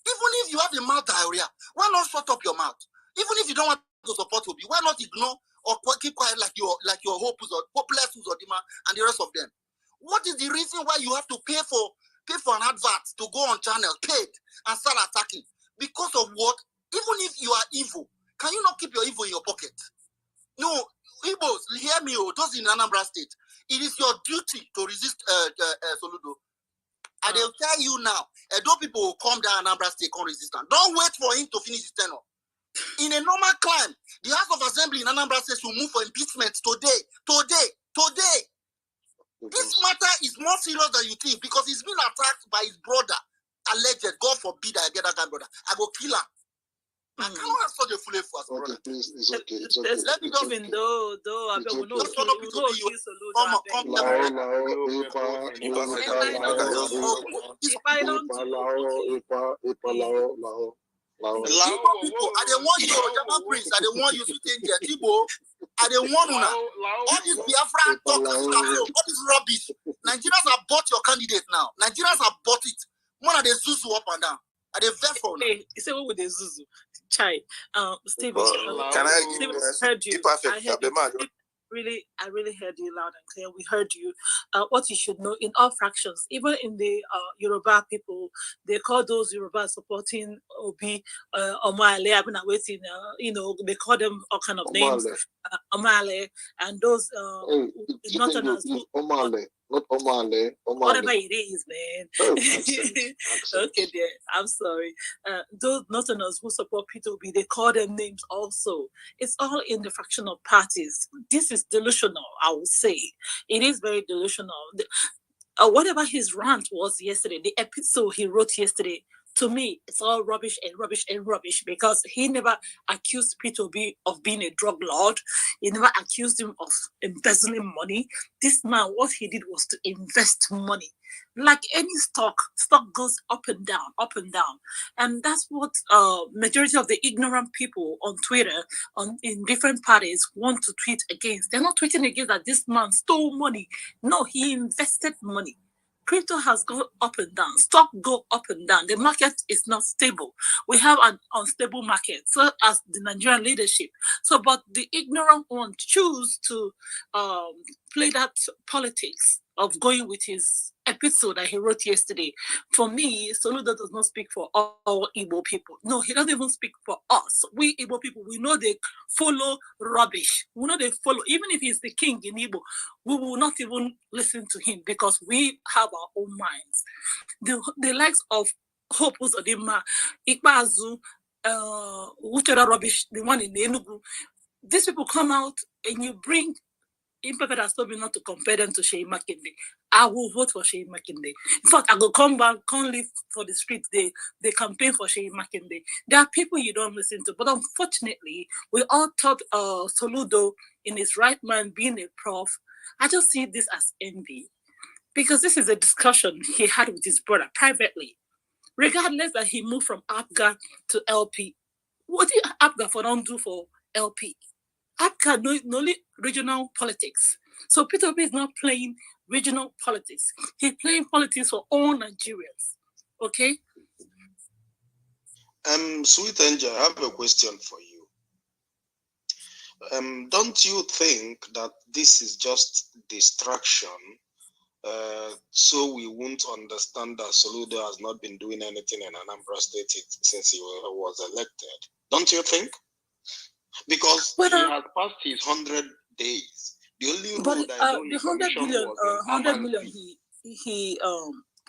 Even if you have a mouth diarrhea, why not shut up your mouth? Even if you don't want to support Obi, why not ignore or keep quiet like your hopeless or demand and the rest of them? What is the reason why you have to pay for an advert to go on channel, paid, and start attacking? Because of what? Even if you are evil, can you not keep your evil in your pocket? No, Igbos, hear me, those in Anambra State. It is your duty to resist Soludo. And they'll tell you now, those people will come down Anambra State, come resistance. Don't wait for him to finish his tenure. In a normal climb, the House of Assembly in Anambra State will move for impeachment today. This matter is more serious than you think because he's been attacked by his brother, alleged. God forbid I get that guy brother. I go kill him. I cannot have such a fool for us, brother. Please, it's okay. It's okay. Let me go in though. I bet we know kill Soludo. If I don't Igbo people, I don't want you, German Prince. I don't want you to think that Igbo. I don't want you now. All this Biafra talk, all this rubbish. Nigerians have bought your candidate now. Nigerians have bought it. More than they zuzu up and down. I they vet for now. Hey, say what would they zuzu? Chai, Steve, can I heard you. Perfect. I really heard you loud and clear. We heard you. What you should know, in all fractions, even in the Yoruba people, they call those Yoruba supporting Obi, Omale. I've been waiting. They call them all kind of names, Omale, and those Northerners. Omale. Not Omale. Whatever it is, man. Okay, dear. I'm sorry. Those Northerners who support Peter Obi, they call them names also. It's all in the fractional parties. This is delusional, I would say. It is very delusional. Whatever his rant was yesterday, the episode he wrote yesterday, to me, it's all rubbish and rubbish and rubbish because he never accused Peter Obi of being a drug lord. He never accused him of embezzling money. This man, what he did was to invest money. Like any stock goes up and down. And that's what majority of the ignorant people on Twitter, in different parties, want to tweet against. They're not tweeting against that this man stole money. No, he invested money. Crypto has gone up and down. Stock go up and down. The market is not stable. We have an unstable market, so as the Nigerian leadership. So, but the ignorant one choose to play that politics of going with his episode that he wrote yesterday. For me, Soludo does not speak for all Igbo people. No, he doesn't even speak for us. We Igbo people, we know they follow rubbish. We know they follow, even if he's the king in Igbo, we will not even listen to him because we have our own minds. The likes of Hope Uzodinma, Ikpeazu, whichever rubbish, the one in the Enugu, these people come out and you bring Impepe has told me not to compare them to Sheyi Makinde. I will vote for Sheyi Makinde. In fact, I go come back, can't live for the streets. They campaign for Sheyi Makinde. There are people you don't listen to. But unfortunately, we all thought Soludo in his right mind being a prof. I just see this as envy. Because this is a discussion he had with his brother privately. Regardless that he moved from APGA to LP. What did APGA for don't do for LP? APGA no regional politics. So Peter Obi is not playing regional politics. He's playing politics for all Nigerians. Okay? Sweet Angel, I have a question for you. Don't you think that this is just distraction so we won't understand that Soludo has not been doing anything in Anambra State since he was elected? Don't you think? Because he has passed his 100 days. The only rule that the 100 million he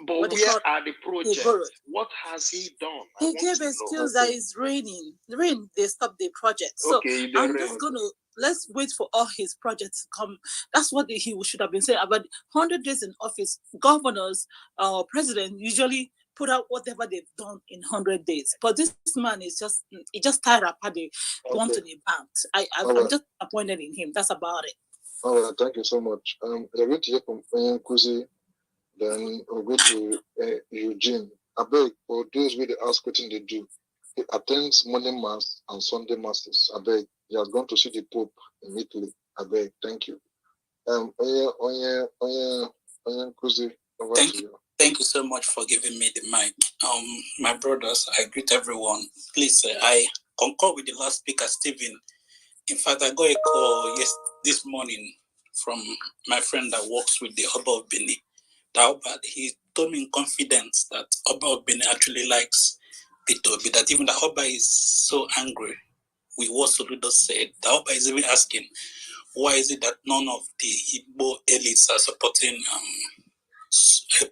But where are the projects? What has he done? He gave excuse that it's raining. Rain, they stopped the project. So okay, I'm just gonna let's wait for all his projects to come. That's what he should have been saying. About 100 days in office, governors, president usually put out whatever they've done in 100 days. But this man is just tired of how they want to be banked. I'm just appointed in him. That's about it. All right, thank you so much. We're going to hear from Kuzi, then we'll go to Eugene. I beg, for those who they ask what they do, he attends morning mass and Sunday masses. I beg, he has gone to see the Pope in Italy. I beg, thank you. Kuzi, over to you. Thank you so much for giving me the mic. My brothers, I greet everyone. Please, I concur with the last speaker, Stephen. In fact, I got a call this morning from my friend that works with the Oba of Benin. He told me in confidence that Oba of Benin actually likes P2B, that even the Oba is so angry with what Soludo said. The Oba is even asking, why is it that none of the Igbo elites are supporting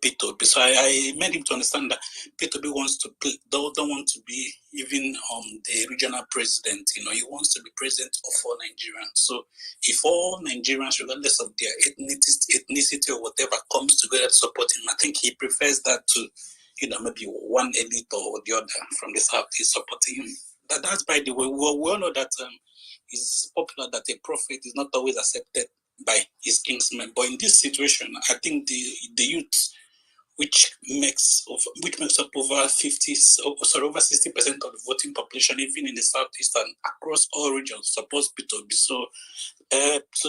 P2B? So I made him to understand that P2B wants to don't want to be even the regional president. He wants to be president of all Nigerians. So if all Nigerians, regardless of their ethnicity or whatever, comes together to support him, I think he prefers that to maybe one elite or the other from the south is supporting him. That's by the way, we all know that it's popular that a prophet is not always accepted by his kinsmen. But in this situation, I think the youth, which makes up over over 60% of the voting population, even in the southeast and across all regions, supports P2B. So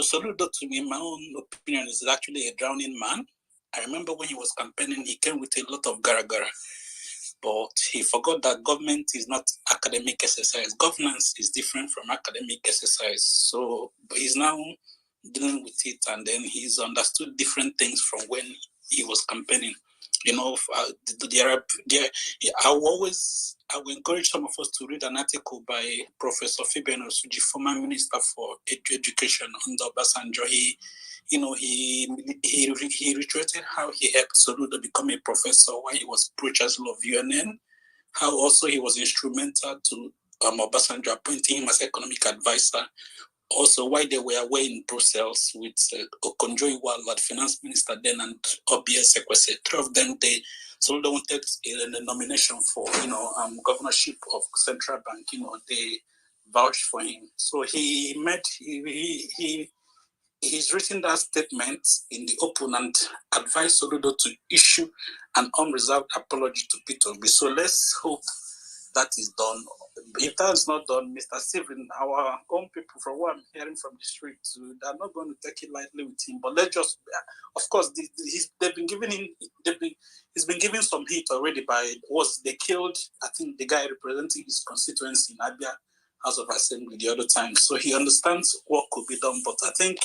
Soludo, to me, in my own opinion, is actually a drowning man. I remember when he was campaigning, he came with a lot of gara-gara. But he forgot that government is not academic exercise. Governance is different from academic exercise. So he's now dealing with it, and then he's understood different things from when he was campaigning. I will encourage some of us to read an article by Professor Fabian Osuji, former Minister for Education under Obasanjo. He reiterated how he helped Soludo become a professor while he was pro-chancellor of UNN, how also he was instrumental to Obasanjo appointing him as economic advisor. Also, why they were away in Brussels with Okonjo-Iweala, the finance minister then, and Obiase Kwesi. Three of them, Soludo wanted a nomination for, governorship of Central Bank. They vouched for him. So he's written that statement in the open and advised Soludo to issue an unreserved apology to P2B. So let's hope that is done. If that's not done, Mr. Stephen, our own people, from what I'm hearing from the street, they're not going to take it lightly with him. But let's just, of course, he's been given some heat already they killed, I think, the guy representing his constituency in Abia House of Assembly the other time. So he understands what could be done. But I think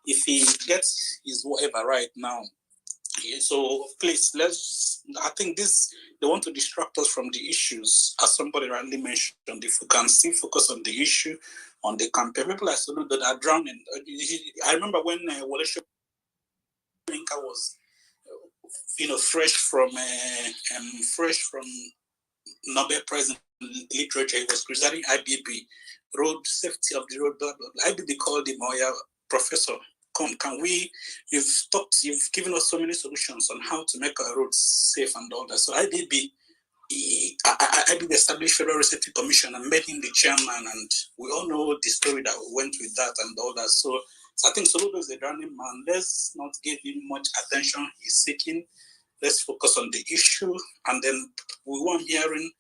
if he gets his whatever right now, so please, I think they want to distract us from the issues, as somebody rightly mentioned. If we can still focus on the issue, on the campaign, people like Soludo that are drowning. I remember when Wole Soyinka was, fresh from Nobel Prize in Literature. He was presiding IBB, road safety of the road, blah, blah, blah. IBB called him, Professor, can we, you've given us so many solutions on how to make our roads safe and all that. So IBB established Federal Road Safety Commission and made him the chairman, and we all know the story that went with that and all that. So I think Soludo is a drowning man. Let's not give him much attention he's seeking. Let's focus on the issue. And then we were hearing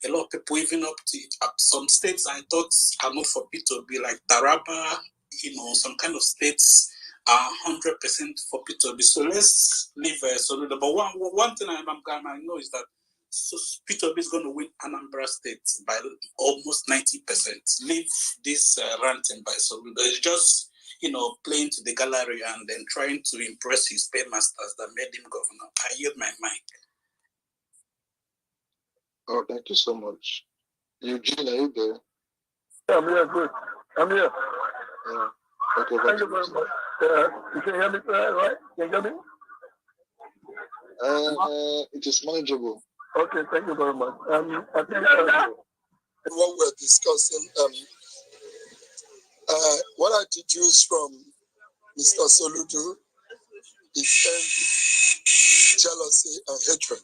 a lot of people, even up to some states I thought are not for P2B, like Taraba, some kind of states are 100% for P2B. So let's leave Soludo. But one thing I know is that P2B is going to win Anambra State by almost 90%. Leave this ranting by Soludo. It's just, playing to the gallery and then trying to impress his paymasters that made him governor. I yield my mic. Oh, thank you so much. Eugene, are you there? I'm here, good. I'm here. Yeah. Okay, thank you very much. You can hear me right? Can you hear me? It is manageable. Okay, thank you very much. I think what we're discussing, what I deduce from Mr. Soludo is envy, jealousy, and hatred.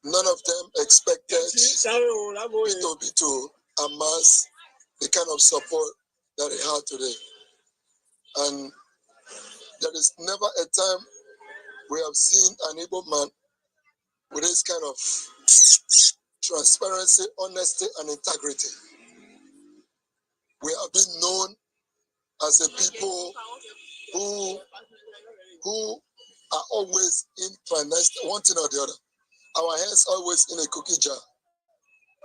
None of them expected P2B to amass the kind of support that he had today. And there is never a time we have seen an Igbo man with this kind of transparency, honesty, and integrity. We have been known as a people who are always in one thing or the other. Our hands always in a cookie jar.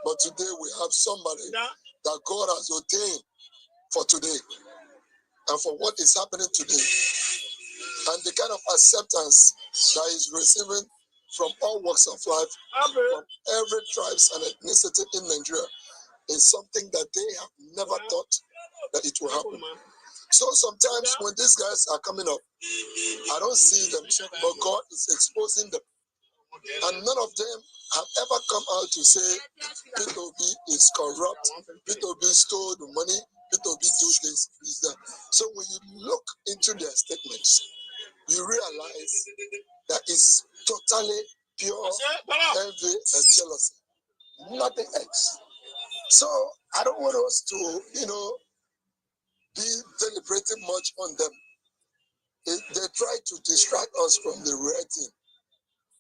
But today we have somebody that God has ordained for today and for what is happening today. And the kind of acceptance that is receiving from all walks of life, from every tribes and ethnicity in Nigeria, is something that they have never thought that it will happen. So sometimes when these guys are coming up, I don't see them, but God is exposing them. And none of them have ever come out to say P2B is corrupt, P2B stole the money, P2B do this, this, that. So when you look into their statements, you realize that it's totally pure envy and jealousy, nothing else. So I don't want us to, be deliberating much on them. They try to distract us from the real thing,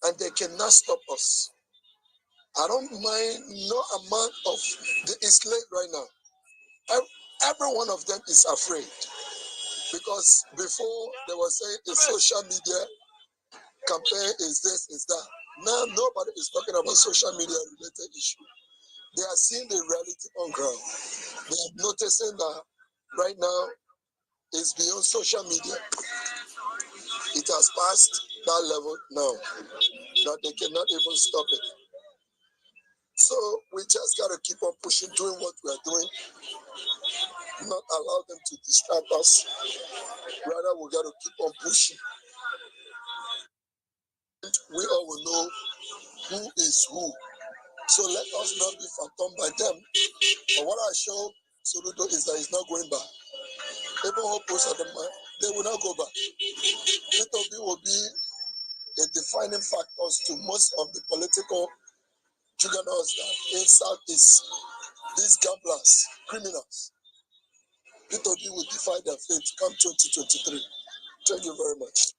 and they cannot stop us. I don't mind no amount of the Islam right now. Every one of them is afraid, because before they were saying the social media campaign is this, is that. Now nobody is talking about social media related issue. They are seeing the reality on ground. They are noticing that right now it's beyond social media. It has passed that level now that they cannot even stop it. So we just got to keep on pushing, doing what we are doing, not allow them to distract us. Rather, we got to keep on pushing. We all will know who is who. So let us not be fathomed by them. But what I show Soludo is that he's not going back. Even who post at the man, they will not go back. P2B will be a defining factor to most of the political juggernauts that in Southeast, these gamblers, criminals. P2B will defy their fate come 2023. Thank you very much.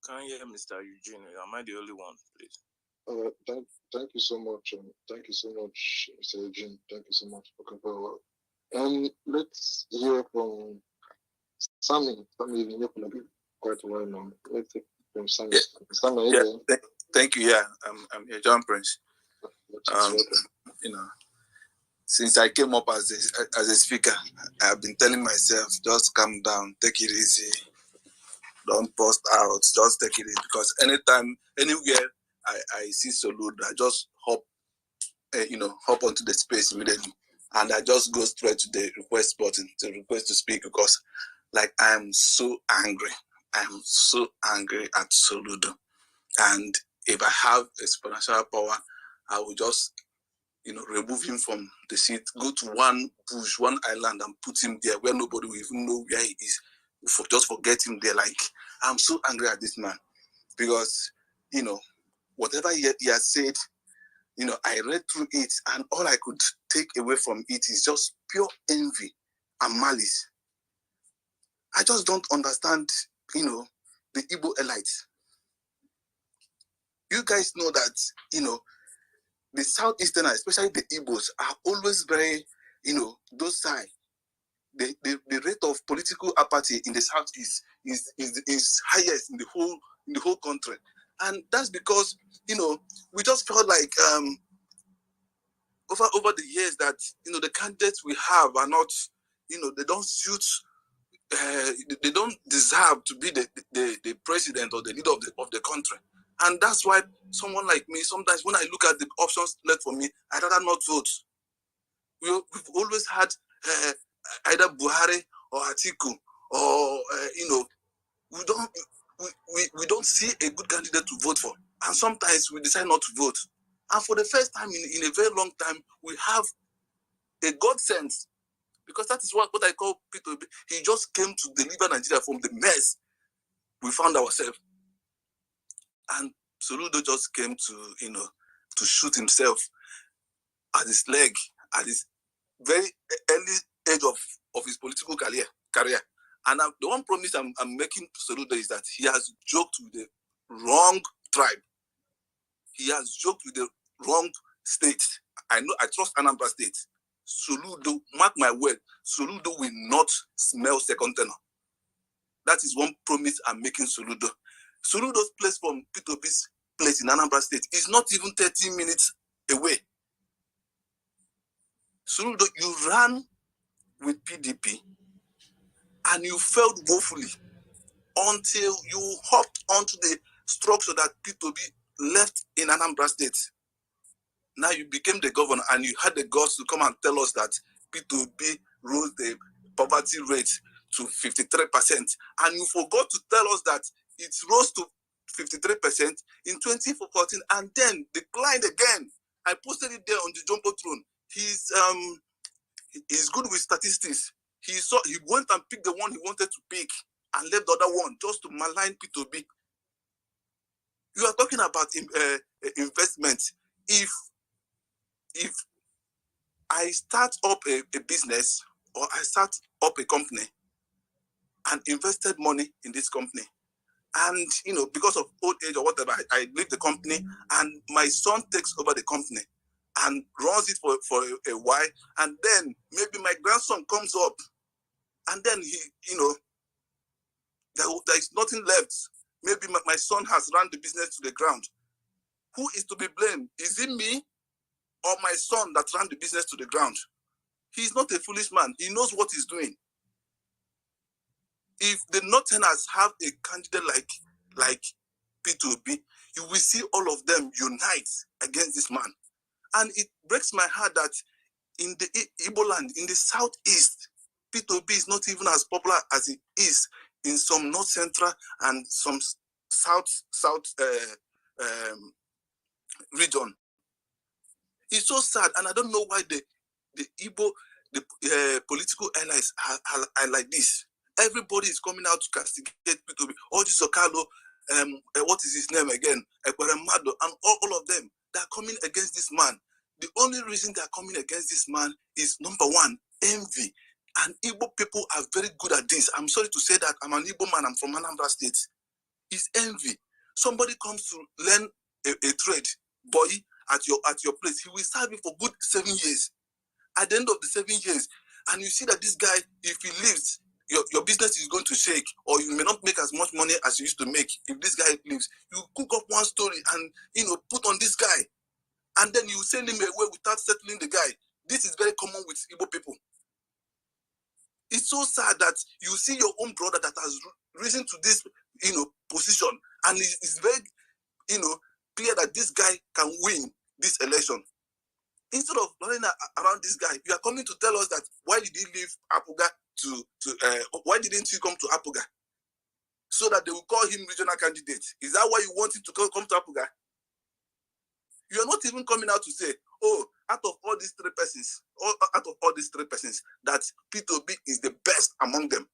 I can't hear Mr. Eugene. Am I the only one, please? Thank you so much. Thank you so much, Mr. Eugene. Thank you so much for coming forward. Let's hear from Sammy. Sammy, you've been here for quite a while now. Let's hear from Sammy. Yeah. Sammy, Yeah. Thank you. Yeah, I'm here, John Prince. Since I came up as a speaker, I've been telling myself, just calm down, take it easy, don't post out, just take it easy. Because anytime, anywhere I see Soludo, I just hop onto the space immediately, and I just go straight to the request button to request to speak, because I'm so angry. I'm so angry at Soludo, and if I have exponential power, I will just remove him from the seat, go to one bush, one island, and put him there where nobody will even know where he is. Just forget him there. I'm so angry at this man, because whatever he has said, I read through it, and all I could take away from it is just pure envy and malice. I just don't understand, the Igbo elites. You guys know that, the Southeasterners, especially the Igbos, are always very, docile. The rate of political apathy in the Southeast is highest in the whole country, and that's because we just felt like over the years that the candidates we have are not, they don't suit. They don't deserve to be the president or the leader of the country. And that's why someone like me, sometimes when I look at the options left for me, I'd rather not vote. We've always had either Buhari or Atiku, or we we don't see a good candidate to vote for. And sometimes we decide not to vote. And for the first time in a very long time, we have a God sense. Because that is what I call Peter. He just came to deliver Nigeria from the mess we found ourselves. And Soludo just came to shoot himself at his leg, at his very early age of his political career. And the one promise I'm making to Soludo is that he has joked with the wrong tribe. He has joked with the wrong state. I trust Anambra State. Soludo, mark my word, Soludo will not smell second tenor. That is one promise I'm making Soludo. Soludo's place from P2B's place in Anambra State is not even 30 minutes away. Soludo, you ran with PDP and you failed woefully until you hopped onto the structure that P2B left in Anambra State. Now you became the governor and you had the guts to come and tell us that P2B rose the poverty rate to 53%. And you forgot to tell us that it rose to 53% in 2014 and then declined again. I posted it there on the Jumbotron. He's good with statistics. He went and picked the one he wanted to pick and left the other one just to malign P2B. You are talking about investment. If I start up a business or I start up a company and invested money in this company, and because of old age or whatever, I leave the company and my son takes over the company and runs it for a while, and then maybe my grandson comes up and then there is nothing left. Maybe my son has run the business to the ground. Who is to be blamed? Is it me or my son that ran the business to the ground? He's not a foolish man. He knows what he's doing. If the Northerners have a candidate like P2B, you will see all of them unite against this man. And it breaks my heart that in the Igbo land, in the southeast, P2B is not even as popular as it is in some north central and some south region. It's so sad, and I don't know why the Igbo, political allies are like this. Everybody is coming out to castigate P2B. Oji Sokalo, what is his name again? Ekweremado, and all of them. They are coming against this man. The only reason they are coming against this man is, number one, envy. And Igbo people are very good at this. I'm sorry to say that. I'm an Igbo man. I'm from Anambra State. It's envy. Somebody comes to learn a trade, boy, at your place. He will serve you for good 7 years. At the end of the 7 years, and you see that this guy, if he leaves, your business is going to shake, or you may not make as much money as you used to make. If this guy leaves, you cook up one story and put on this guy, and then you send him away without settling the guy. This is very common with Igbo people. It's so sad that you see your own brother that has risen to this position, and it's very clear that this guy can win this election. Instead of running around this guy, you are coming to tell us that why did he leave Apuga why didn't he come to Apuga? So that they will call him regional candidate. Is that why you want him to come to Apuga? You are not even coming out to say, oh, out of all these three persons, that P2B is the best among them.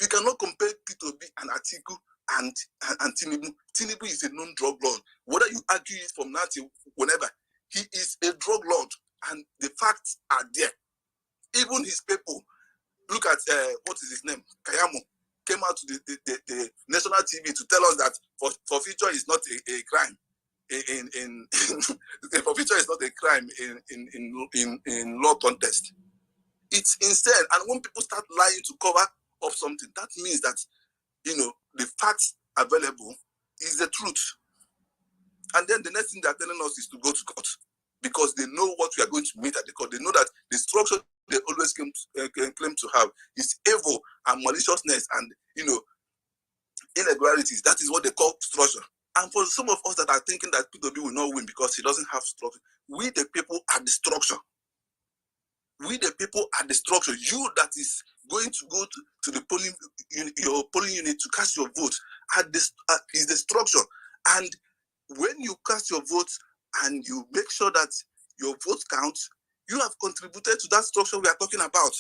You cannot compare P2B and Atiku and Tinubu. Tinubu is a known drug lord. Whether you argue it from now till whenever, he is a drug lord, and the facts are there. Even his people, look at what is his name, Kayamo, came out to the national TV to tell us that forfeiture is not a crime. Forfeiture is not a crime in law contest. It's insane. And when people start lying to cover up something, that means that the facts available is the truth. And then the next thing they're telling us is to go to court, because they know what we are going to meet at the court. They know that the structure they always claim to have is evil and maliciousness and irregularities. That is what they call structure. And for some of us that are thinking that P2B will not win because he doesn't have structure, we the people are the structure. We the people are the structure. You that is going to go to the polling your polling unit to cast your vote is the structure. And when you cast your vote and you make sure that your vote counts, you have contributed to that structure we are talking about.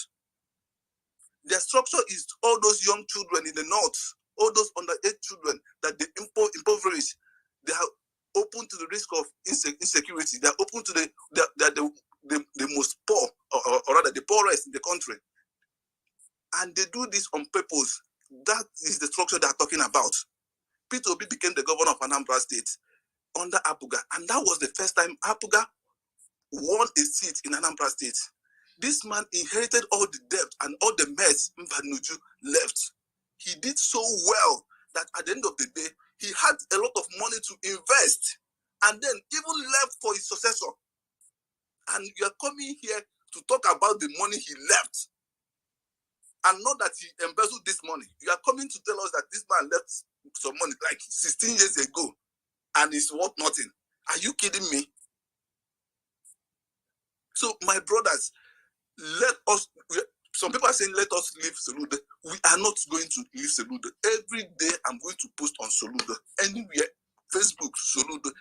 The structure is all those young children in the north, all those underage children that they impoverish. They are open to the risk of insecurity. They are open to the most poor, or rather the poorest in the country. And they do this on purpose. That is the structure they are talking about. Peter Obi became the governor of Anambra State under Apuga, and that was the first time Apuga won a seat in Anambra State. This man inherited all the debt and all the mess Mbanuju left. He did so well that at the end of the day, he had a lot of money to invest and then even left for his successor. And you are coming here to talk about the money he left and not that he embezzled this money. You are coming to tell us that this man left some money like 16 years ago and it's worth nothing. Are you kidding me? So my brothers, some people are saying let us leave Soludo. We are not going to leave Soludo. Every day I'm going to post on Soludo, anywhere, Facebook, Soludo,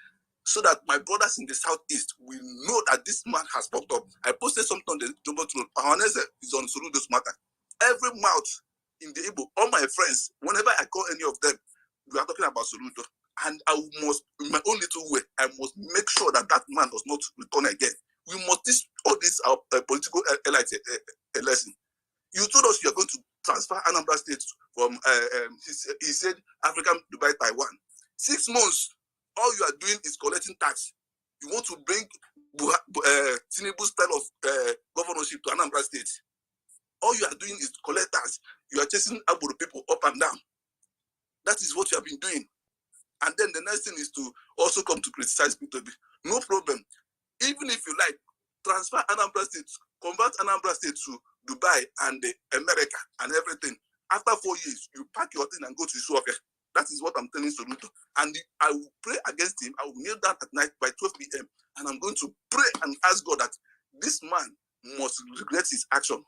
so that my brothers in the southeast will know that this man has popped up. I posted something on the Jumbo Road. Ahaneze is on Soludo's matter. Every mouth in the Igbo, all my friends, whenever I call any of them, we are talking about Soludo. And I must, in my own little way, I must make sure that that man does not return again. We must teach all this political elites a lesson. You told us you are going to transfer Anambra State from, he said, African Dubai, Taiwan. 6 months, all you are doing is collecting tax. You want to bring Tinubu's style of governorship to Anambra State. All you are doing is collect tax. You are chasing Aburu people up and down. That is what you have been doing. And then the next thing is to also come to criticize P2B. No problem. Even if you like, transfer Anambra State, convert Anambra State to Dubai and America and everything. After 4 years, you pack your thing and go to Isuoke. That is what I'm telling Soludo. And I will pray against him. I will kneel down at night by 12 p.m. And I'm going to pray and ask God that this man must regret his action.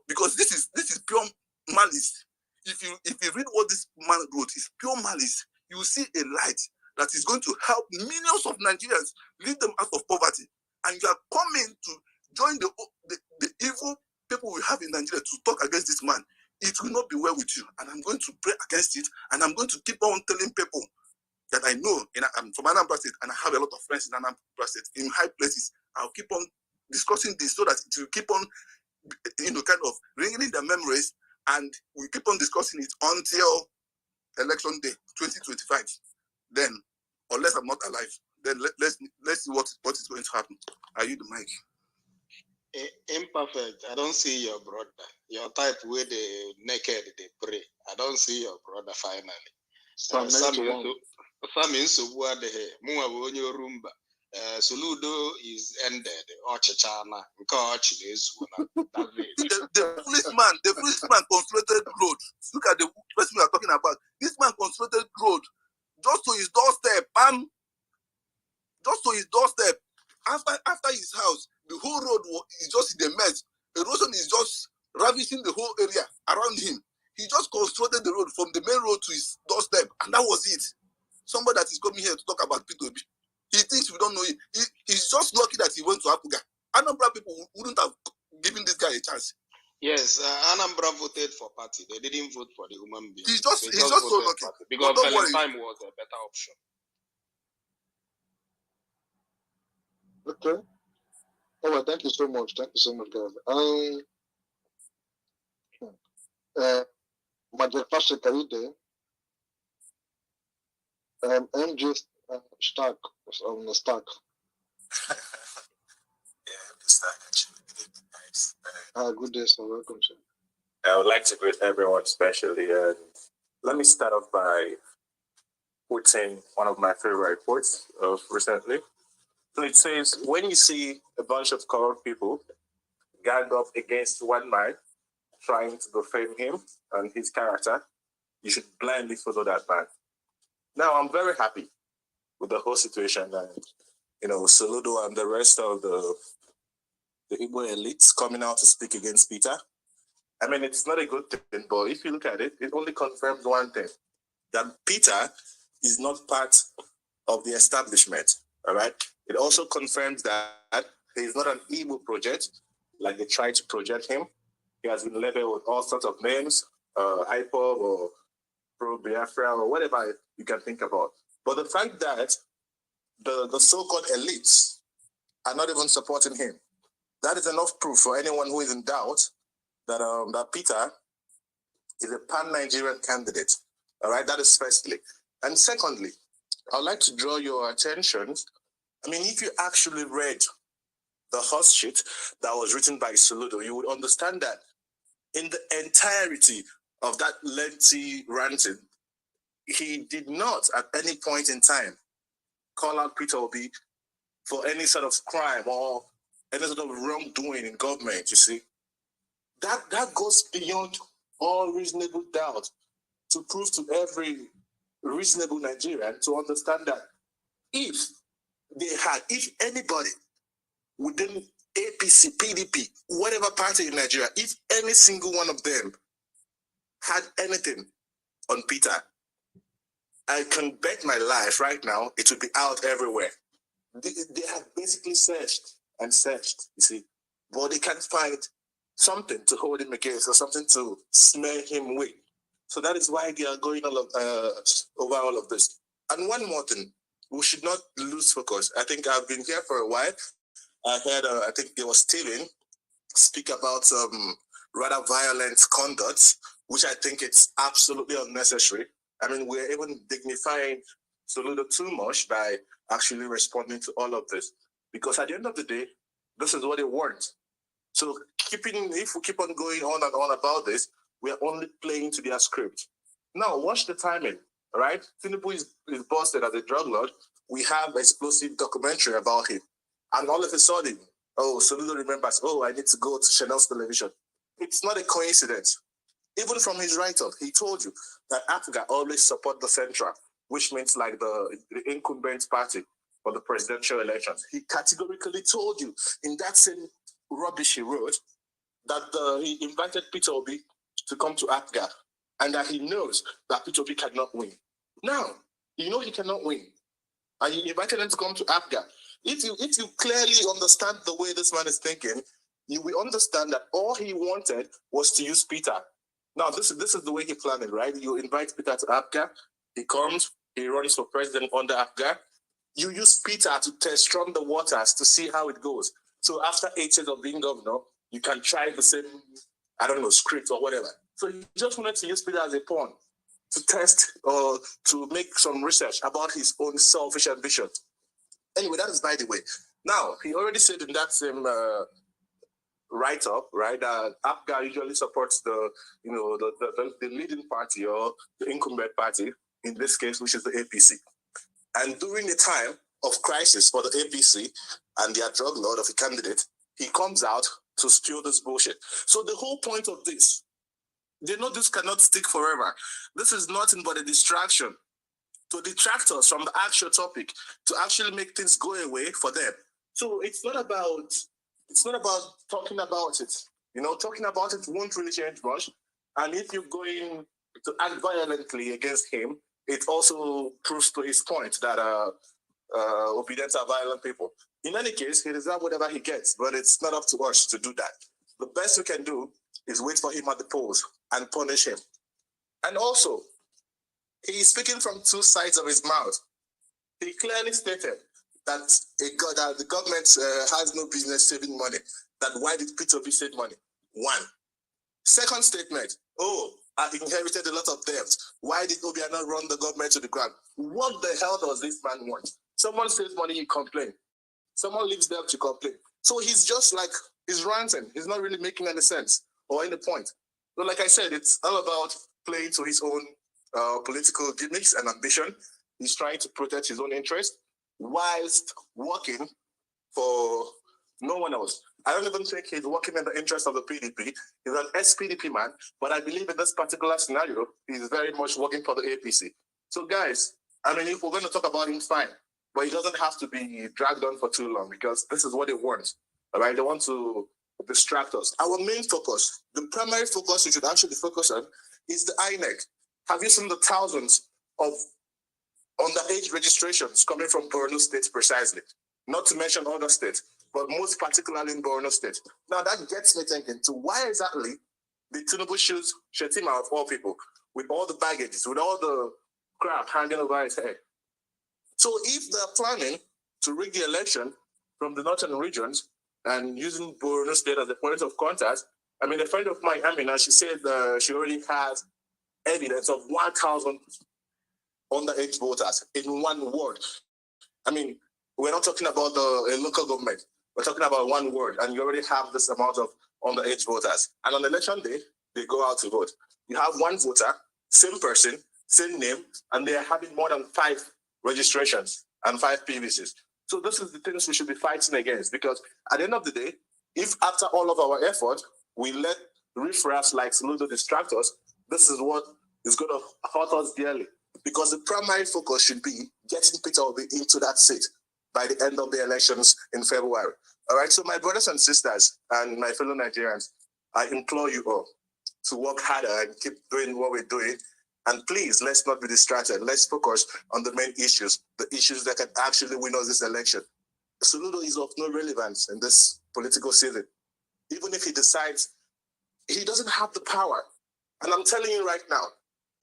Because this is pure malice. If you read what this man wrote, it's pure malice. You will see a light that is going to help millions of Nigerians lead them out of poverty. And you are coming to join the evil people we have in Nigeria to talk against this man. It will not be well with you. And I'm going to pray against it. And I'm going to keep on telling people that I know, I'm from Anambra State, and I have a lot of friends in Anambra State, in high places. I'll keep on discussing this so that it will keep on, kind of ringing in their memories, and we keep on discussing it until election day 2025. Then, unless I'm not alive, then let's see what is going to happen. Are you the mic? Imperfect. I don't see your brother. Your type where the naked they pray. I don't see your brother finally. Soludo is ended. Ochachana. The foolish man constructed road. Look at the person we are talking about. This man constructed road just to his doorstep. Just to his doorstep. After his house, the whole road is just in the mess. Erosion is just ravishing the whole area around him. He just constructed the road from the main road to his doorstep, and that was it. Somebody that is coming here to talk about P2B. He thinks we don't know him. He's just lucky that he went to Apuga. Anambra people wouldn't have given this guy a chance. Yes, Anambra voted for party. They didn't vote for the human being. He's just so lucky. Because Valentine was a better option. Okay. All right, thank you so much. Thank you so much, guys. Major Pastor Karide, MJ Stark was on the Stark. Good day, sir. Welcome, sir. I would like to greet everyone, especially. Let me start off by quoting one of my favorite quotes of recently. So it says, when you see a bunch of corrupt people gang up against one man trying to defame him and his character, you should blindly follow that man. Now, I'm very happy with the whole situation. Soludo and the rest of the Igbo elites coming out to speak against Peter. I mean, it's not a good thing, but if you look at it, it only confirms one thing, that Peter is not part of the establishment, all right? It also confirms that he is not an evil project, like they try to project him. He has been labeled with all sorts of names, IPOB or pro-Biafra or whatever you can think about. But the fact that the so-called elites are not even supporting him, that is enough proof for anyone who is in doubt that that Peter is a pan-Nigerian candidate. All right, that is firstly. And secondly, I'd like to draw your attention. I mean, if you actually read the horse shit that was written by Soludo, you would understand that in the entirety of that lengthy ranting, he did not at any point in time call out Peter Obi for any sort of crime or any sort of wrongdoing in government, you see. That goes beyond all reasonable doubt to prove to every reasonable Nigerian to understand that if anybody within APC, PDP, whatever party in Nigeria, if any single one of them had anything on Peter, I can bet my life right now it would be out everywhere. They have basically searched and searched, you see, but they can't find something to hold him against or something to smear him with. So that is why they are going over all of this. And one more thing, we should not lose focus. I think I've been here for a while. I heard, I think it was Steven speak about rather violent conduct, which I think it's absolutely unnecessary. I mean, we're even dignifying Soludo too much by actually responding to all of this. Because at the end of the day, this is what they want. So if we keep on going on and on about this, we are only playing to their script. Now, watch the timing, all right? Tinubu is busted as a drug lord. We have an explosive documentary about him. And all of a sudden, Soludo remembers, I need to go to Chanel's television. It's not a coincidence. Even from his write-up, he told you that APGA always support the Central, which means like the incumbent party for the presidential elections. He categorically told you in that same rubbish he wrote that he invited Peter Obi to come to APGA and that he knows that Peter Obi cannot win. Now, you know he cannot win. And he invited him to come to APGA. If you clearly understand the way this man is thinking, you will understand that all he wanted was to use Peter. Now, this is the way he planned it, right? You invite Peter to APGA, he comes, he runs for president under APGA. You use Peter to test run the waters to see how it goes. So after 8 years of being governor, you can try the same, script or whatever. So he just wanted to use Peter as a pawn to test or to make some research about his own selfish ambition. Anyway, that is by the way. Now, he already said in that same write-up, right, that APGA usually supports the leading party or the incumbent party, in this case, which is the APC. And during the time of crisis for the APC and their drug lord of a candidate, he comes out to spew this bullshit. So the whole point of this, they know this cannot stick forever. This is nothing but a distraction to detract us from the actual topic, to actually make things go away for them. So it's not about talking about it. Talking about it won't really change much. And if you're going to act violently against him, it also proves to his point that obedience are violent people. In any case, he deserves whatever he gets, but it's not up to us to do that. The best we can do is wait for him at the polls and punish him. And also, he is speaking from two sides of his mouth. He clearly stated that the government has no business saving money. That why did Peter Obi save money? One. Second statement, I inherited a lot of debt. Why did Obi not run the government to the ground? What the hell does this man want? Someone saves money, you complain. Someone leaves debt, you complain. So he's just like, he's ranting. He's not really making any sense or any point. So like I said, it's all about playing to his own political gimmicks and ambition. He's trying to protect his own interest whilst working for no one else. I don't even think he's working in the interest of the PDP. He's an ex-PDP man, but I believe in this particular scenario, he's very much working for the APC. So guys, if we're going to talk about him, fine, but he doesn't have to be dragged on for too long because this is what they want. All right, they want to distract us. Our main focus, the primary focus we should actually focus on, is the INEC. Have you seen the thousands of underage registrations coming from Borno State precisely? Not to mention other states, but most particularly in Borno State. Now that gets me thinking to why exactly the Tinubu shoes Shetima of all people, with all the baggages, with all the crap hanging over his head. So if they're planning to rig the election from the northern regions and using Borno State as a point of contact, I mean, a friend of mine, Amina, she said she already has evidence of 1,000 underage voters in one ward. I mean, we're not talking about a local government. We're talking about one ward, and you already have this amount of underage voters. And on election day, they go out to vote. You have one voter, same person, same name, and they are having more than 5 registrations and 5 PVCs. So this is the things we should be fighting against, because at the end of the day, if after all of our effort, we let riffraffs like Soludo distract us, this is what is going to hurt us dearly. Because the primary focus should be getting Peter Obi into that seat by the end of the elections in February. All right, so my brothers and sisters and my fellow Nigerians, I implore you all to work harder and keep doing what we're doing. And please, let's not be distracted. Let's focus on the main issues, the issues that can actually win us this election. Soludo is of no relevance in this political season. Even if he decides, he doesn't have the power. And I'm telling you right now,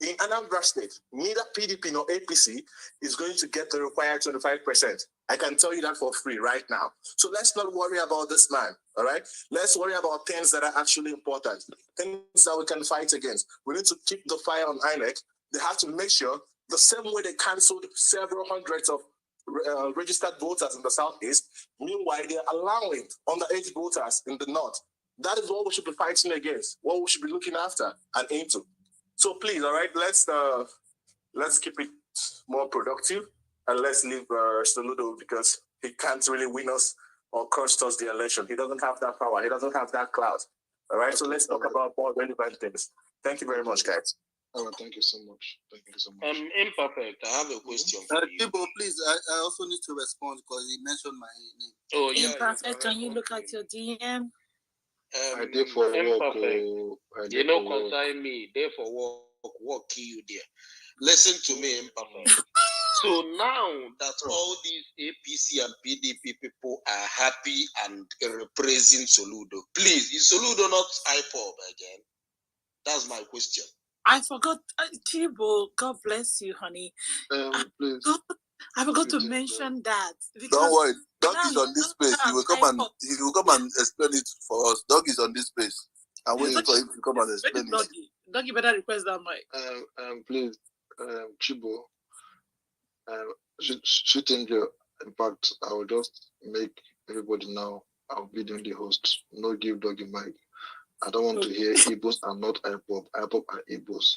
in Anambra State, neither PDP nor APC is going to get the required 25%. I can tell you that for free right now. So let's not worry about this man, all right? Let's worry about things that are actually important, things that we can fight against. We need to keep the fire on INEC. They have to make sure the same way they canceled several hundreds of registered voters in the Southeast, meanwhile, they're allowing underage voters in the North. That is what we should be fighting against, what we should be looking after and into. So please, all right, let's keep it more productive, and let's leave Soludo, because he can't really win us or cost us the election. He doesn't have that power. He doesn't have that clout. All right, so let's talk about more relevant things. Thank you very much, guys. All right, thank you so much. Thank you so much. Imperfect. I have a question for you. People, please, I also need to respond because he mentioned my name. Oh, yeah. Imperfect, can you look at your DM? I did for work. Imperfect. You know, concern me. There for work kill you there. Listen to me, imperfect. So now that all these APC and PDP people are happy and praising Soludo, please, is Soludo not IPOB again? That's my question. I forgot, Chibo, God bless you, honey. Please. I forgot to mention that. Don't worry, Doug is on this space. He will come and explain it for us. Doug is on this space. I'm waiting for him to come and explain it. Doug, you better request that mic. Please, Chibo, shooting the impact. I will just make everybody know I'll be doing the host. No give Doug a mic. I don't want to hear Igbos are not IPOB. IPOB are Igbos.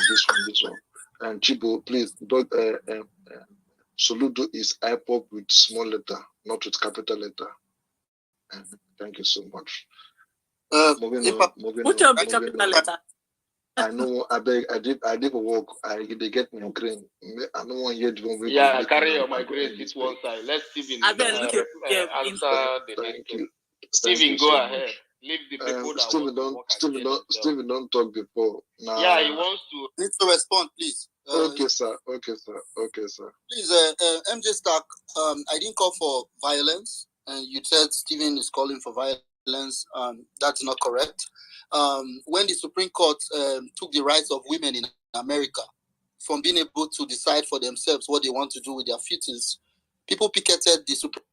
This one. And Chibo, please, Doug, Soludo is IPOB with small letter, not with capital letter. Thank you so much. Moving on. Capital letter? I know. I did work. They get my grain. I don't want you to. Yeah, carry your migraine. This one side. Let Stephen answer the next one. Stephen, go ahead. Leave the people that Stephen don't talk before. Nah. Yeah, he wants to. Need to respond, please. Okay, sir. Please, MJ Stark. I didn't call for violence, and you said Stephen is calling for violence. That's not correct. When the Supreme Court took the rights of women in America from being able to decide for themselves what they want to do with their fetus, people picketed the Supreme.